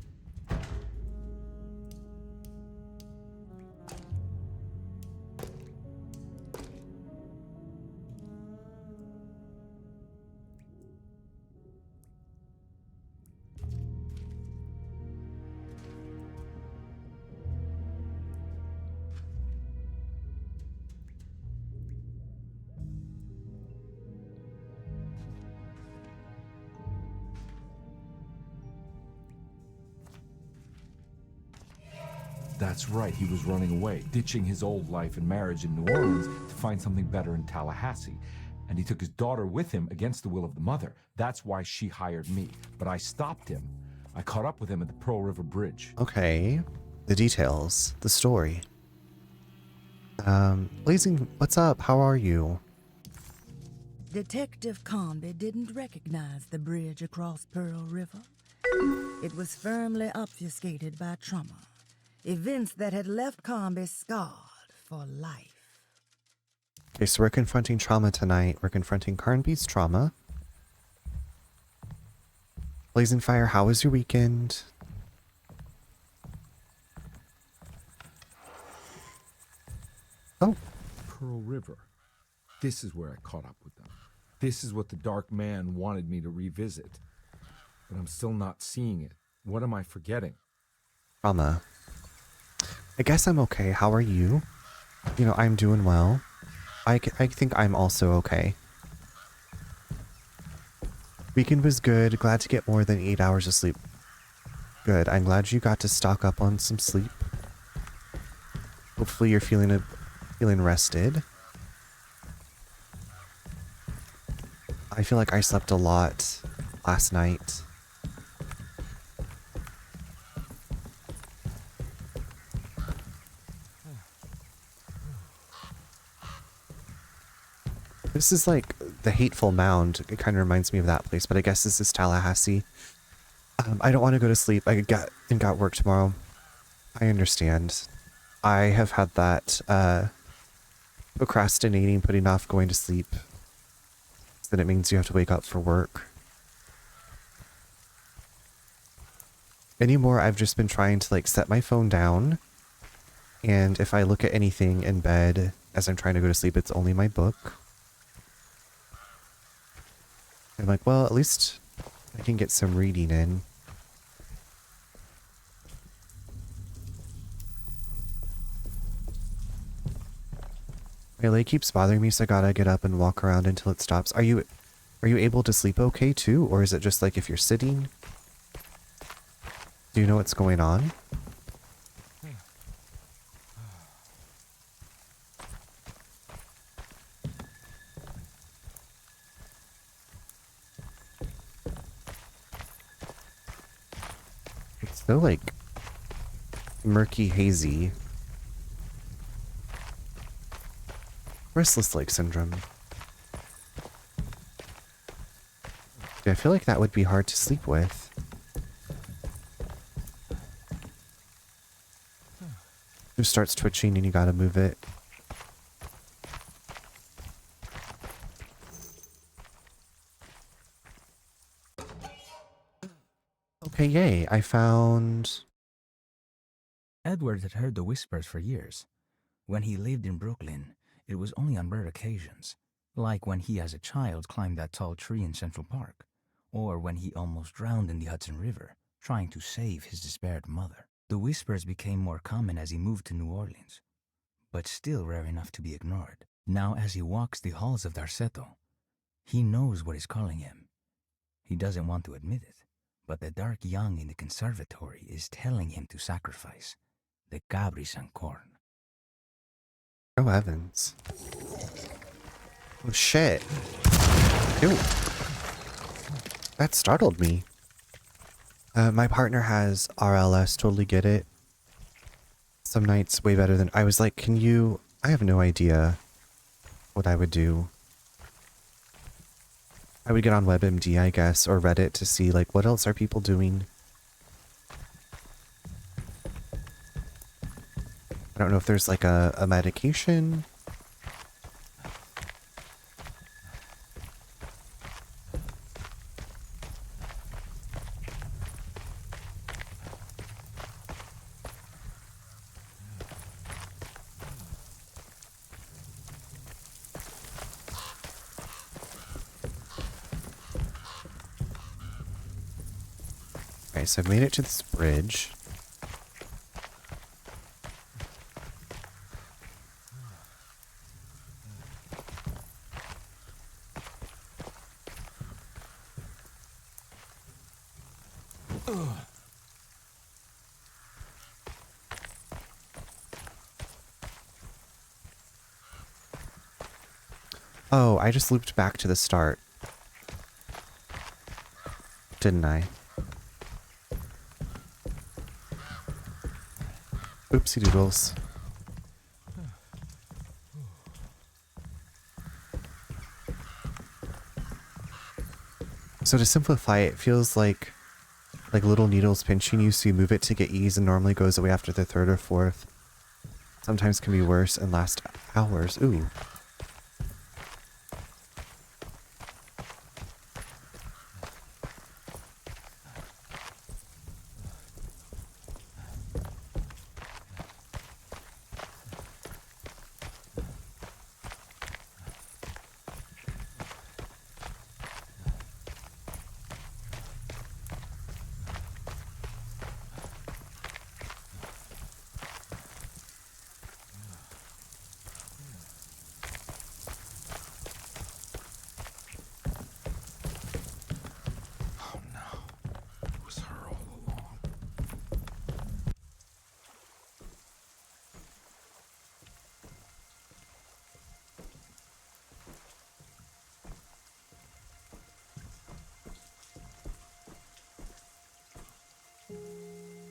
That's right, he was running away, ditching his old life and marriage in New Orleans to find something better in Tallahassee. And he took his daughter with him against the will of the mother. That's why she hired me. But I stopped him. I caught up with him at the Pearl River Bridge. Okay. The details. The story. Blazing, what's up? How are you? Detective Carnby didn't recognize the bridge across Pearl River. It was firmly obfuscated by trauma. Events that had left Carnby scarred for life. Okay, so we're confronting trauma tonight. We're confronting Carnby's trauma. Blazing Fire, how was your weekend? Oh. Pearl River. This is where I caught up with them. This is what the Dark Man wanted me to revisit. But I'm still not seeing it. What am I forgetting? Trauma. I guess I'm okay. How are you? You know, I'm doing well. I think I'm also okay. Weekend was good. Glad to get more than 8 hours of sleep. Good. I'm glad you got to stock up on some sleep. Hopefully you're feeling rested. I feel like I slept a lot last night. This is like the Hateful Mound. It kind of reminds me of that place, but I guess this is Tallahassee. I don't want to go to sleep. I got work tomorrow. I understand. I have had that procrastinating, putting off going to sleep. Then it means you have to wake up for work. Anymore, I've just been trying to like set my phone down. And if I look at anything in bed as I'm trying to go to sleep, it's only my book. I'm like, well, at least I can get some reading in. My leg keeps bothering me, so I gotta get up and walk around until it stops. Are you able to sleep okay too? Or is it just like if you're sitting? Do you know what's going on? It's so like murky, hazy. Restless leg syndrome. Yeah, I feel like that would be hard to sleep with. It starts twitching and you gotta move it. Okay, yay. I found... Edward had heard the whispers for years. When he lived in Brooklyn, it was only on rare occasions, like when he as a child climbed that tall tree in Central Park, or when he almost drowned in the Hudson River, trying to save his despaired mother. The whispers became more common as he moved to New Orleans, but still rare enough to be ignored. Now as he walks the halls of Darceto, he knows what is calling him. He doesn't want to admit it, But the dark young in the conservatory is telling him to sacrifice the cabris and corn. Oh heavens. Oh shit. Ew. That startled me. My partner has RLS, totally get it. Some nights way better than... I was like, can you... I have no idea what I would do. I would get on WebMD, I guess, or Reddit to see, like, what else are people doing? I don't know if there's, like, a medication. Okay, so I've made it to this bridge. Oh, I just looped back to the start. Didn't I? Oopsie doodles. So to simplify, it feels like little needles pinching you, so you move it to get ease and normally goes away after the third or fourth. Sometimes can be worse and last hours. Ooh.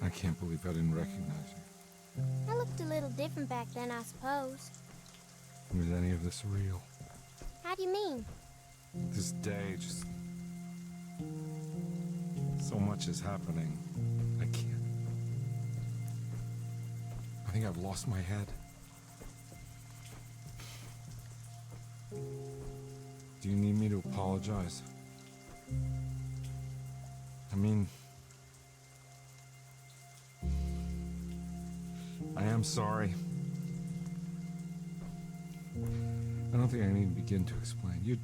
I can't believe I didn't recognize you. I looked a little different back then, I suppose. Was any of this real? How do you mean? This day, just... so much is happening. I can't... I think I've lost my head. Do you need me to apologize? I mean... I am sorry. I don't think I need to begin to explain. You're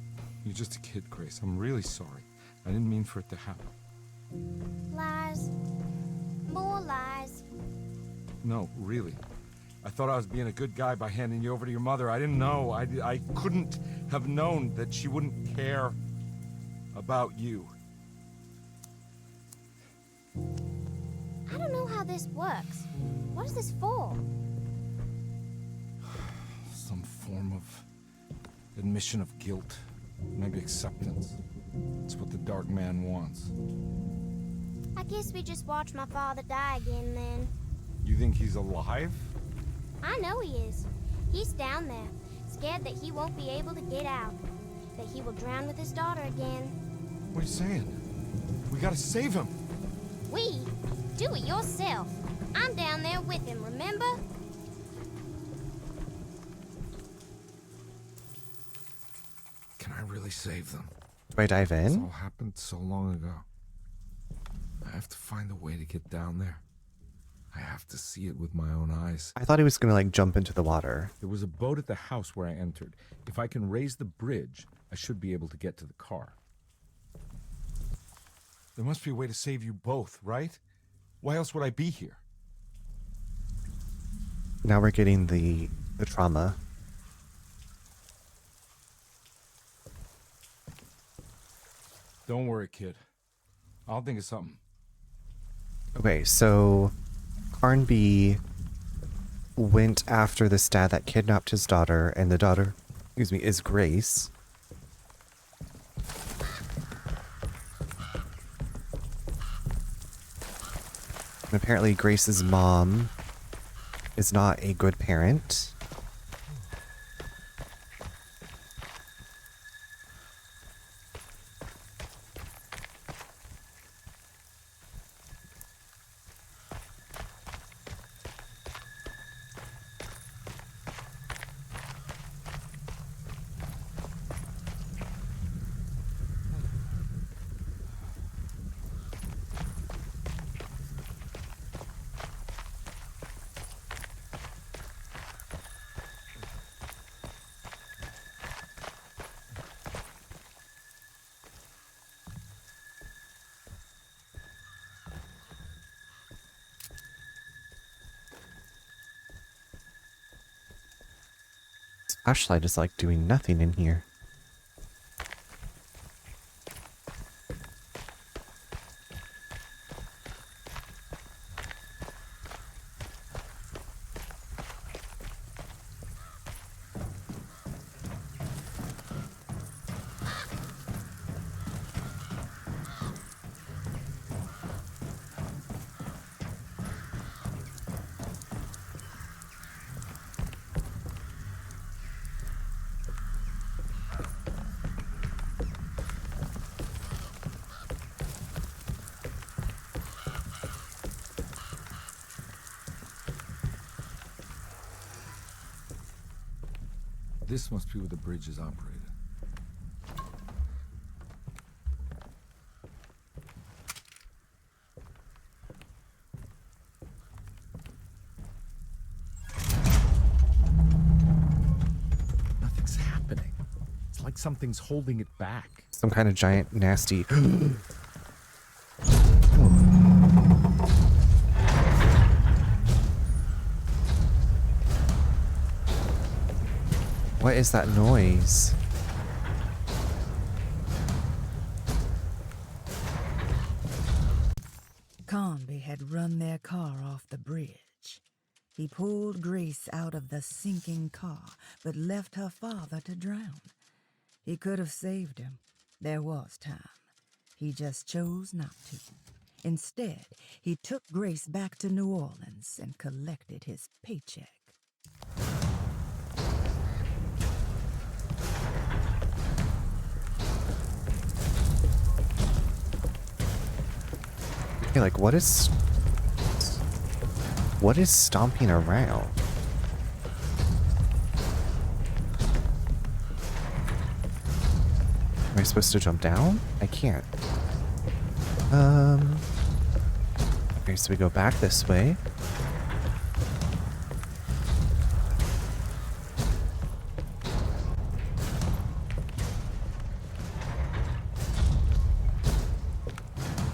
just a kid, Grace. I'm really sorry. I didn't mean for it to happen. Lies. More lies. No, really. I thought I was being a good guy by handing you over to your mother. I didn't know. I couldn't have known that she wouldn't care about you. I don't know how this works. What is this for? Some form of admission of guilt. Maybe acceptance. It's what the Dark Man wants. I guess we just watch my father die again then. You think he's alive? I know he is. He's down there, scared that he won't be able to get out. That he will drown with his daughter again. What are you saying? We gotta save him. We? Do it yourself. I'm down there with him, remember? Can I really save them? Do I dive This in? all happened so long ago. I have to find a way to get down there. I have to see it with my own eyes. I thought he was gonna like jump into the water. There was a boat at the house where I entered. If I can raise the bridge, I should be able to get to the car. There must be a way to save you both, right? Why else would I be here? Now we're getting the trauma. Don't worry, kid. I'll think of something. Okay, so Carnby went after this dad that kidnapped his daughter, and the daughter, excuse me, is Grace. And apparently Grace's mom is not a good parent. Flashlight is like doing nothing in here. This must be where the bridge is operated. Nothing's happening. It's like something's holding it back. Some kind of giant, nasty... What is that noise? Carnby had run their car off the bridge. He pulled Grace out of the sinking car, but left her father to drown. He could have saved him. There was time. He just chose not to. Instead, he took Grace back to New Orleans and collected his paycheck. Okay, like, what is stomping around? Am I supposed to jump down? I can't. Okay, so we go back this way.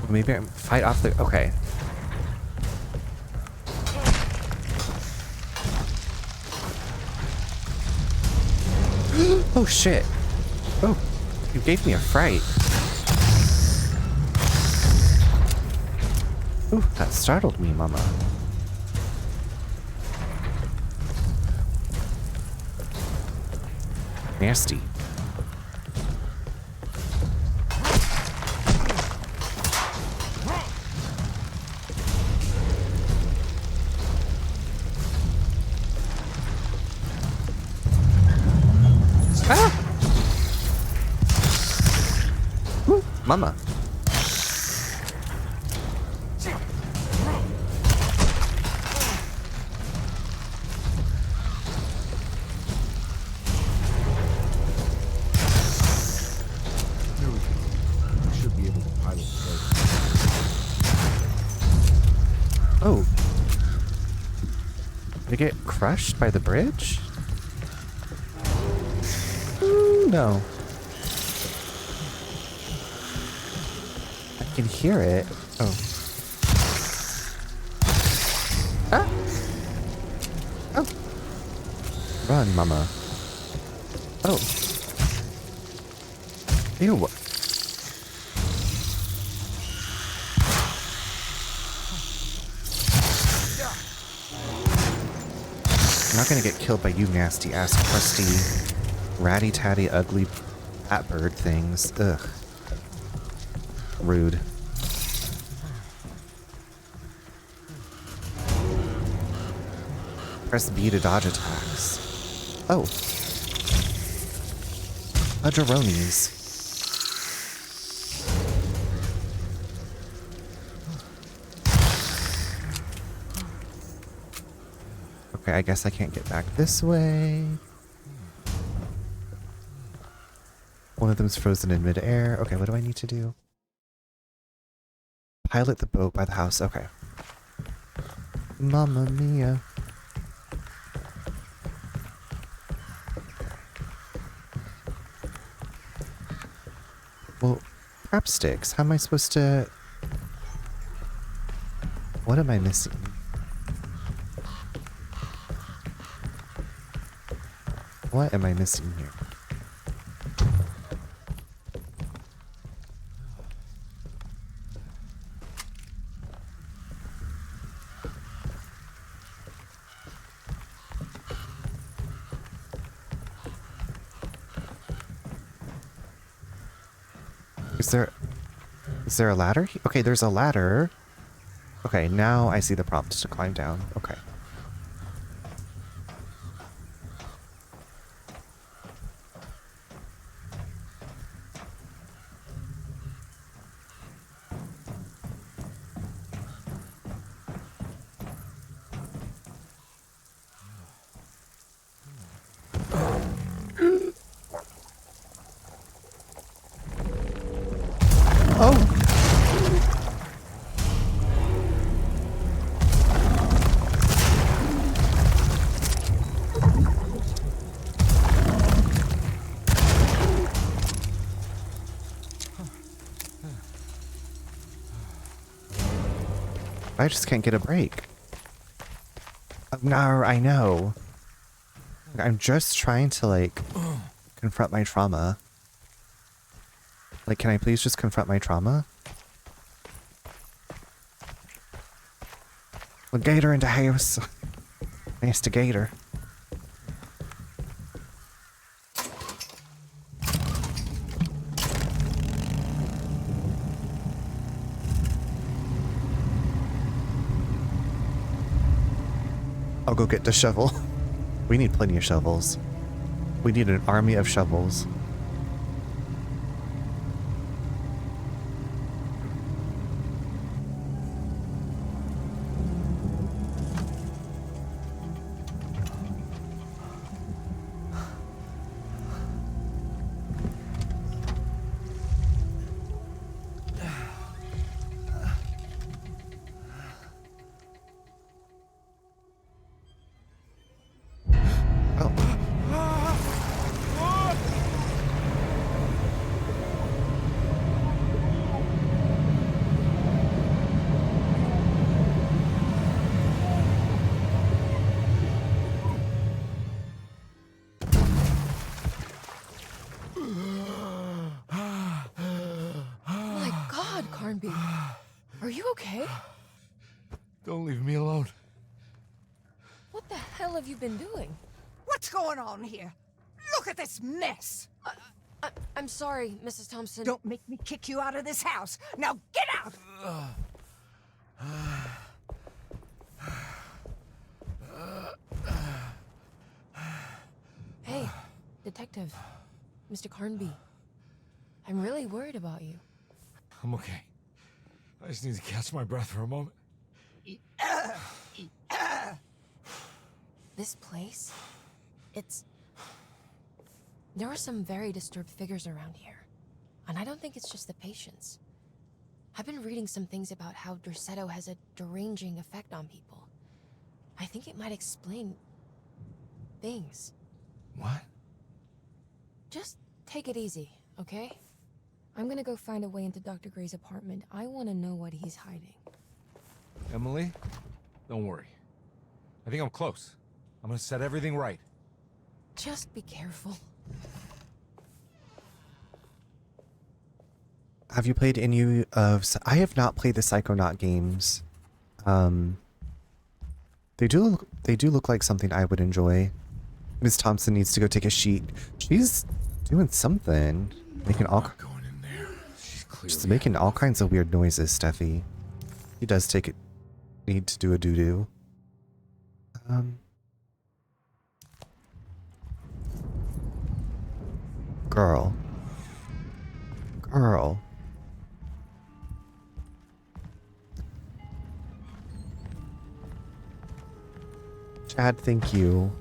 Maybe I fight off the... Okay. Oh, shit. Oh, you gave me a fright. Ooh, that startled me, mama. Nasty. Mama. Should be able to pilot the boat. Oh. Did it get crushed by the bridge? Ooh, no. I can hear it. Oh. Ah! Oh. Run, mama. Oh. Ew. I'm not gonna get killed by you nasty ass crusty, ratty tatty, ugly bat bird things. Ugh. Rude. Press B to dodge attacks. Oh. Adronis. Okay, I guess I can't get back this way. One of them's frozen in midair. Okay, what do I need to do? Pilot the boat by the house. Okay. Mamma mia. Well, crap sticks. How am I supposed to... What am I missing? What am I missing here? Is there a ladder? Okay, there's a ladder. Okay, now I see the prompt to climb down. Okay. I just can't get a break. No, I know. I'm just trying to, like, confront my trauma. Like, can I please just confront my trauma? Well, gator into house. Nasty gator. I'll go get the shovel. We need plenty of shovels. We need an army of shovels. Carnby. Are you okay? Don't leave me alone. What the hell have you been doing? What's going on here? Look at this mess! I'm sorry, Mrs. Thompson. Don't make me kick you out of this house. Now get out! Hey, Detective. Mr. Carnby. I'm really worried about you. I'm okay. I just need to catch my breath for a moment. This place? There are some very disturbed figures around here. And I don't think it's just the patients. I've been reading some things about how Derceto has a deranging effect on people. I think it might explain... things. What? Just take it easy, okay? I'm gonna go find a way into Dr. Gray's apartment. I want to know what he's hiding. Emily, don't worry. I think I'm close. I'm gonna set everything right. Just be careful. Have you played any of... I have not played the Psychonaut games. They do look like something I would enjoy. Miss Thompson needs to go take a sheet. She's doing something. Making all She's making all kinds of weird noises, Steffi. He does need to do a doo-doo. Girl. Chad, thank you.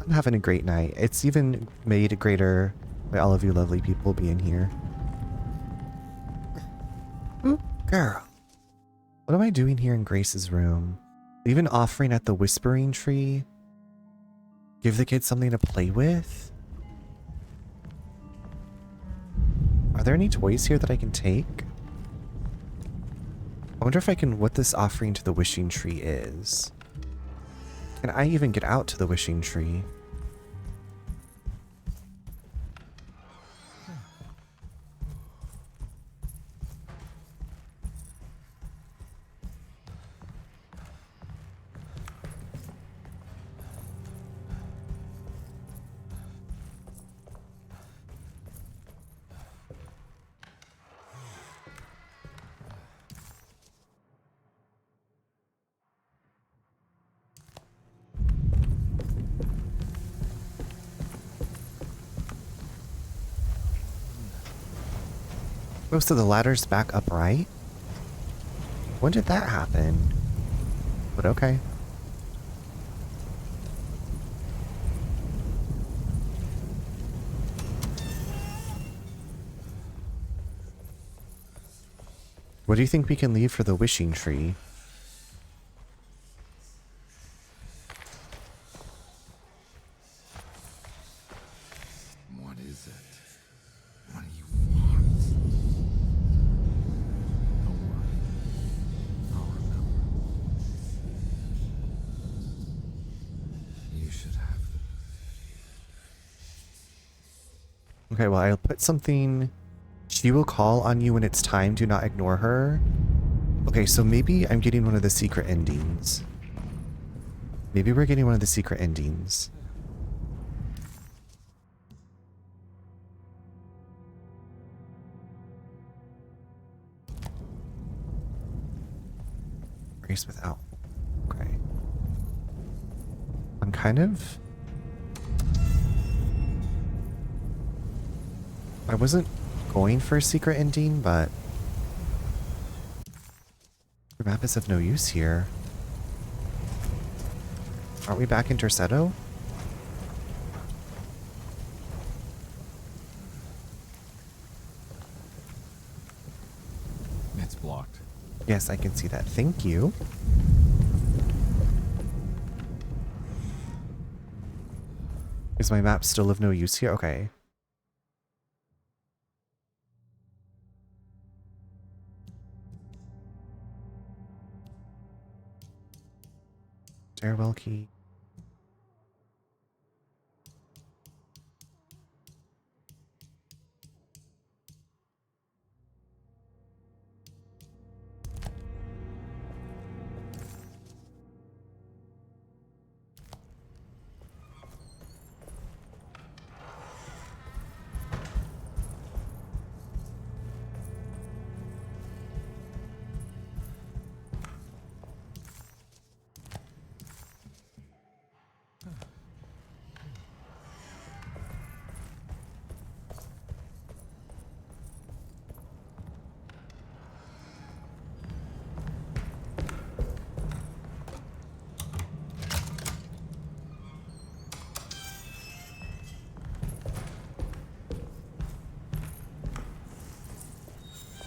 I'm having a great night. It's even made greater by all of you lovely people being here. Ooh, girl. What am I doing here in Grace's room? Leave an offering at the Whispering Tree? Give the kids something to play with? Are there any toys here that I can take? I wonder if I can, what this offering to the Wishing Tree is. Can I even get out to the Wishing Tree? Most of the ladder's back upright? When did that happen? But okay. What do you think we can leave for the Wishing Tree? What is it? What do you want? Don't worry. I'll remember. You should have. Okay, well, I'll put something. She will call on you when it's time. Do not ignore her. Okay, so maybe I'm getting one of the secret endings. Maybe we're getting one of the secret endings. Grace without. Okay. I'm kind of. I wasn't going for a secret ending, but the map is of no use here. Aren't we back in Tercetto? It's blocked. Yes, I can see that. Thank you. Is my map still of no use here? Okay. Stairwell key.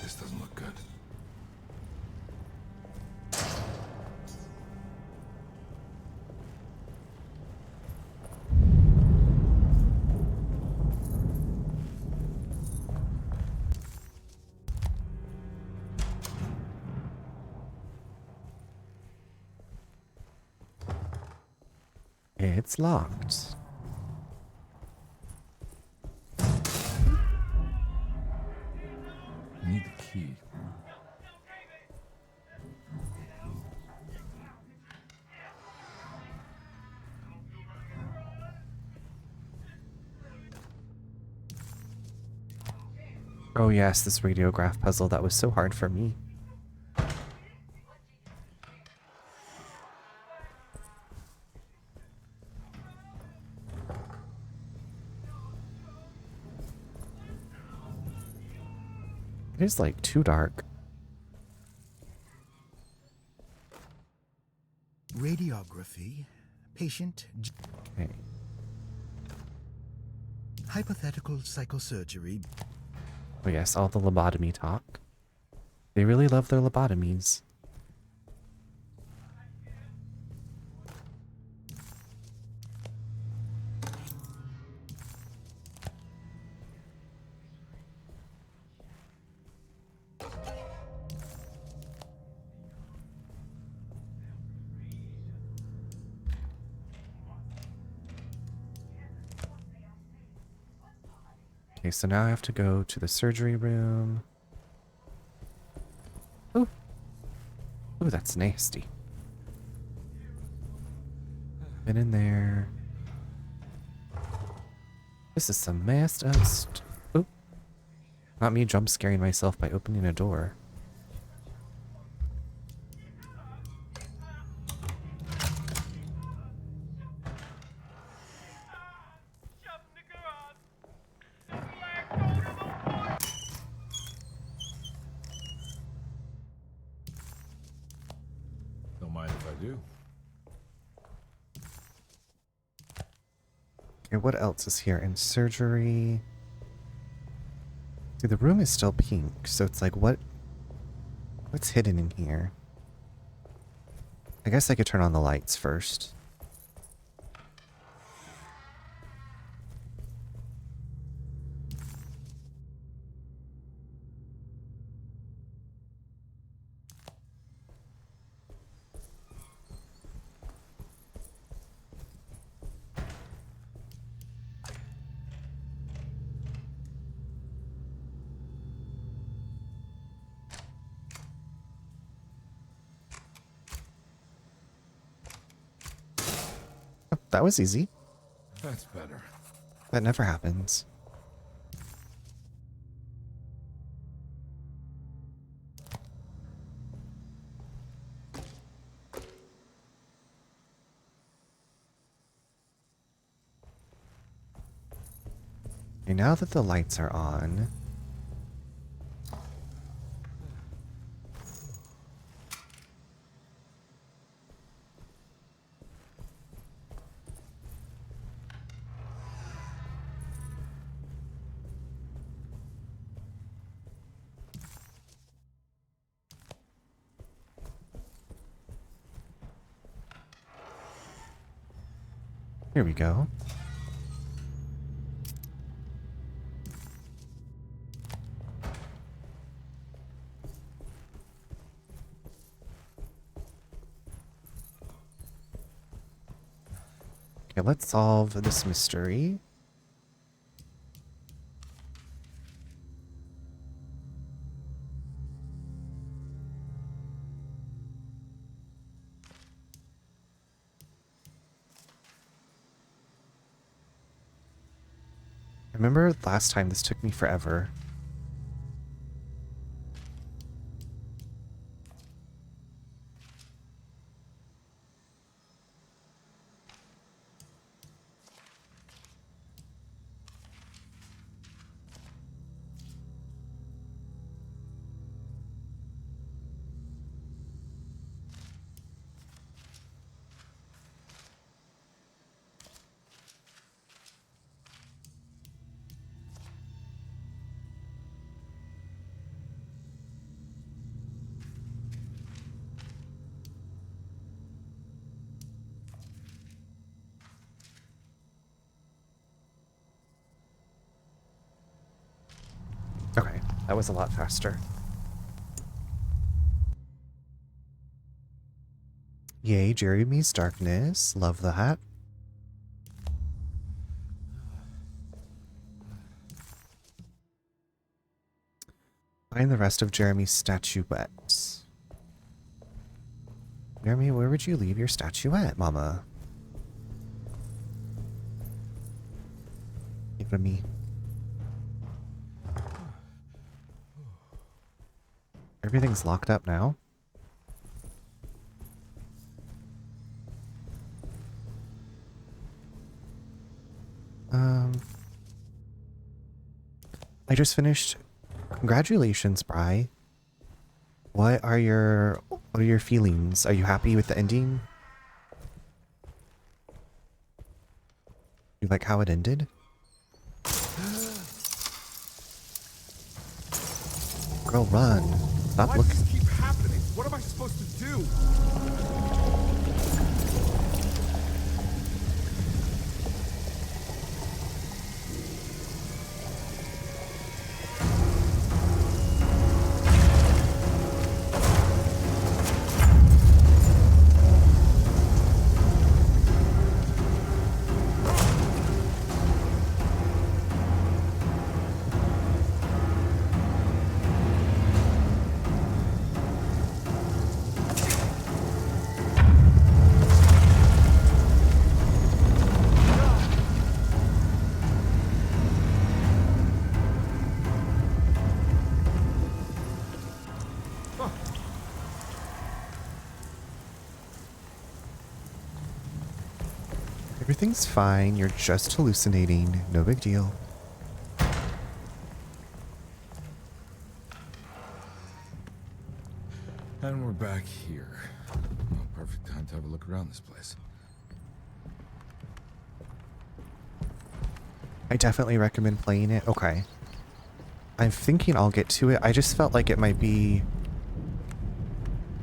This doesn't look good. It's locked. I need the key. Oh yes, this radiograph puzzle that was so hard for me. It is like too dark. Radiography. Patient. Okay. Hypothetical psychosurgery. Oh yes, all the lobotomy talk. They really love their lobotomies. Okay, so now I have to go to the surgery room. Ooh. Ooh, that's nasty. Been in there. This is some messed up Ooh. Not me jump scaring myself by opening a door. Don't mind if I do. Okay, what else is here in surgery? See, the room is still pink, so it's like, what's hidden in here? I guess I could turn on the lights first. Oh, that was easy. That's better. That never happens. Okay, now that the lights are on, here we go. Okay, let's solve this mystery. Remember last time this took me forever. Okay, that was a lot faster. Yay, Jeremy's darkness. Love that. Find the rest of Jeremy's statuettes. Jeremy, where would you leave your statuette, Mama? Give it to me. Everything's locked up now. I just finished. Congratulations, Bri. What are your feelings? Are you happy with the ending? You like how it ended? Girl, run. Stop Why looking. does this keep happening? What am I supposed to do? Everything's fine. You're just hallucinating. No big deal. And we're back here. Oh, perfect time to have a look around this place. I definitely recommend playing it. Okay. I'm thinking I'll get to it. I just felt like it might be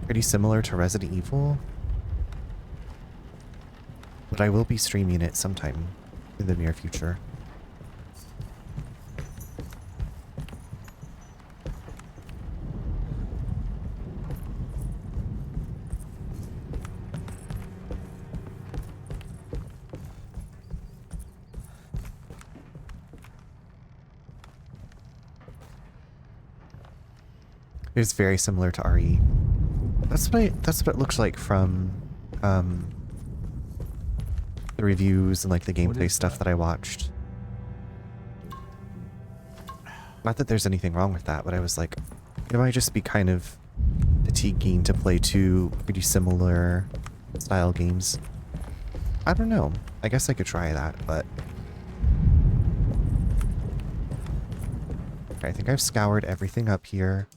pretty similar to Resident Evil. But I will be streaming it sometime in the near future. It's very similar to RE. That's what it looks like from the reviews and like the gameplay stuff that I watched. Not that there's anything wrong with that, but I was like, it might just be kind of fatiguing to play two pretty similar style games. I don't know. I guess I could try that, but okay, I think I've scoured everything up here.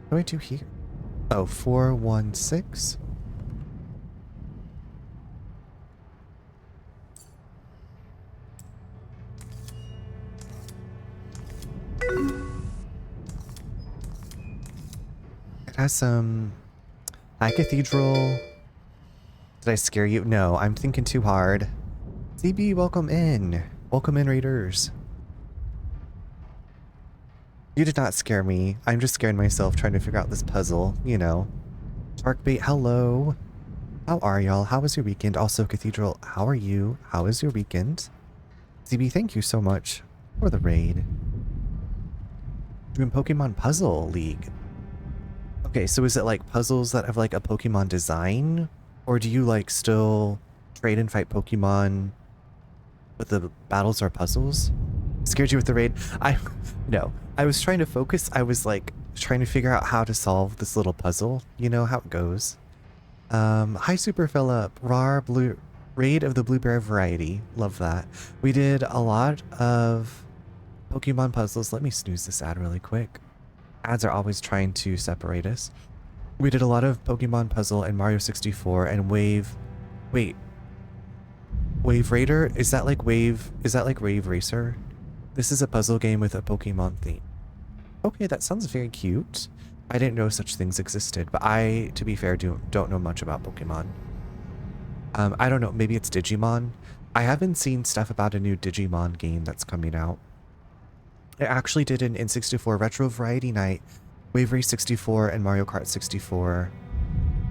What do I do here? Oh, 416. It has some... Hi, Cathedral. Did I scare you? No, I'm thinking too hard. CB, welcome in. Welcome in, Raiders. You did not scare me. I'm just scaring myself trying to figure out this puzzle, you know. Sharkbait, hello. How are y'all? How was your weekend? Also, Cathedral, how are you? How is your weekend? CB, thank you so much for the raid. Doing Pokemon Puzzle League. Okay, so is it like puzzles that have like a Pokemon design? Or do you like still trade and fight Pokemon, but the battles are puzzles? Scared you with the raid? No. I was trying to focus. I was like trying to figure out how to solve this little puzzle. You know how it goes. Hi Super Philip, Raid of the Blueberry Variety. Love that. We did a lot of Pokemon puzzles. Let me snooze this ad really quick. Ads are always trying to separate us. We did a lot of Pokemon puzzle and Mario 64 and Wave Raider? Is that like Wave Racer? This is a puzzle game with a Pokemon theme. Okay, that sounds very cute. I didn't know such things existed, but I, to be fair, don't know much about Pokemon. I don't know, maybe it's Digimon. I haven't seen stuff about a new Digimon game that's coming out. I actually did an N64 Retro Variety Night, Wave Race 64, and Mario Kart 64.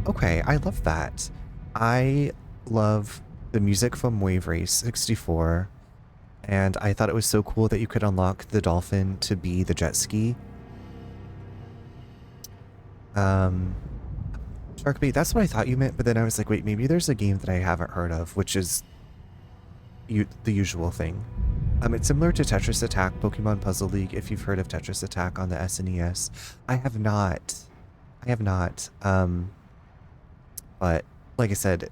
Okay, I love that. I love the music from Wave Race 64, and I thought it was so cool that you could unlock the dolphin to be the jet ski. Sharkbait, that's what I thought you meant, but then I was like, wait, maybe there's a game that I haven't heard of, which is the usual thing. It's similar to Tetris Attack, Pokemon Puzzle League, if you've heard of Tetris Attack on the SNES. I have not. But like I said,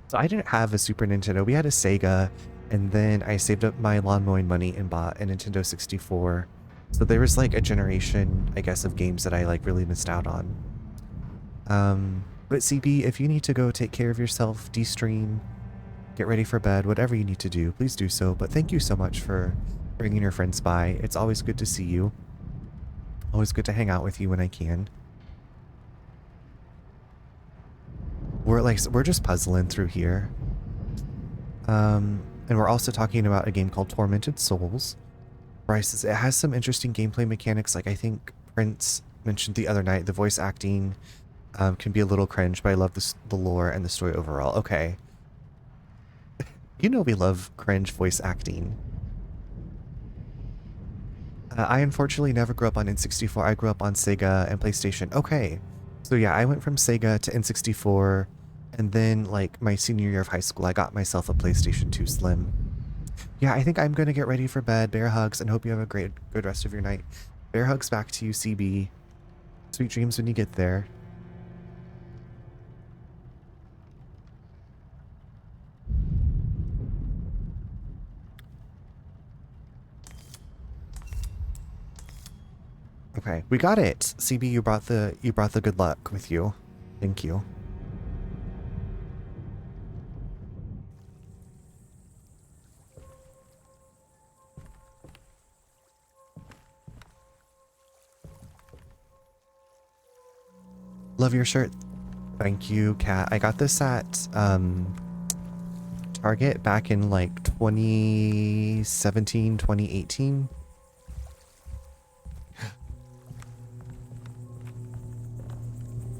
so I didn't have a Super Nintendo. We had a Sega, and then I saved up my lawn mowing money and bought a Nintendo 64. So there was like a generation, I guess, of games that I like really missed out on. But CB, if you need to go take care of yourself, de-stream, get ready for bed, whatever you need to do, please do so. But thank you so much for bringing your friends by. It's always good to see you. Always good to hang out with you when I can. We're just puzzling through here. And we're also talking about a game called Tormented Souls. Bryce says it has some interesting gameplay mechanics, like I think Prince mentioned the other night. The voice acting can be a little cringe, but I love the lore and the story overall. Okay. You know we love cringe voice acting. I unfortunately never grew up on N64. I grew up on Sega and PlayStation. Okay. So yeah, I went from Sega to N64, and then like my senior year of high school, I got myself a PlayStation 2 Slim. Yeah, I think I'm going to get ready for bed. Bear hugs, and hope you have a good rest of your night. Bear hugs back to you, CB. Sweet dreams when you get there. Okay, we got it. CB, you brought the good luck with you. Thank you. Love your shirt. Thank you, Kat. I got this at Target back in like 2017, 2018.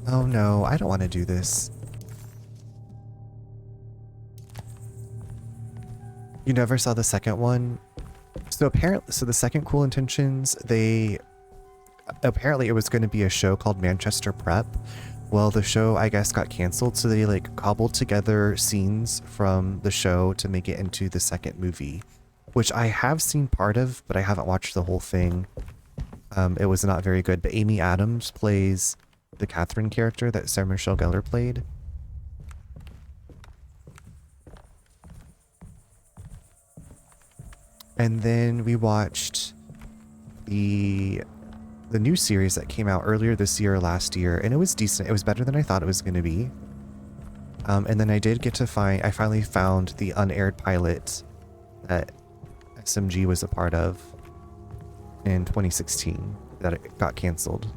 Oh no, I don't want to do this. You never saw the second one? So apparently, the second Cool Intentions, apparently it was going to be a show called Manchester Prep. Well, the show, I guess, got canceled, so they like cobbled together scenes from the show to make it into the second movie, which I have seen part of, but I haven't watched the whole thing. It was not very good, but Amy Adams plays the Catherine character that Sarah Michelle Gellar played. And then we watched the new series that came out earlier this year or last year, and it was decent. It was better than I thought it was going to be. And then I finally found the unaired pilot that SMG was a part of in 2016 that it got canceled.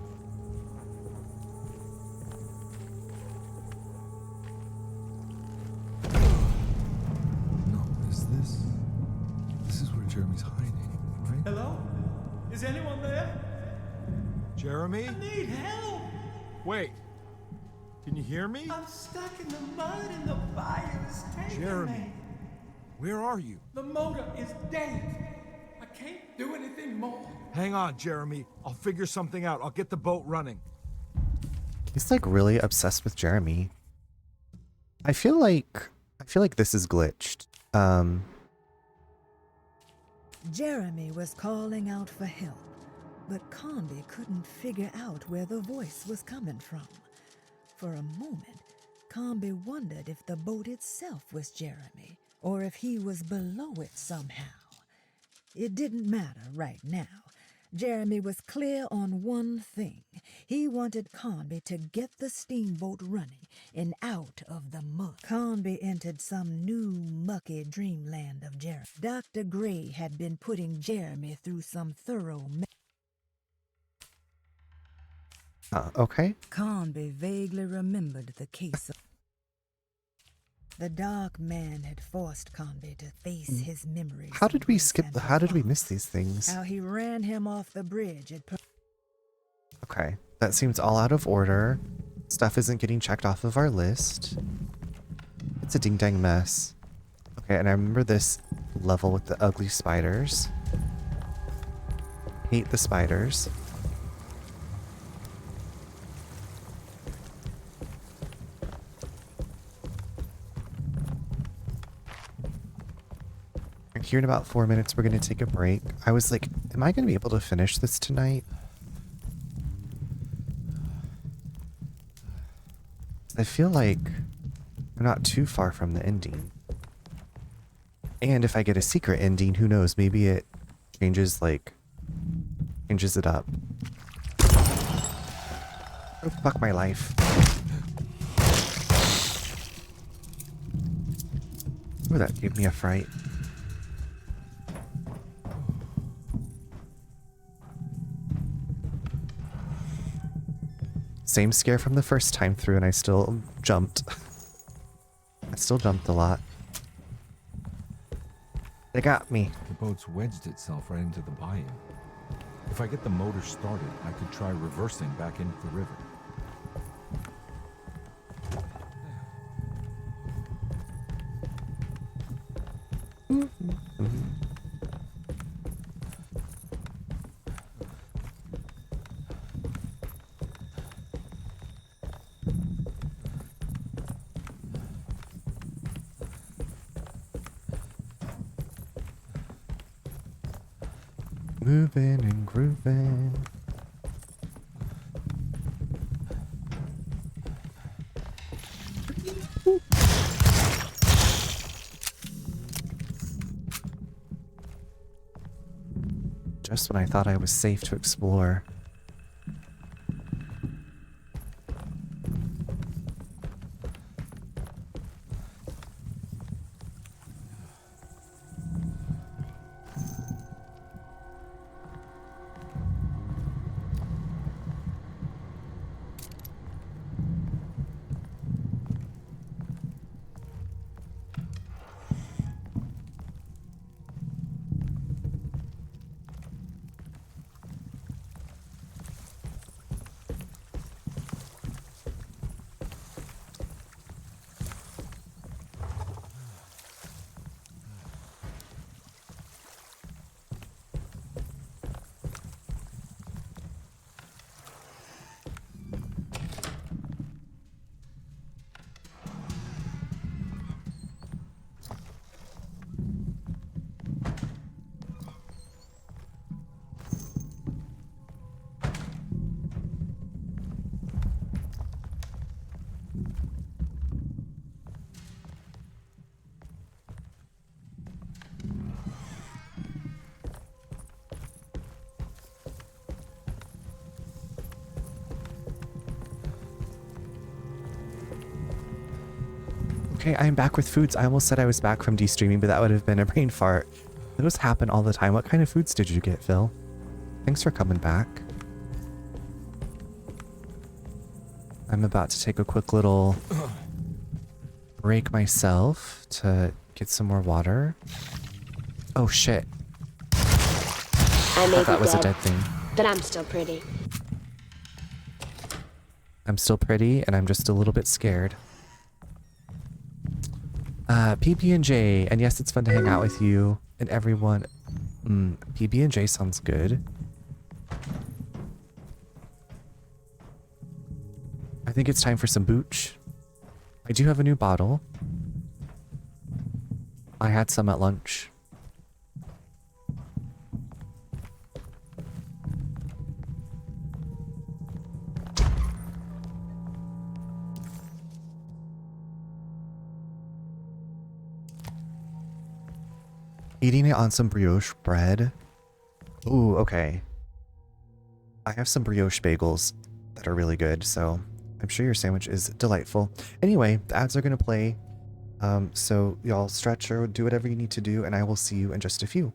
This is where Jeremy's hiding, right? Hello? Is anyone there? Jeremy? I need help! Wait. Can you hear me? I'm stuck in the mud and the fire is taking Jeremy, me. where are you? The motor is dead. I can't do anything more. Hang on, Jeremy. I'll figure something out. I'll get the boat running. He's like really obsessed with Jeremy. I feel like this is glitched. Jeremy was calling out for help. But Carnby couldn't figure out where the voice was coming from. For a moment, Carnby wondered if the boat itself was Jeremy, or if he was below it somehow. It didn't matter right now. Jeremy was clear on one thing. He wanted Carnby to get the steamboat running and out of the muck. Carnby entered some new mucky dreamland of Jeremy. Dr. Gray had been putting Jeremy through some thorough Okay. Carnby vaguely remembered the case of... The dark man had forced Carnby to face his memories. How did we miss these things? How he ran him off the bridge at... Okay, that seems all out of order. Stuff isn't getting checked off of our list. It's a ding-dang mess. Okay, and I remember this level with the ugly spiders. Hate the spiders. Here in about 4 minutes, we're going to take a break. I was like, am I going to be able to finish this tonight? I feel like we're not too far from the ending. And if I get a secret ending, who knows? Maybe it changes it up. Oh, fuck my life. Oh, that gave me a fright. Same scare from the first time through, and I still jumped. I still jumped a lot. They got me. The boat's wedged itself right into the bayou. If I get the motor started, I could try reversing back into the river. Moving and grooving. Just when I thought I was safe to explore. Okay, I'm back with foods. I almost said I was back from de-streaming, but that would have been a brain fart. Those happen all the time. What kind of foods did you get, Phil? Thanks for coming back. I'm about to take a quick little break myself to get some more water. Oh shit. I may thought that be was dead, a dead thing. but I'm still pretty. I'm still pretty, and I'm just a little bit scared. PB&J, and yes, it's fun to hang out with you and everyone. PB&J sounds good. I think it's time for some booch. I do have a new bottle. I had some at lunch. Eating it on some brioche bread. Ooh, okay. I have some brioche bagels that are really good, so I'm sure your sandwich is delightful. Anyway, the ads are going to play. So y'all stretch or do whatever you need to do, and I will see you in just a few.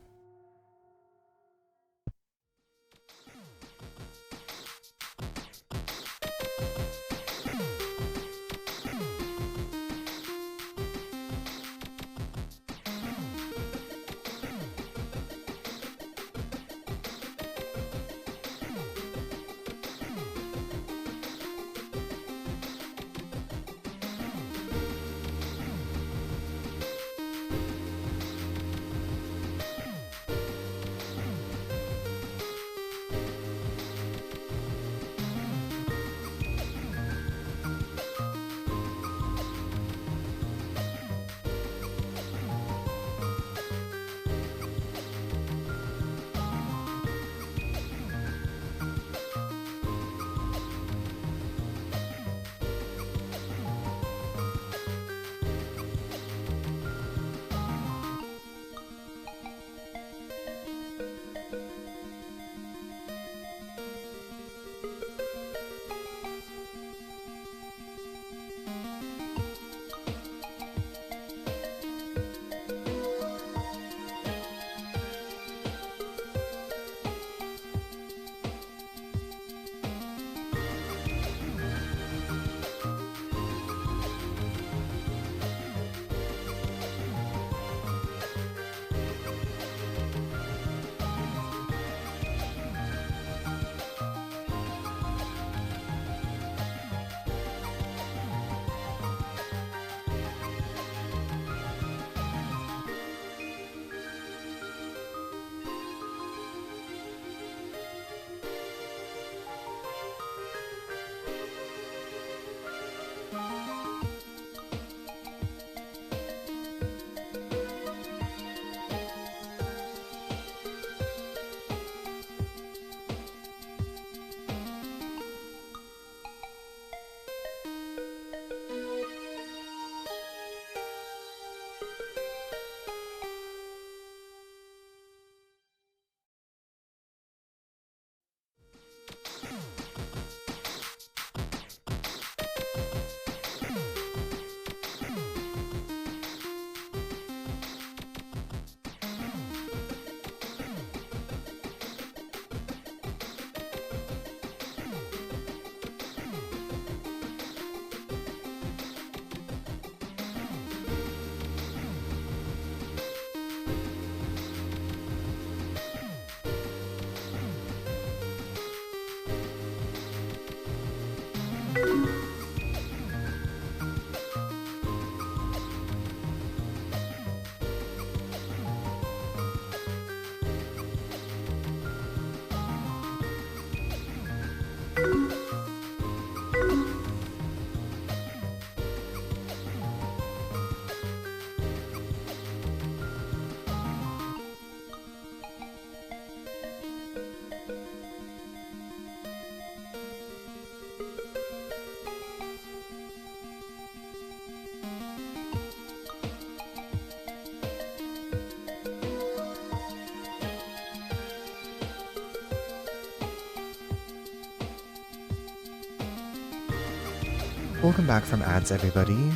Welcome back from ads, everybody.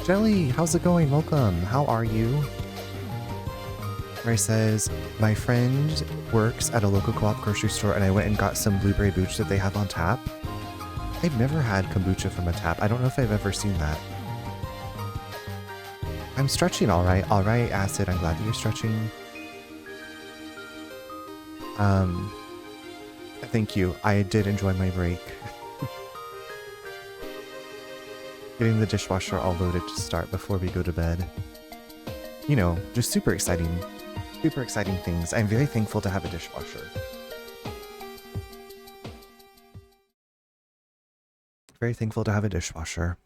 Jelly, how's it going? Welcome. How are you? Ray says, my friend works at a local co-op grocery store and I went and got some blueberry booch that they have on tap. I've never had kombucha from a tap. I don't know if I've ever seen that. I'm stretching all right. All right, Acid. I'm glad that you're stretching. Thank you. I did enjoy my break. Getting the dishwasher all loaded to start before we go to bed. You know, just super exciting things. I'm very thankful to have a dishwasher. Very thankful to have a dishwasher.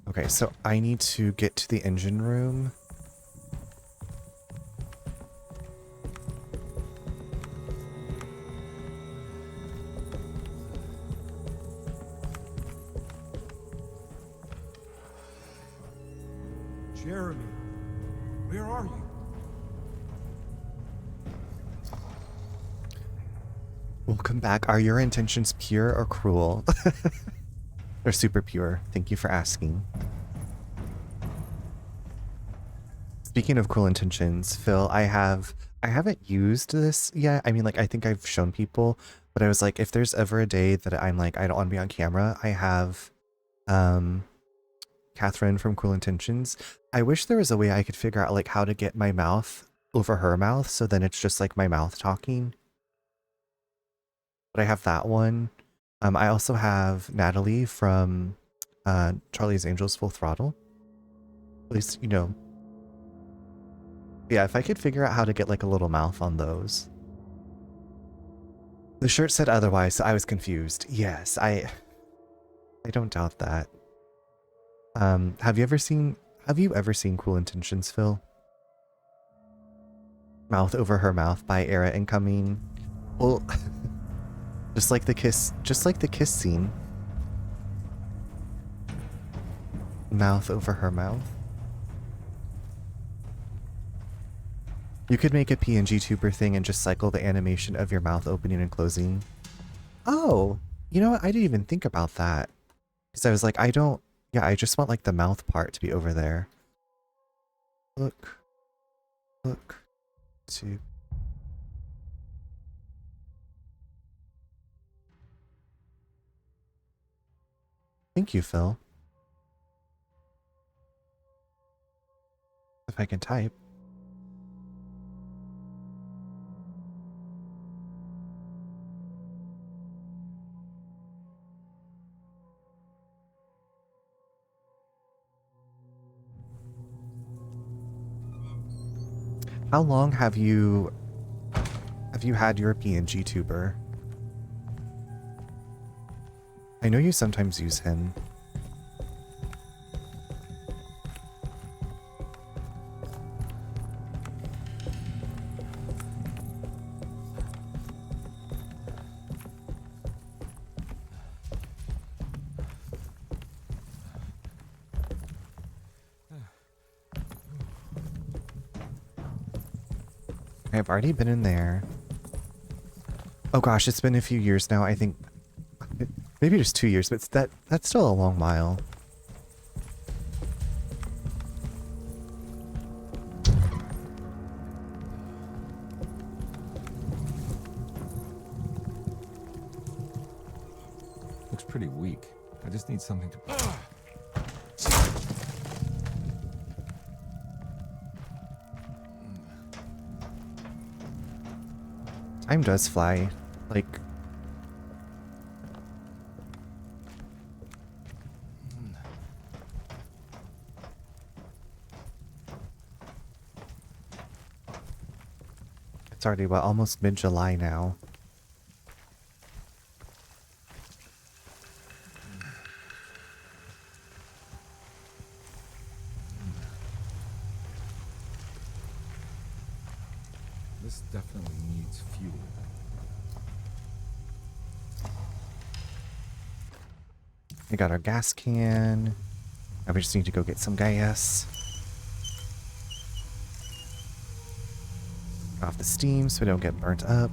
Okay, so I need to get to the engine room. Jeremy, where are you? Welcome back. Are your intentions pure or cruel? They're super pure. Thank you for asking. Speaking of cruel intentions, Phil, I haven't used this yet. I mean, like, I think I've shown people, but I was like, if there's ever a day that I'm like, I don't want to be on camera, I have Catherine from Cruel Intentions. I wish there was a way I could figure out like how to get my mouth over her mouth, so then it's just like my mouth talking. But I have that one. I also have Natalie from Charlie's Angels Full Throttle. At least, you know. Yeah, if I could figure out how to get like a little mouth on those. The shirt said otherwise, so I was confused. Yes, I don't doubt that. Have you ever seen Cruel Intentions, Phil? Mouth Over Her Mouth by Era Incoming. Well, just like the kiss scene. Mouth over her mouth. You could make a PNG tuber thing and just cycle the animation of your mouth opening and closing. Oh, you know what? I didn't even think about that. Because I was like, I just want like the mouth part to be over there. Look. To. Thank you, Phil. If I can type. How long have you had your PNG tuber? I know you sometimes use him. I've already been in there. Oh gosh, it's been a few years now. I think maybe just 2 years, but that's still a long while. Looks pretty weak. I just need something to... Time does fly. Like... It's already, what, almost mid-July now. This definitely needs fuel. We got our gas can. Now we just need to go get some gas. Off the steam so we don't get burnt up.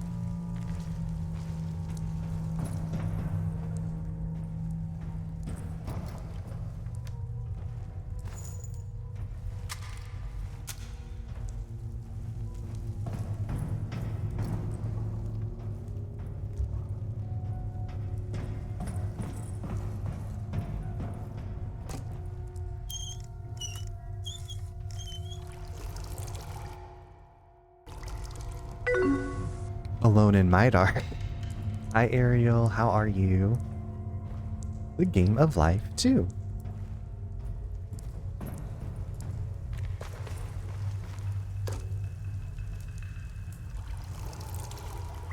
Alone in my dark. Hi Ariel, how are you? The game of life too.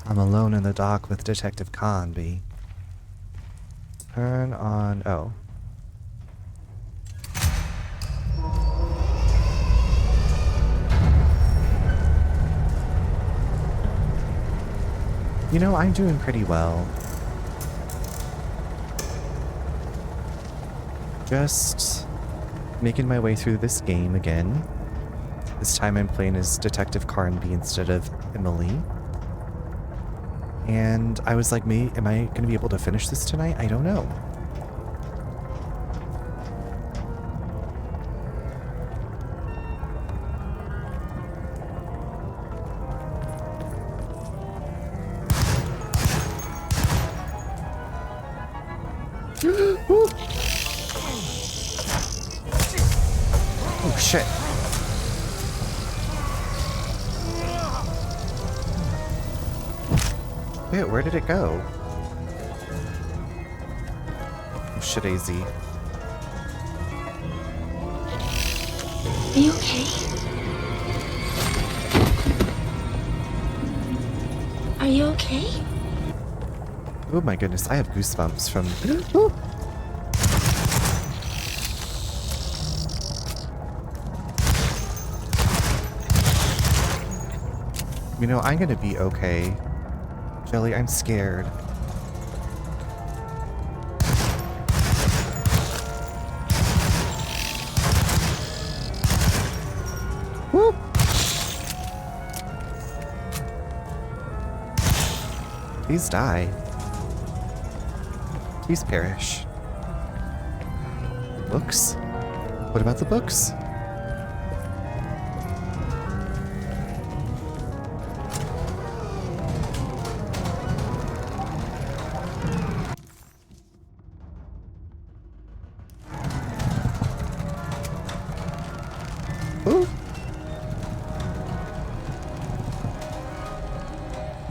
I'm alone in the dock with Detective Carnby. Turn on... oh. You know, I'm doing pretty well. Just Making my way through this game again. This time I'm playing as Detective Carnby instead of Emily. And I was like, am I going to be able to finish this tonight? I don't know. Oh, shit. Wait, where did it go? Oh, shit, AZ. Are you okay? Are you okay? Oh my goodness, I have goosebumps from... You know, I'm gonna be okay. Jelly, I'm scared. Whoop! Please die. Please perish. Books? What about the books?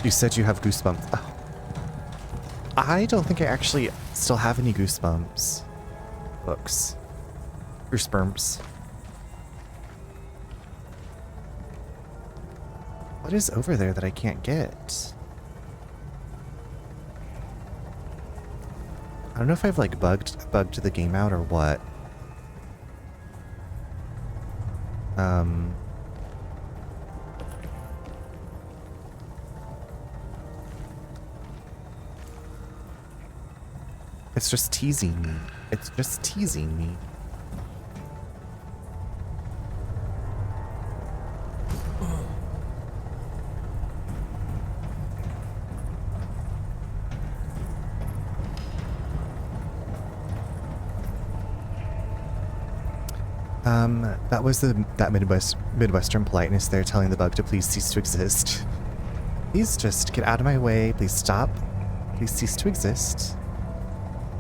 You said you have goosebumps. Oh. I don't think I actually still have any goosebumps. Books. Goosebumps. What is over there that I can't get? I don't know if I've like bugged the game out or what. It's just teasing me. It's just teasing me. That was that Midwestern politeness there telling the bug to please cease to exist. Please just get out of my way. Please stop. Please cease to exist.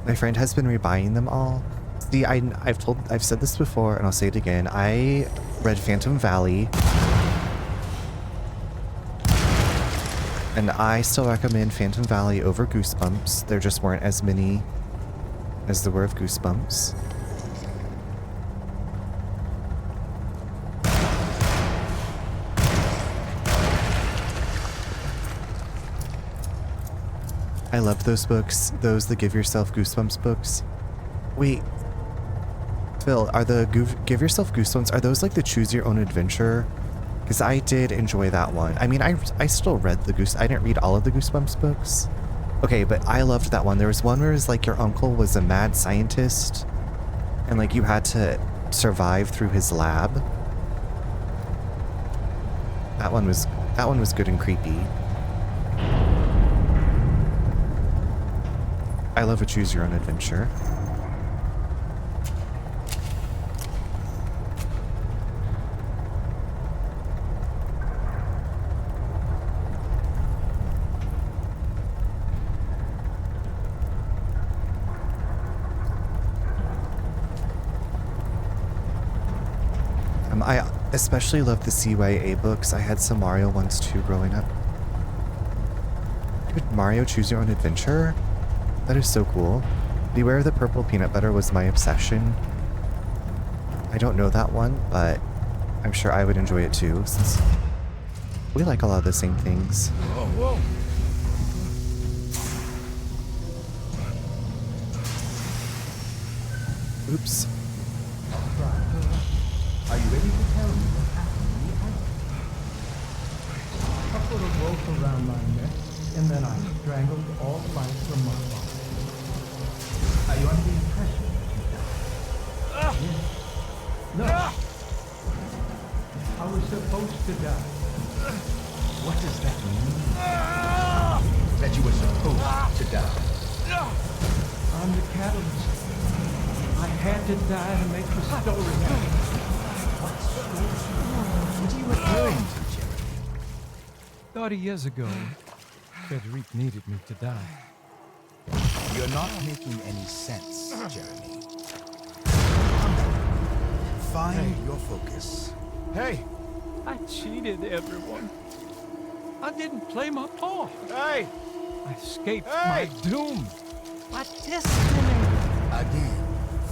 My friend has been rebuying them all. See, I've said this before and I'll say it again. I read Phantom Valley. And I still recommend Phantom Valley over Goosebumps. There just weren't as many as there were of Goosebumps. I love those books, those the Give Yourself Goosebumps books. Wait, Phil, are the Give Yourself Goosebumps, are those like the Choose Your Own Adventure? Because I did enjoy that one. I mean, I still read I didn't read all of the Goosebumps books. Okay, but I loved that one. There was one where it was like your uncle was a mad scientist and like you had to survive through his lab. That one was good and creepy. I love a Choose Your Own Adventure. I especially love the CYA books. I had some Mario ones too growing up. Dude, Mario Choose Your Own Adventure? That is so cool. Beware of the Purple Peanut Butter was my obsession. I don't know that one, but I'm sure I would enjoy it too, since we like a lot of the same things. Whoa, whoa. Oops. Are you ready to tell me what happened in the attic? I put a rope around my neck, and then I strangled all life from my body. Are you under the impression that you died? Yes. I was supposed to die. What does that mean? That you were supposed to die. I'm the catalyst. I had to die to make the story happen. What are you referring to, Jeremy? 30 years ago, Frederic needed me to die. You're not making any sense, Jeremy. Find your focus. Hey! I cheated everyone. I didn't play my part. Hey! I escaped my doom. My destiny. Again,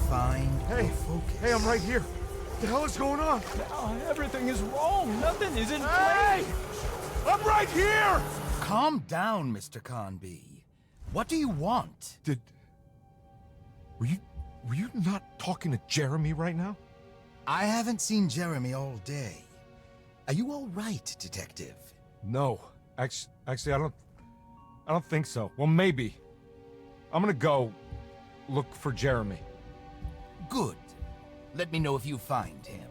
find your focus. Hey, I'm right here. What the hell is going on? Now everything is wrong. Nothing is in Hey! place. I'm right here! Calm down, Mr. Carnby. What do you want? Were you not talking to Jeremy right now? I haven't seen Jeremy all day. Are you all right, Detective? No. Actually, I don't think so. Well, maybe. I'm gonna go look for Jeremy. Good. Let me know if you find him.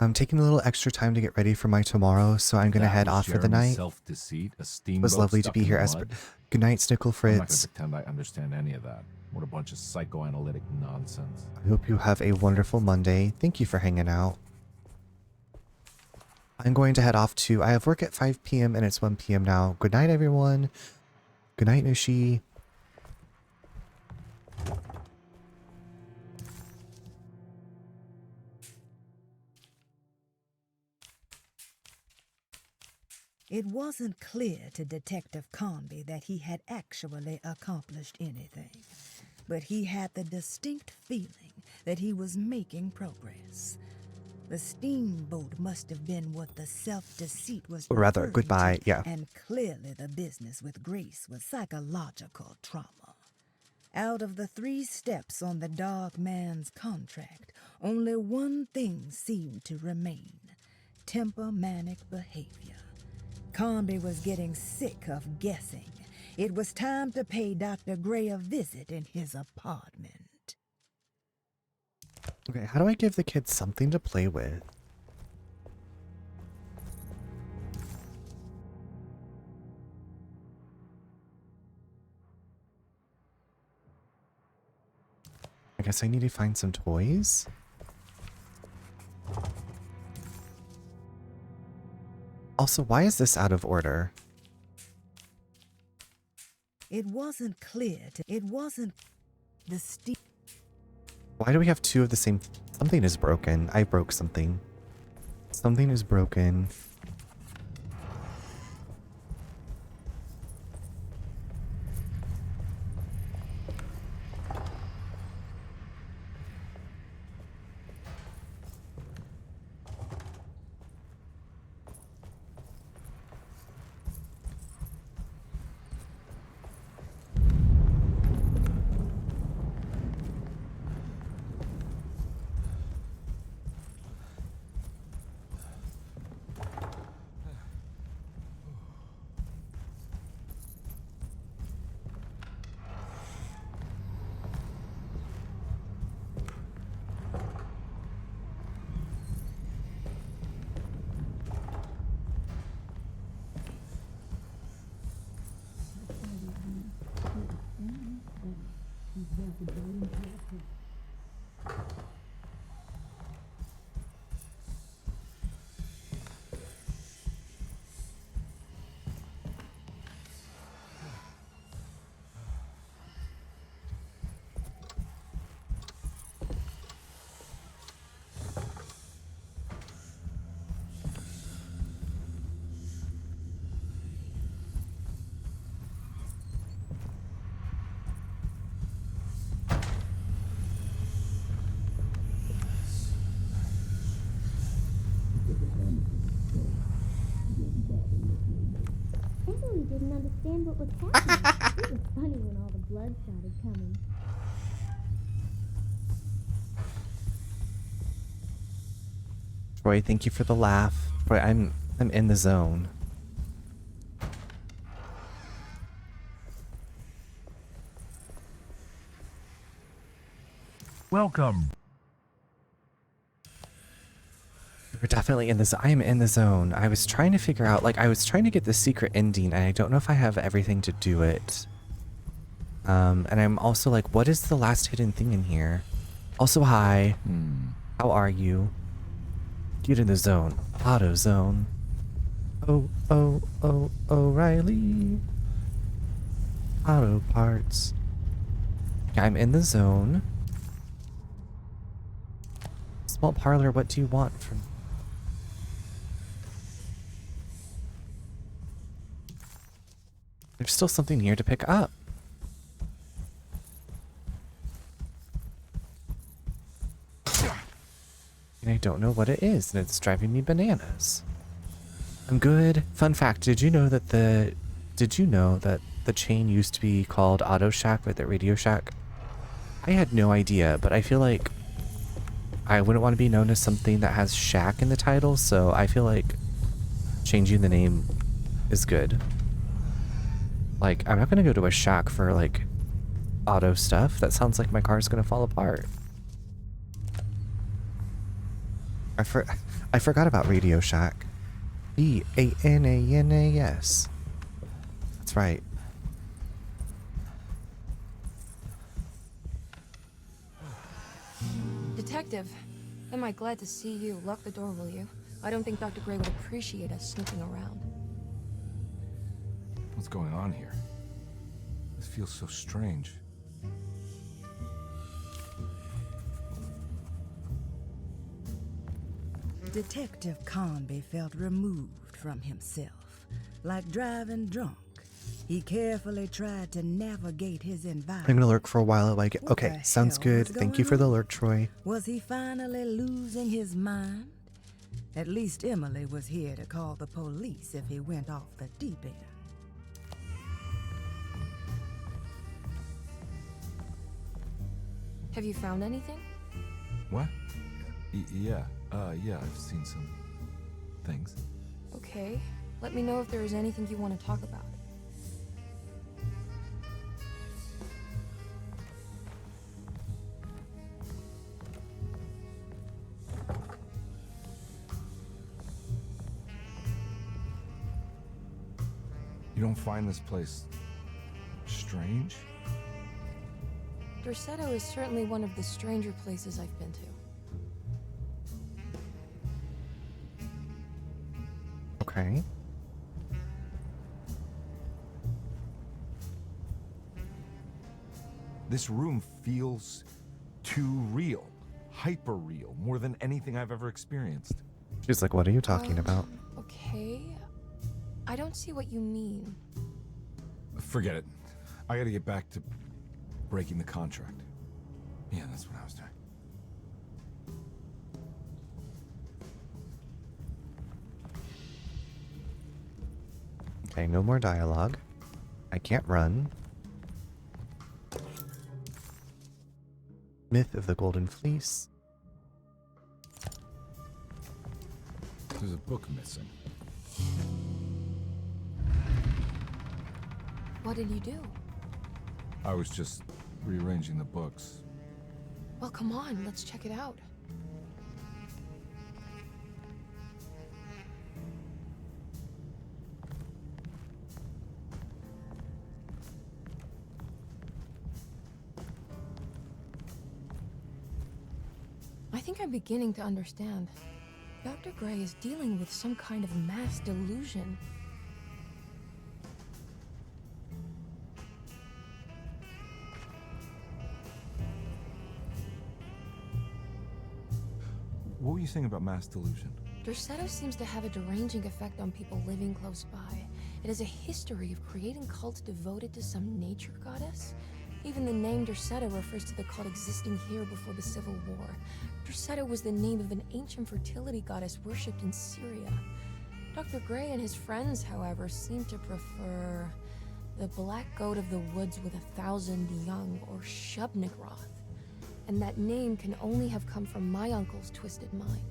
I'm taking a little extra time to get ready for my tomorrow, so I'm going to head off for the night. Self-deceit, a It steamboat was lovely to stuck be in here, the Esper. mud. Good night, Snickle I'm not going to Fritz. pretend I understand any of that. What a bunch of psychoanalytic nonsense. I hope you have a wonderful Monday. Thank you for hanging out. I'm going to head off to... I have work at 5 p.m. and it's 1 p.m. now. Good night, everyone. Good night, Nushi. It wasn't clear to Detective Carnby that he had actually accomplished anything, but he had the distinct feeling that he was making progress. The steamboat must have been what the self-deceit was Or rather, referring goodbye, to, yeah. and clearly the business with Grace was psychological trauma. Out of the 3 steps on the dog man's contract, only one thing seemed to remain: temper-manic behavior. Carnby was getting sick of guessing. It was time to pay Dr. Gray a visit in his apartment. Okay, how do I give the kids something to play with? I guess I need to find some toys. Also, why is this out of order? It wasn't clear to... It wasn't... The steam... Why do we have 2 of the same... Something is broken. I broke something. Something is broken. Emily didn't understand what was happening. It was funny when all the blood started coming. Troy, thank you for the laugh. Troy, I'm in the zone. Welcome. We're definitely in this. I am in the zone. I was trying to figure out, like, I was trying to get the secret ending, and I don't know if I have everything to do it. And I'm also like, what is the last hidden thing in here? Also, hi. How are you? Get in the zone. Auto zone. Oh, O'Reilly. Auto parts. I'm in the zone. Small parlor, what do you want from... There's still something here to pick up. And I don't know what it is, and it's driving me bananas. I'm good. Fun fact, did you know that the chain used to be called Auto Shack, like the Radio Shack? I had no idea, but I feel like I wouldn't want to be known as something that has Shack in the title, so I feel like changing the name is good. Like, I'm not gonna go to a shack for, like, auto stuff. That sounds like my car's gonna fall apart. I forgot about Radio Shack. B-A-N-A-N-A-S. That's right. Detective, am I glad to see you. Lock the door, will you? I don't think Dr. Gray would appreciate us snooping around. What's going on here? This feels so strange. Detective Carnby felt removed from himself, like driving drunk. He carefully tried to navigate his environment. I'm gonna lurk for a while. Like, okay, sounds good. Thank you for the lurk, Troy. Was he finally losing his mind? At least Emily was here to call the police if he went off the deep end. Have you found anything? What? Yeah, I've seen some things. Okay. Let me know if there is anything you want to talk about. You don't find this place strange? Dorsetto is certainly one of the stranger places I've been to. Okay. This room feels too real. Hyper real. More than anything I've ever experienced. She's like, what are you talking about? Okay. I don't see what you mean. Forget it. I gotta get back to breaking the contract. Yeah, that's what I was doing. Okay, no more dialogue. I can't run. Myth of the Golden Fleece. There's a book missing. What did you do? I was just rearranging the books. Well, come on, let's check it out. I think I'm beginning to understand. Dr. Gray is dealing with some kind of mass delusion. What were you saying about mass delusion? Dorsetto seems to have a deranging effect on people living close by. It has a history of creating cults devoted to some nature goddess. Even the name Dorsetto refers to the cult existing here before the Civil War. Dorsetto was the name of an ancient fertility goddess worshipped in Syria. Dr. Gray and his friends, however, seem to prefer the black goat of the woods with 1,000 young, or Shub-Nigroth. And that name can only have come from my uncle's twisted mind.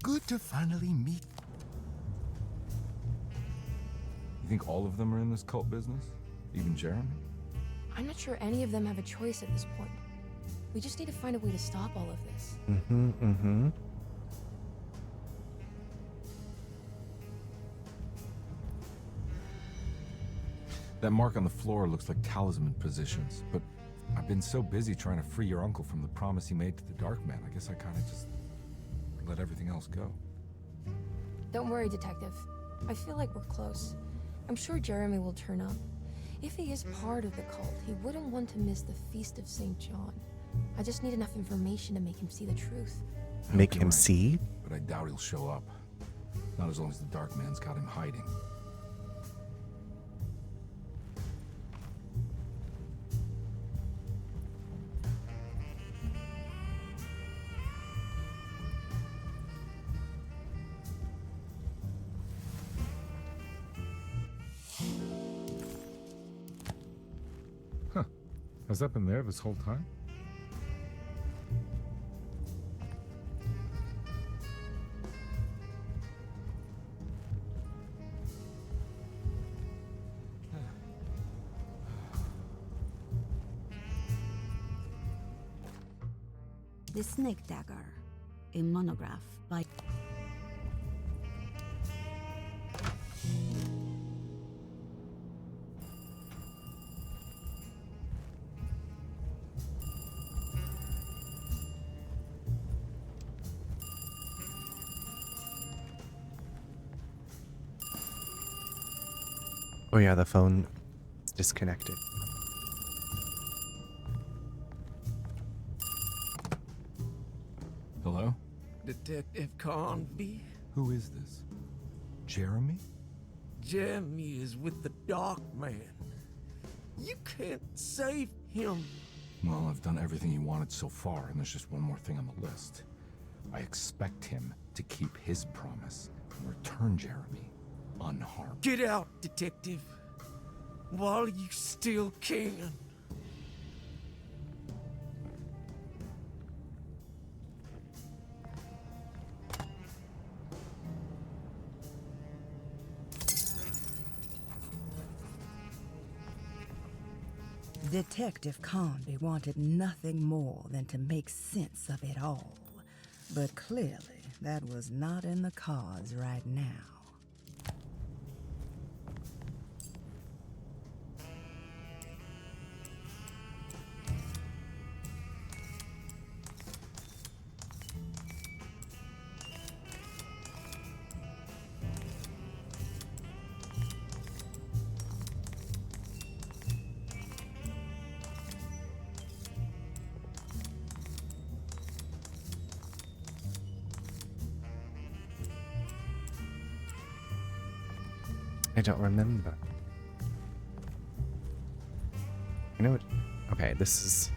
Good to finally meet. You think all of them are in this cult business? Even Jeremy? I'm not sure any of them have a choice at this point. We just need to find a way to stop all of this. That mark on the floor looks like talisman positions, but I've been so busy trying to free your uncle from the promise he made to the Dark Man, I guess I kind of just let everything else go. Don't worry, Detective. I feel like we're close. I'm sure Jeremy will turn up. If he is part of the cult, he wouldn't want to miss the Feast of St. John. I just need enough information to make him see the truth. Make him see? But I doubt he'll show up. Not as long as the Dark Man's got him hiding. Has that been there this whole time? The Snake Dagger, a monograph by... Oh yeah, the phone is disconnected. Hello? Detective Carnby? Who is this? Jeremy? Jeremy is with the Dark Man. You can't save him. Well, I've done everything he wanted so far, and there's just one more thing on the list. I expect him to keep his promise and return Jeremy unharmed. Get out, Detective, while you still can. Detective Carnby wanted nothing more than to make sense of it all. But clearly, that was not in the cards right now. I don't remember. You know what? Okay, this is...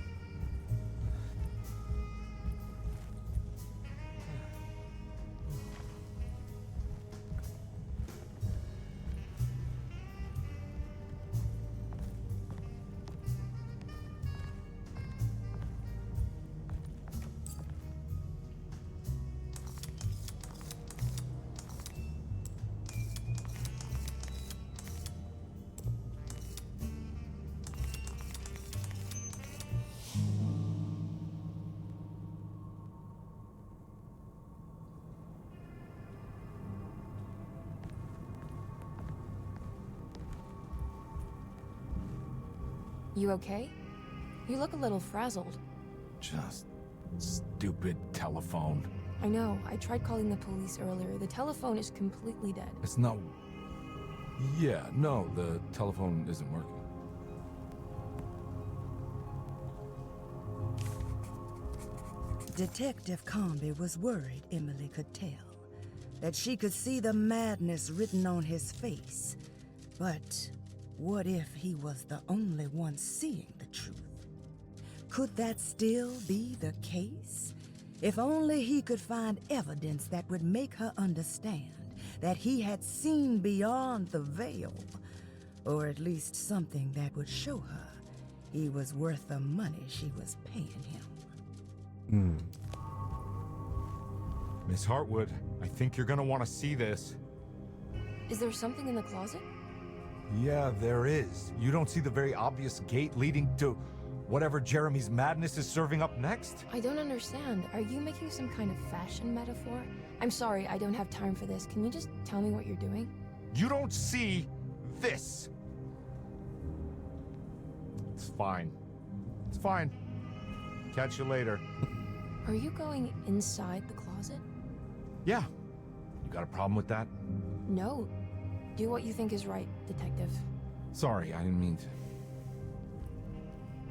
You okay? You look a little frazzled. Just stupid telephone. I know. I tried calling the police earlier. The telephone is completely dead. It's not... Yeah, no, the telephone isn't working. Detective Carnby was worried Emily could tell, that she could see the madness written on his face. But what if he was the only one seeing the truth? Could that still be the case? If only he could find evidence that would make her understand that he had seen beyond the veil, or at least something that would show her he was worth the money she was paying him. Miss Hartwood, I think you're gonna want to see this. Is there something in the closet? Yeah, there is. You don't see the very obvious gate leading to whatever Jeremy's madness is serving up next? I don't understand. Are you making some kind of fashion metaphor? I'm sorry, I don't have time for this. Can you just tell me what you're doing? You don't see this. It's fine. It's fine. Catch you later. Are you going inside the closet? Yeah. You got a problem with that? No. Do what you think is right, detective. Sorry, I didn't mean to.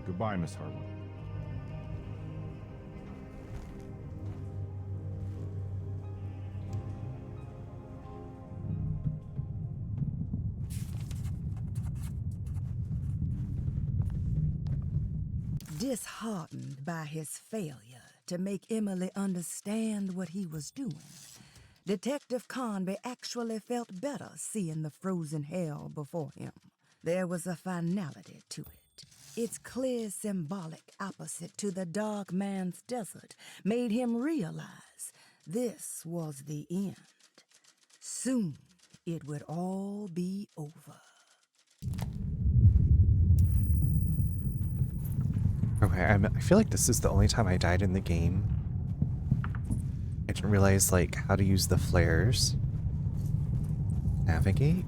Goodbye, Miss Harwood. Disheartened by his failure to make Emily understand what he was doing, Detective Carnby actually felt better seeing the frozen hell before him. There was a finality to it. Its clear symbolic opposite to the dark man's desert made him realize this was the end. Soon it would all be over. Okay, I feel like this is the only time I died in the game. I didn't realize, like, how to use the flares. Navigate?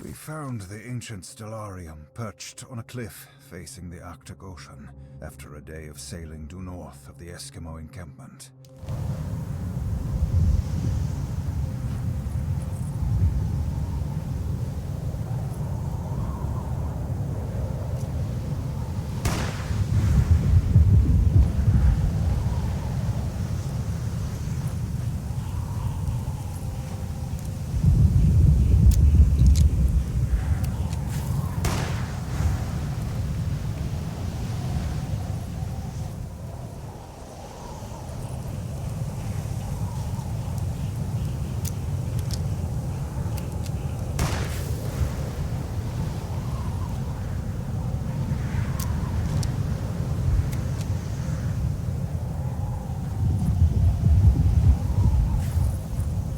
We found the ancient stellarium perched on a cliff facing the Arctic Ocean after a day of sailing due north of the Eskimo encampment.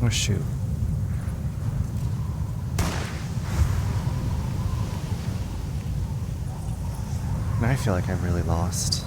Oh, shoot. Now I feel like I'm really lost.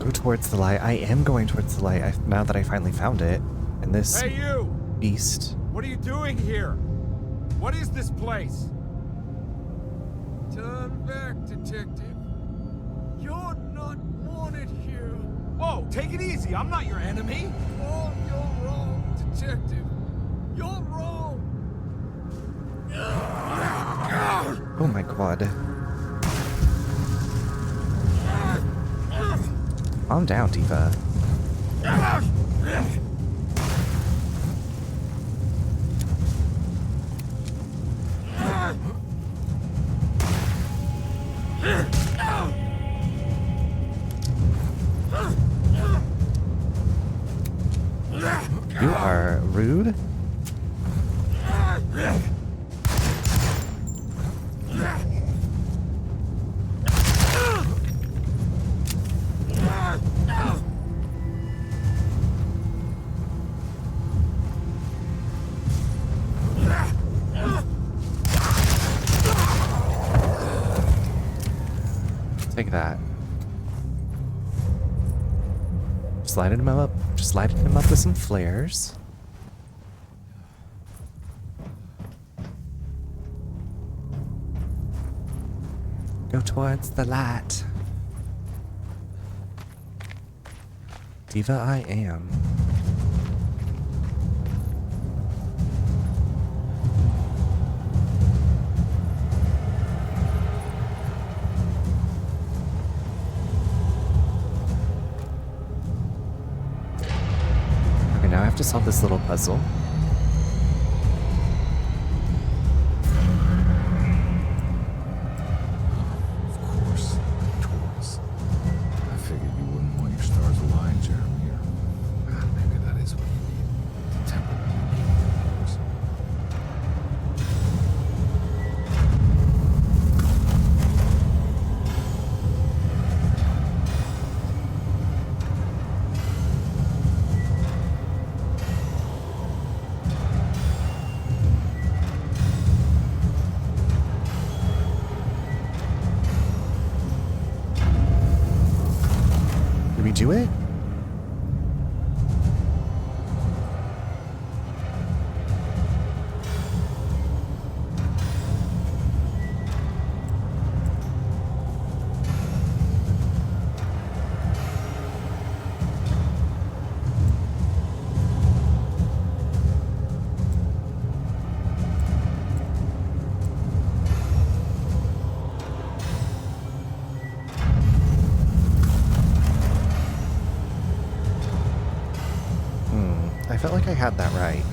Go towards the light. I am going towards the light now that I finally found it. And this Hey, you! beast. What are you doing here? What is this place? Turn back, detective. You're not wanted here. Whoa, take it easy. I'm not your enemy. Oh, you're wrong, detective. You're wrong. Oh my god. Calm down, Diva. You are rude. Take that. Just lighting him up. Just lighting him up with some flares. Go towards the light. Diva, I am. Okay, now I have to solve this little puzzle. Did we do it? I felt like I had that right.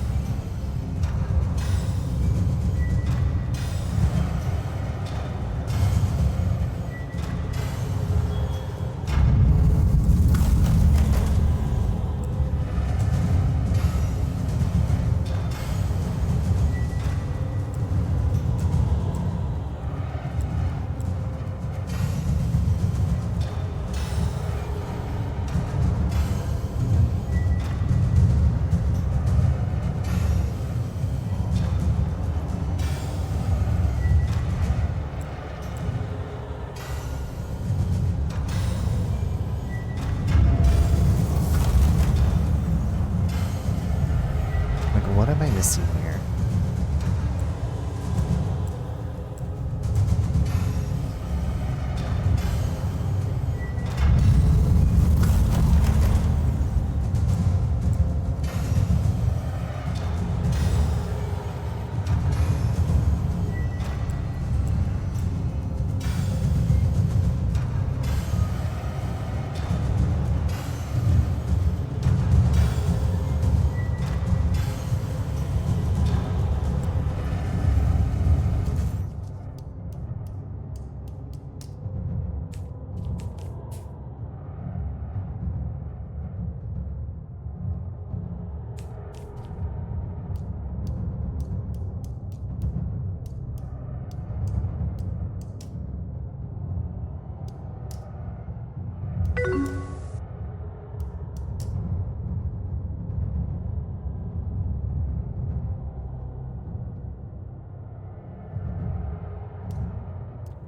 What am I missing here?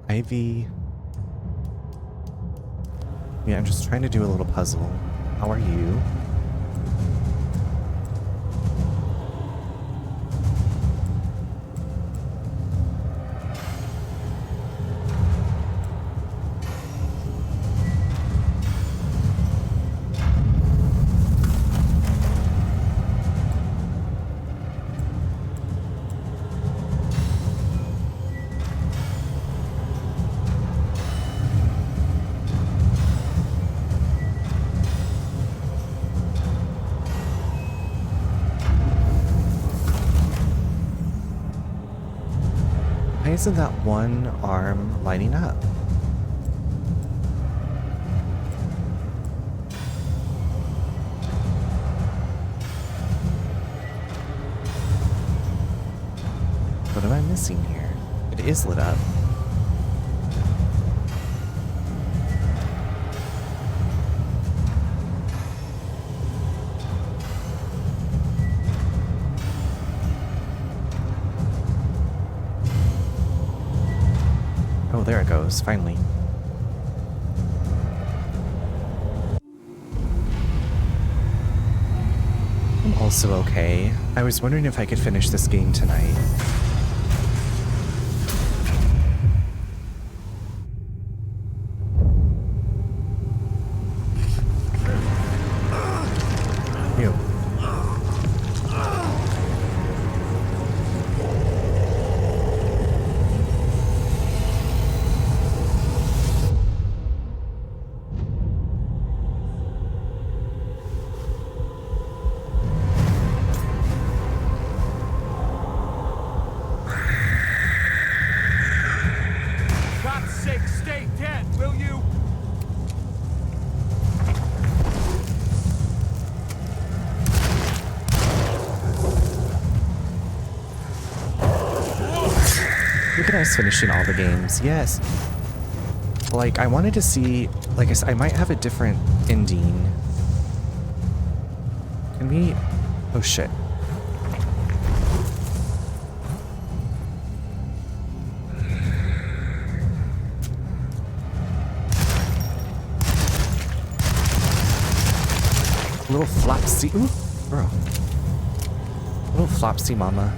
Ivy. Yeah, I'm just trying to do a little puzzle. How are you? Why isn't that one arm lighting up? What am I missing here? It is lit up. Oh, there it goes, finally. I'm also okay. I was wondering if I could finish this game tonight. Ew. God's sake, stay dead, will you? Look at us finishing all the games. Yes. Like, I wanted to see, like I said, I might have a different ending. Can we? Oh shit. Little flopsy. Ooh, bro. Little flopsy mama.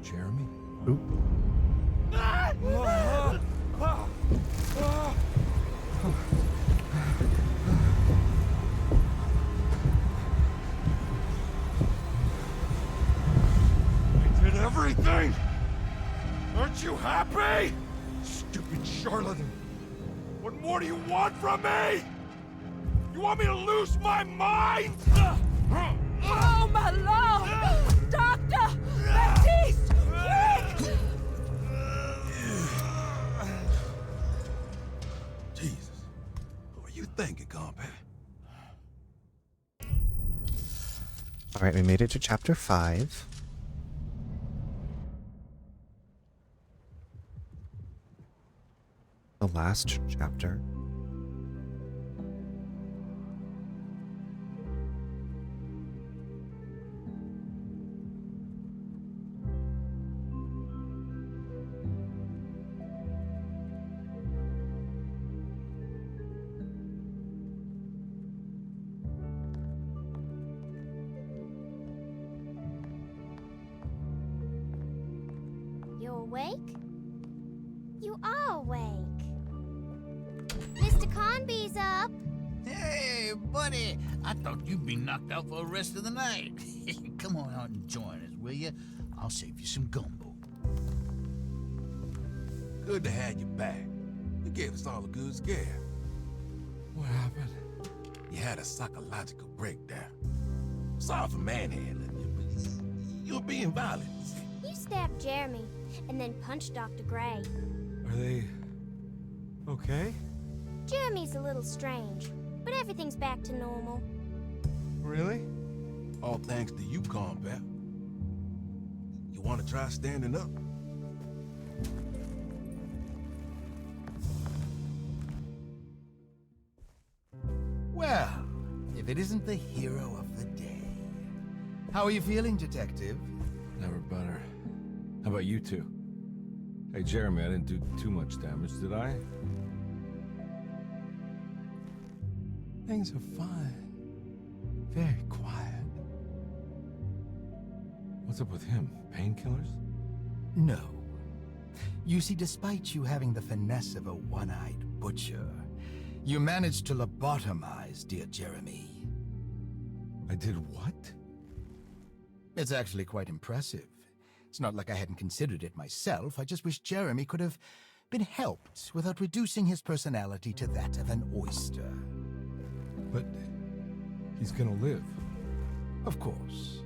Jeremy? Oop. I did everything! Aren't you happy? Stupid charlatan! What more do you want from me? You want me to lose my mind? Oh, my lord! Doctor! Baptiste! Quick! Jesus. What are you thinking, Carnby? Alright, we made it to chapter 5. The last chapter. awake? You are awake. Mr. Carnby's up. Hey, buddy. I thought you'd be knocked out for the rest of the night. Come on out and join us, will you? I'll save you some gumbo. Good to have you back. You gave us all a good scare. What happened? You had a psychological breakdown. Sorry for manhandling you, but you were being violent. You stabbed Jeremy and then punched Dr. Gray. Are they okay? Jeremy's a little strange, but everything's back to normal. Really? All thanks to you, combat. You want to try standing up? Well, if it isn't the hero of the day. How are you feeling, Detective? Never better. How about you two? Hey, Jeremy, I didn't do too much damage, did I? Things are fine. Very quiet. What's up with him? Painkillers? No. You see, despite you having the finesse of a one-eyed butcher, you managed to lobotomize dear Jeremy. I did what? It's actually quite impressive. It's not like I hadn't considered it myself. I just wish Jeremy could have been helped without reducing his personality to that of an oyster. But he's gonna live. Of course.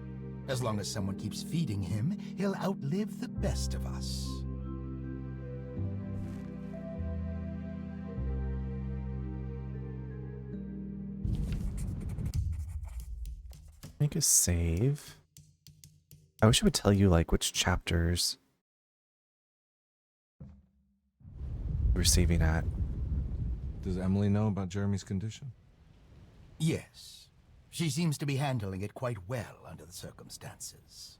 As long as someone keeps feeding him, he'll outlive the best of us. Make a save. I wish it would tell you like which chapters we're saving at. Does Emily know about Jeremy's condition? Yes. She seems to be handling it quite well under the circumstances.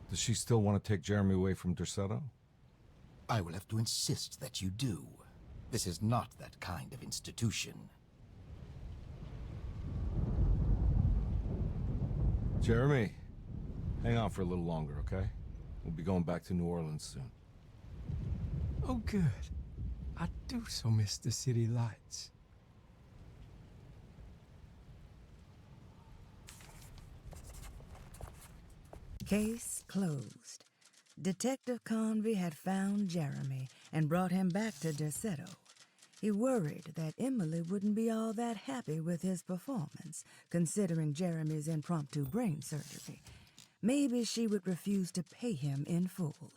Does she still want to take Jeremy away from Derceto? I will have to insist that you do. This is not that kind of institution. Jeremy, hang on for a little longer, okay? We'll be going back to New Orleans soon. Oh, good. I do so miss the city lights. Case closed. Detective Carnby had found Jeremy and brought him back to Derceto. He worried that Emily wouldn't be all that happy with his performance, considering Jeremy's impromptu brain surgery. Maybe she would refuse to pay him in full.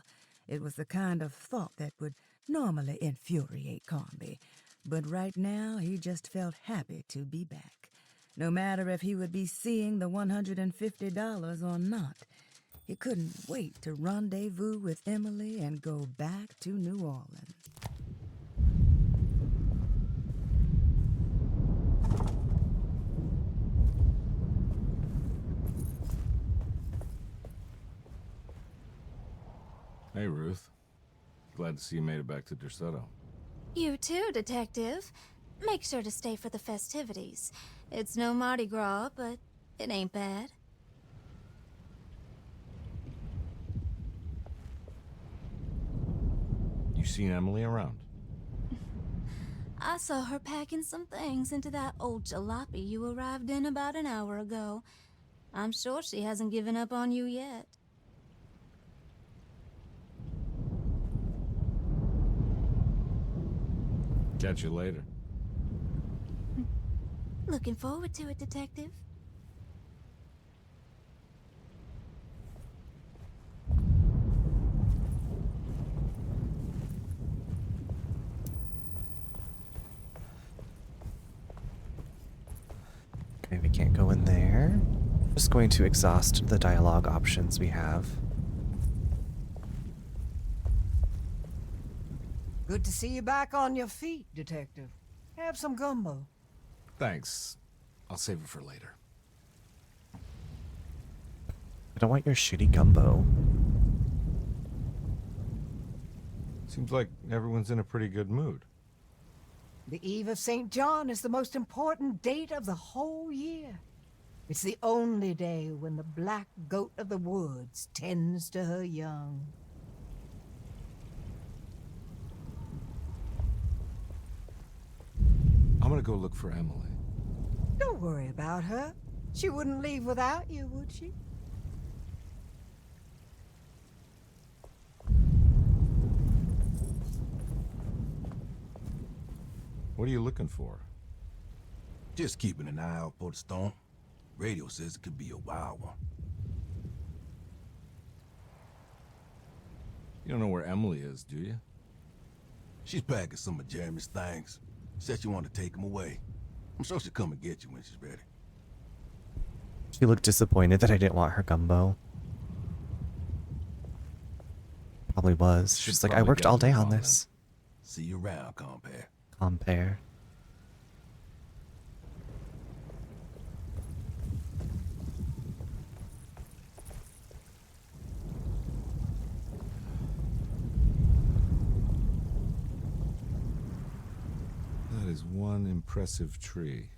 It was the kind of thought that would normally infuriate Carnby, but right now he just felt happy to be back. No matter if he would be seeing the $150 or not, he couldn't wait to rendezvous with Emily and go back to New Orleans. Hey, Ruth. Glad to see you made it back to Derceto. You too, Detective. Make sure to stay for the festivities. It's no Mardi Gras, but it ain't bad. You seen Emily around? I saw her packing some things into that old jalopy you arrived in about an hour ago. I'm sure she hasn't given up on you yet. Catch you later. Looking forward to it, Detective. Okay, we can't go in there. Just going to exhaust the dialogue options we have. Good to see you back on your feet, Detective. Have some gumbo. Thanks. I'll save it for later. I don't want your shitty gumbo. Seems like everyone's in a pretty good mood. The Eve of St. John is the most important date of the whole year. It's the only day when the black goat of the woods tends to her young. I'm gonna go look for Emily. Don't worry about her. She wouldn't leave without you, would she? What are you looking for? Just keeping an eye out for the storm. Radio says it could be a wild one. You don't know where Emily is, do you? She's packing some of Jeremy's things. Said she wanted to take them away. I'm sure she'll come and get you when she's ready. She looked disappointed that I didn't want her gumbo. Probably was. She's like, I worked all day on this. See you around, compare. Compare. That is one impressive tree.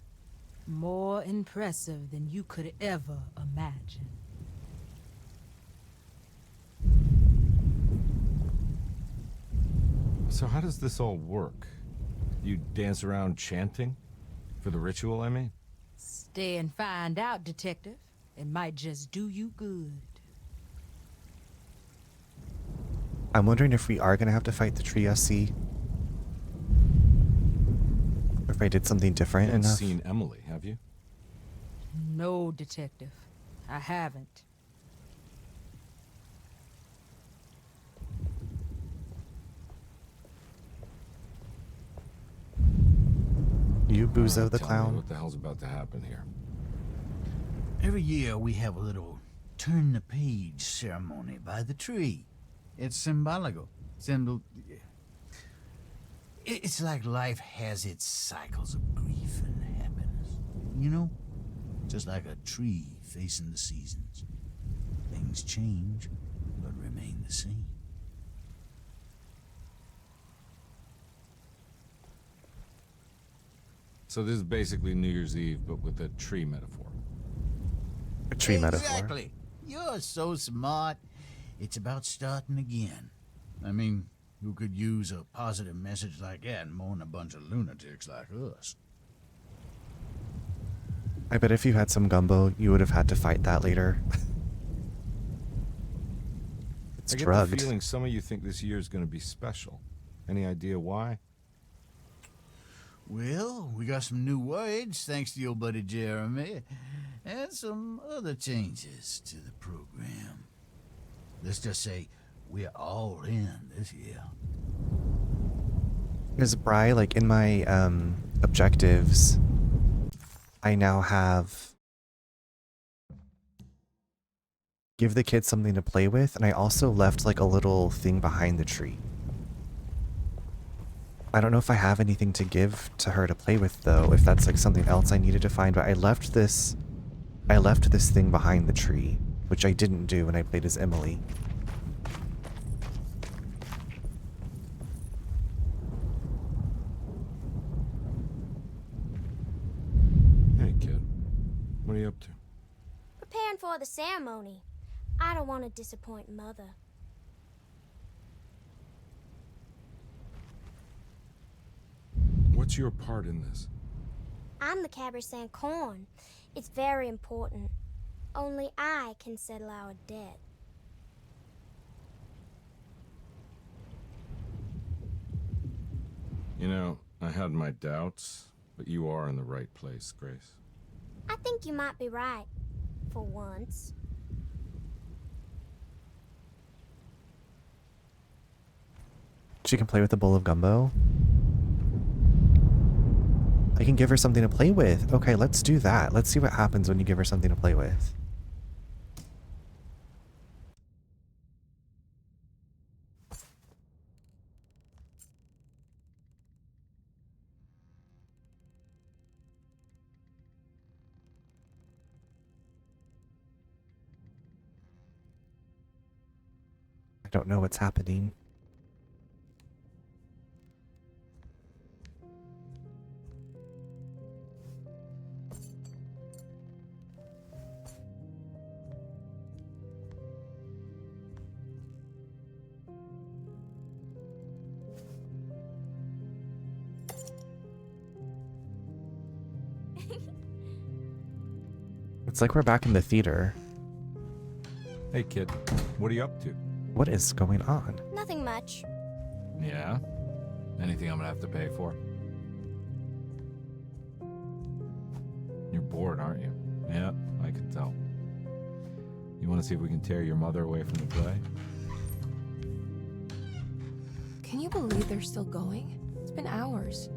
More impressive than you could ever imagine. So how does this all work? You dance around chanting? For the ritual, I mean? Stay and find out, detective. It might just do you good. I'm wondering if we are going to have to fight the tree SC. Or if I did something different You haven't enough. seen Emily, have you? No, detective. I haven't. You Buzo the Tell me clown. what the hell's about to happen here? Every year we have a little turn the page ceremony by the tree. It's symbolical. It's like life has its cycles of grief and happiness. You know? Just like a tree facing the seasons. Things change, but remain the same. So this is basically New Year's Eve, but with a tree metaphor. A tree metaphor. Exactly. You're so smart. It's about starting again. I mean, who could use a positive message like that more than a bunch of lunatics like us? I bet if you had some gumbo, you would have had to fight that later. It's I get drugged. the feeling some of you think this year is going to be special. Any idea why? Well, we got some new words, thanks to your buddy Jeremy, and some other changes to the program. Let's just say we're all in this year. Because Bri, like in my objectives, I now have give the kids something to play with, and I also left like a little thing behind the tree. I don't know if I have anything to give to her to play with though, if that's like something else I needed to find, but I left this thing behind the tree, which I didn't do when I played as Emily. Hey, kid. What are you up to? Preparing for the ceremony. I don't want to disappoint Mother. What's your part in this? I'm the Cabernet Corn. It's very important. Only I can settle our debt. You know, I had my doubts, but you are in the right place, Grace. I think you might be right. For once. She can play with a bowl of gumbo. I can give her something to play with. Okay, let's do that. Let's see what happens when you give her something to play with. I don't know what's happening. It's like we're back in the theater. Hey, kid. What are you up to? What is going on? Nothing much. Yeah? Anything I'm gonna have to pay for? You're bored, aren't you? Yeah, I can tell. You want to see if we can tear your mother away from the play? Can you believe they're still going? It's been hours.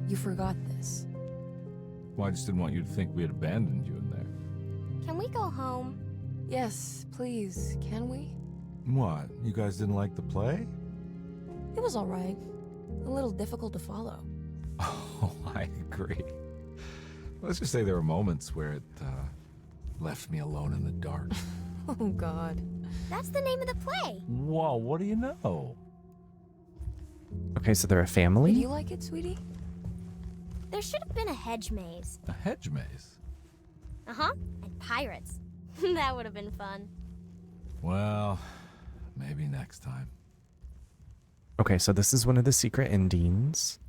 You forgot this. Well, I just didn't want you to think we had abandoned you in there. Can we go home? Yes, please. Can we? What? You guys didn't like the play? It was all right. A little difficult to follow. Oh, I agree. Let's just say there were moments where it left me alone in the dark. Oh, God. That's the name of the play. Whoa, what do you know? Okay, so they're a family? Did you like it, sweetie? There should have been a hedge maze. A hedge maze? Uh-huh. And pirates. That would have been fun. Well, maybe next time. Okay, so this is one of the secret endings.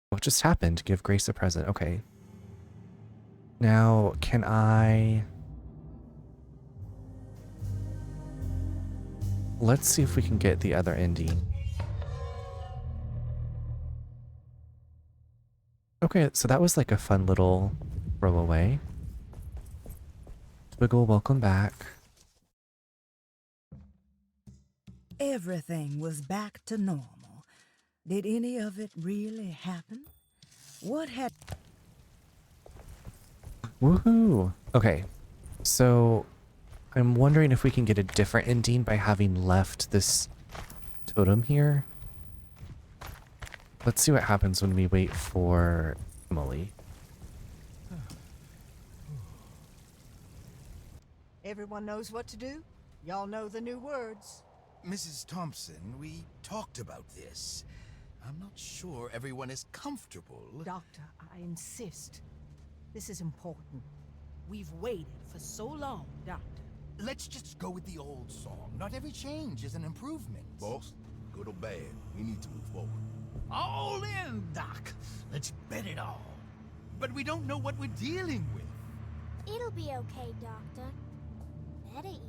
What just happened? Give Grace a present. Okay. Now, can I... Let's see if we can get the other ending. Okay, so that was like a fun little throwaway. Twiggle, welcome back. Everything was back to normal. Did any of it really happen? What had... Woohoo! Okay, so I'm wondering if we can get a different ending by having left this totem here. Let's see what happens when we wait for Emily. Everyone knows what to do? Y'all know the new words. Mrs. Thompson, we talked about this. I'm not sure everyone is comfortable. Doctor, I insist. This is important. We've waited for so long, Doctor. Let's just go with the old song. Not every change is an improvement. Boss, good or bad, we need to move forward. All in, Doc. Let's bet it all. But we don't know what we're dealing with. It'll be okay, Doctor. Better even.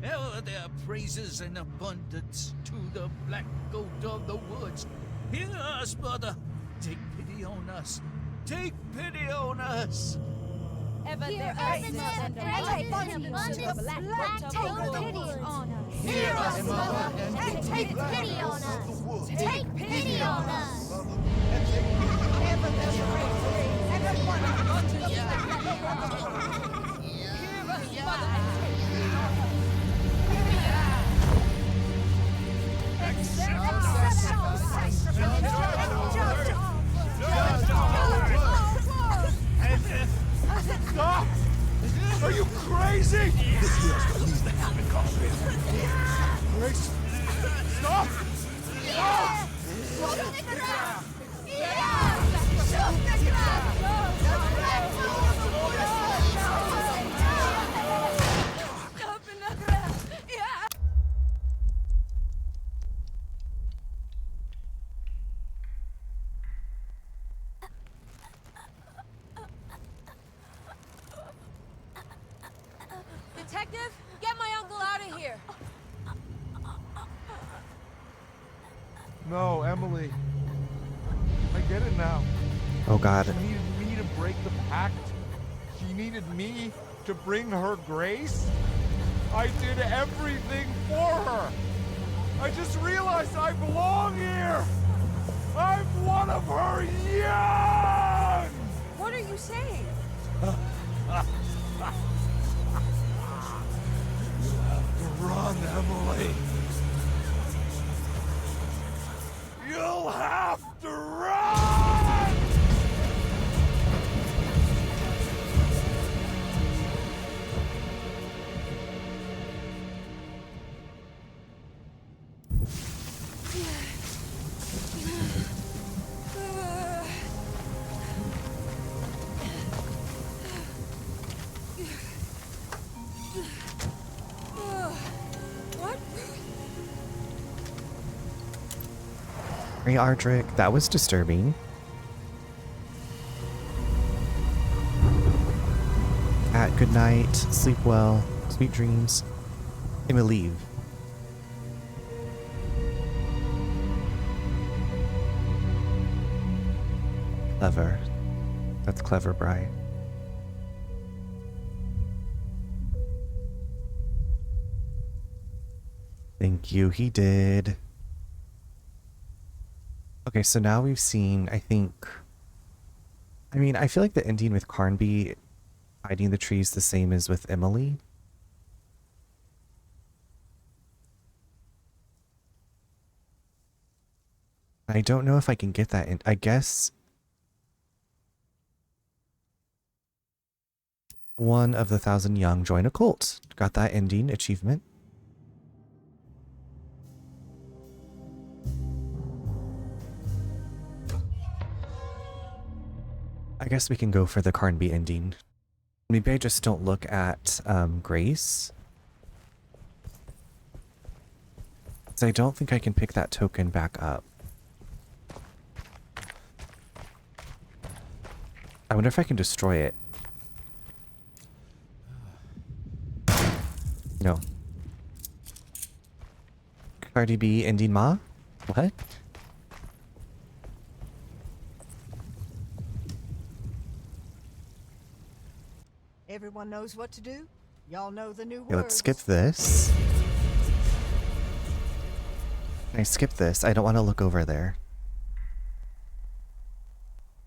Ever there are praises in abundance to the black goat of the woods. Hear us, mother. Take pity on us. Take pity on us. Ever Hear there us, is mother. abundance Take abundance. Take pity on us. Hear us, mother. And take pity on us. Take pity on us. Ever there's a praises and abundance to the Hear us, mother. Stop! Are you crazy? This here's what needs to happen, Carnby. Grace, stop! Stop! Detective, get my uncle out of here. No, Emily. I get it now. Oh God. She needed me to break the pact. She needed me to bring her Grace. I did everything for her. I just realized I belong here. I'm one of her young. What are you saying? Run, Emily. You'll have to run! What? Hey, Ardrick, that was disturbing. Good night, sleep well, sweet dreams. I'ma leave. Clever. That's clever, Bri. Thank you, he did. Okay, so now we've seen, I think... I mean, I feel like the ending with Carnby hiding the trees the same as with Emily. I don't know if I can get that in. I guess one of the 1,000 young join a cult. Got that ending achievement. I guess we can go for the Carnby ending. Maybe I just don't look at Grace. So I don't think I can pick that token back up. I wonder if I can destroy it. No. Cardi B ending Ma? What? Everyone knows what to do? Y'all know the new Okay, let's words. skip this. Can I skip this? I don't want to look over there.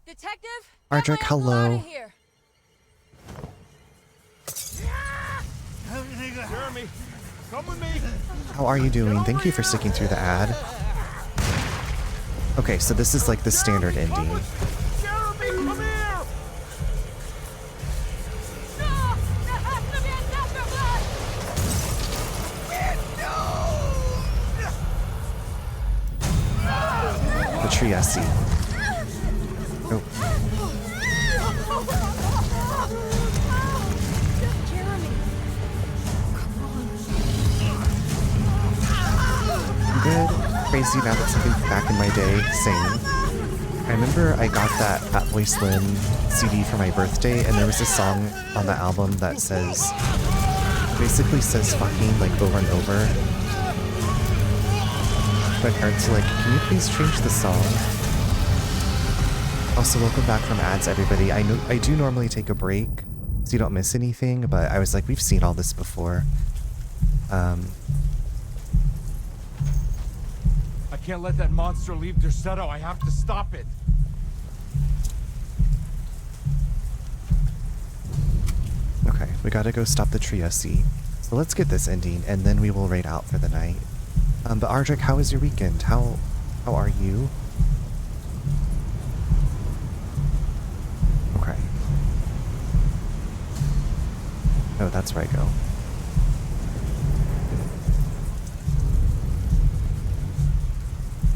Detective? Ardrick, hello. Here. Jeremy, come with me. How are you doing? Thank you for sticking through the ad. Okay, so this is like the standard ending. Jeremy, come here. No! There has to be a Dr. Blood! The tree I see. Oh. I'm good. Crazy now that something's back in my day. Same. I remember I got that Fatboy Slim CD for my birthday, and there was a song on the album that says, basically says fucking like over and over. My parents were like, can you please change the song? Also, welcome back from ads, everybody. I know I do normally take a break so you don't miss anything, but I was like, we've seen all this before. I can't let that monster leave Derceto. I have to stop it. Okay, we gotta go stop the Trieste. So let's get this ending, and then we will raid out for the night. But Ardrick, how was your weekend? How are you? Okay. Oh, that's where I go.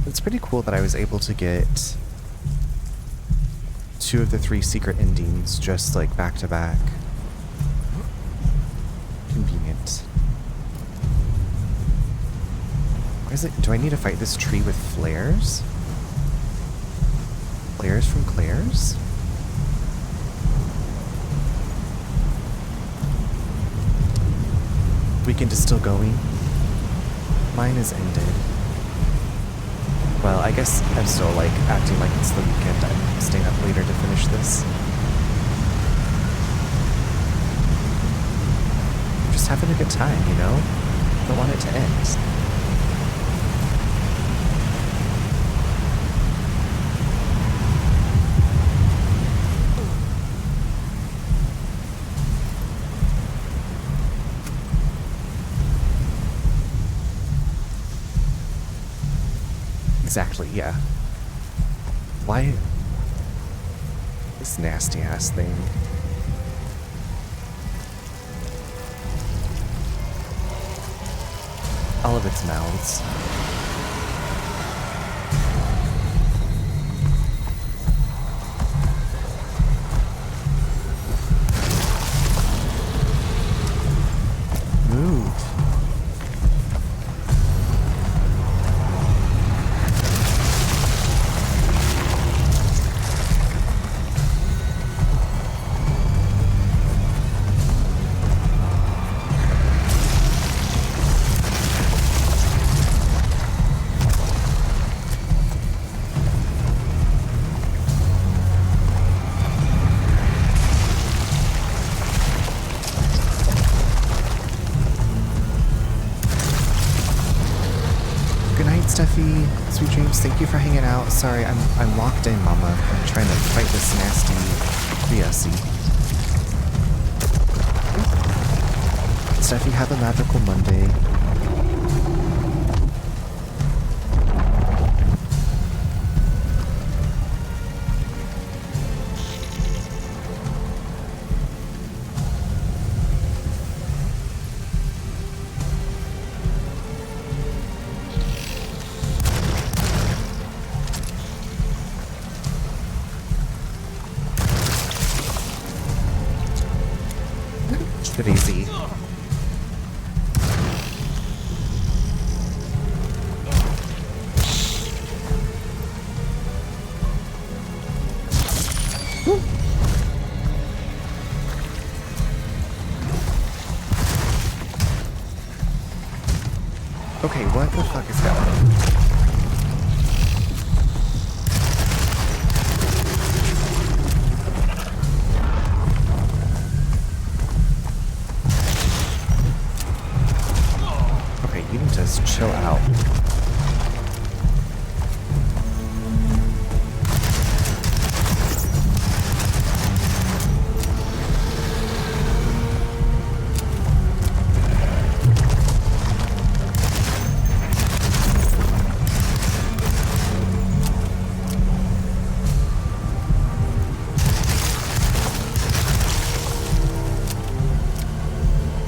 It's pretty cool that I was able to get 2 of the 3 secret endings just like back to back. Convenient. Why is it? Do I need to fight this tree with flares? Flares from Claire's? Weekend is still going. Mine is ended. Well, I guess I'm still like acting like it's the weekend. I'm staying up later to finish this. I'm just having a good time, you know? I don't want it to end. Exactly, yeah. Why? This nasty ass thing. All of its mouths. Steffi, sweet dreams. Thank you for hanging out. Sorry, I'm locked in, Mama. I'm trying to fight this nasty Riasi. Steffi, have a magical Monday. Good easy. Okay, what the fuck is going on? Okay, you need to just chill out.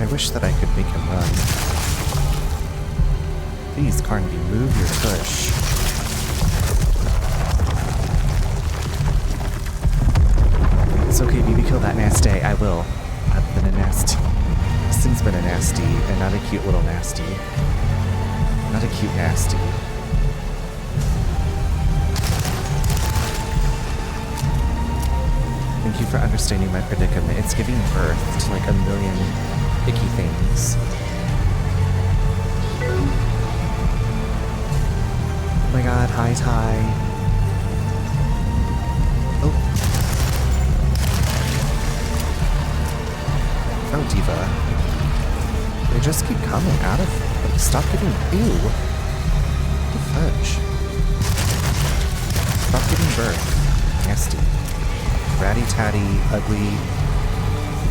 I wish that I could make him run. Please, Carnby, move your push. It's okay, BB, kill that nasty. I will. I've been a nasty. This thing's been a nasty, and not a cute little nasty. Not a cute nasty. Thank you for understanding my predicament. It's giving birth to like a million icky things. Oh my god, hi Ty. Oh. Oh, Diva. They just keep coming out of... Like, stop giving... Ew. What the fudge? Stop giving birth. Nasty. Ratty tatty, ugly,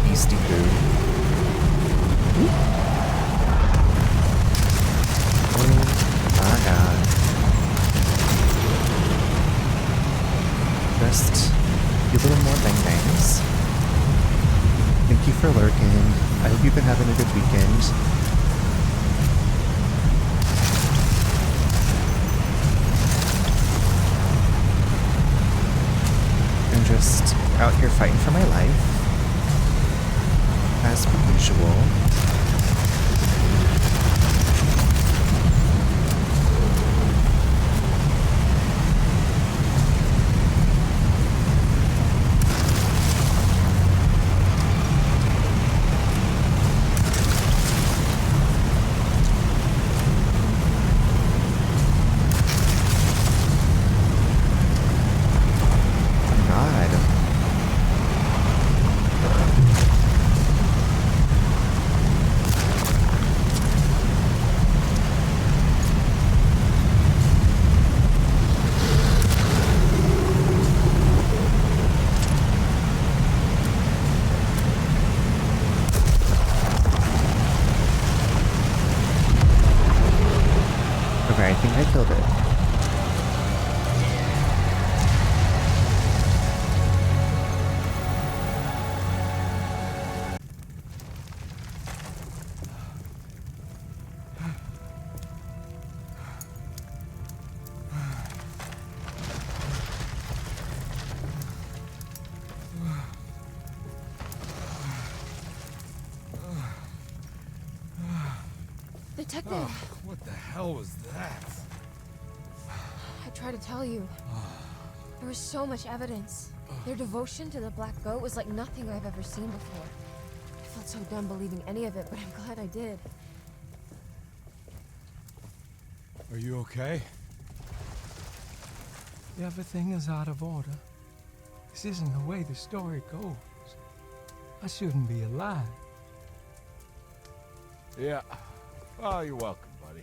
beastie boo. Oh my god. Just a little more bang bangs. Thank you for lurking. I hope you've been having a good weekend. I'm just out here fighting for my life, as per usual. I think I killed it. Detective! Oh, what the hell was that? I tried to tell you. There was so much evidence. Their devotion to the Black Goat was like nothing I've ever seen before. I felt so dumb believing any of it, but I'm glad I did. Are you okay? Everything is out of order. This isn't the way the story goes. I shouldn't be alive. Yeah. Oh, you're welcome, buddy.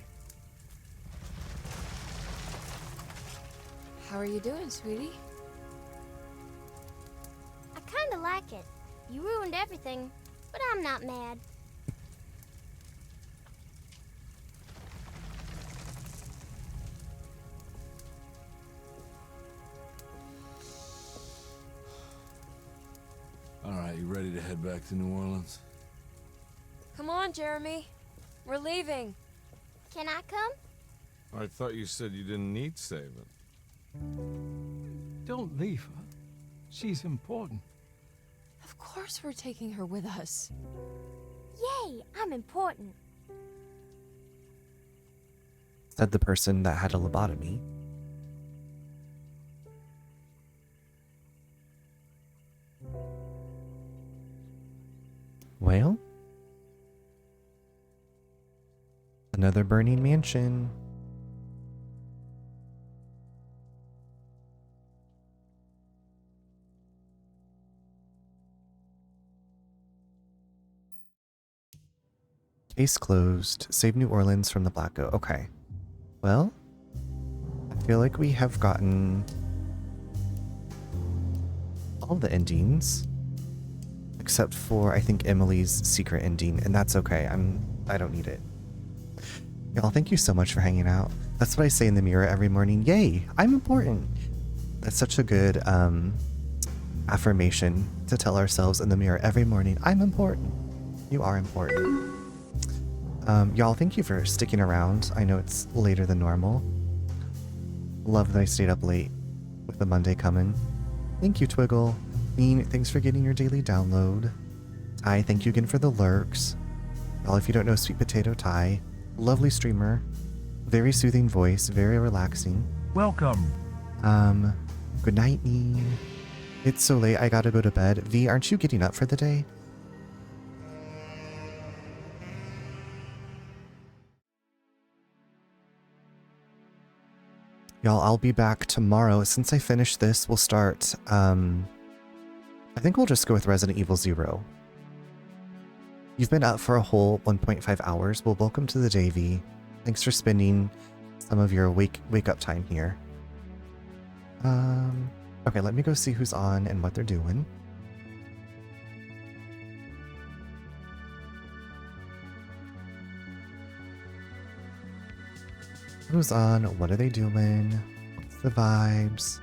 How are you doing, sweetie? I kinda like it. You ruined everything, but I'm not mad. All right, you ready to head back to New Orleans? Come on, Jeremy. We're leaving. Can I come? I thought you said you didn't need saving. Don't leave her. She's important. Of course we're taking her with us. Yay, I'm important. Said the person that had a lobotomy. Well, another burning mansion. Case closed. Save New Orleans from the Black Goat. Okay. Well, I feel like we have gotten all the endings. Except for, I think, Emily's secret ending, and that's okay. I don't need it. Y'all, thank you so much for hanging out. That's what I say in the mirror every morning. Yay, I'm important. That's such a good affirmation to tell ourselves in the mirror every morning. I'm important. You are important. Y'all, thank you for sticking around. I know it's later than normal. Love that I stayed up late with the Monday coming. Thank you, Twiggle. Mean, thanks for getting your daily download. Ty, thank you again for the lurks. Well, if you don't know Sweet Potato Ty, lovely streamer, very soothing voice, very relaxing. Welcome. Good night, Mean. It's so late, I gotta go to bed. V, aren't you getting up for the day? Y'all, I'll be back tomorrow. Since I finished this, we'll start, I think we'll just go with Resident Evil 0. You've been up for a whole 1.5 hours. Well, welcome to the day, V. Thanks for spending some of your wake up time here. Okay, let me go see who's on and what they're doing. Who's on? What are they doing? What's the vibes?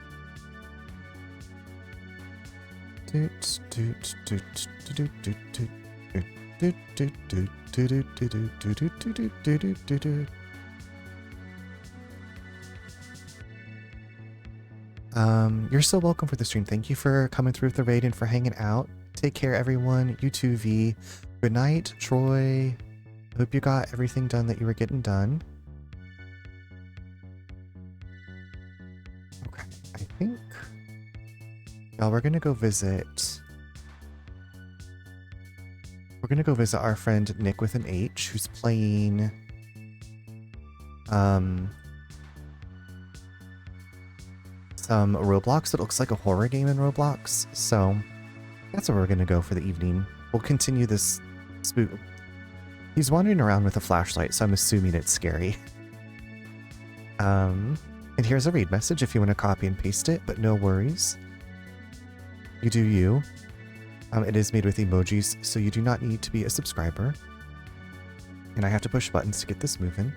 You're so welcome for the stream. Thank you for coming through with the raid and for hanging out. Take care, everyone. You too, V. Good night, Troy. Hope you got everything done that you were getting done. Okay, I think... Y'all, we're gonna go visit... We're gonna go visit our friend Nick with an H, who's playing... some Roblox. It looks like a horror game in Roblox, so that's where we're gonna go for the evening. We'll continue this spook. He's wandering around with a flashlight, so I'm assuming it's scary. And here's a read message if you want to copy and paste it, but no worries. You do you. It is made with emojis, so you do not need to be a subscriber. And I have to push buttons to get this moving.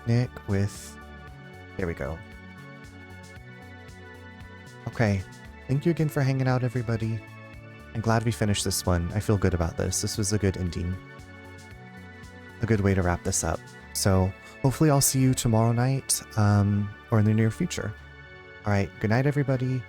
Nick with... There we go. Okay. Thank you again for hanging out, everybody. I'm glad we finished this one. I feel good about this. This was a good ending. A good way to wrap this up. So, hopefully I'll see you tomorrow night, or in the near future. Alright, good night, everybody.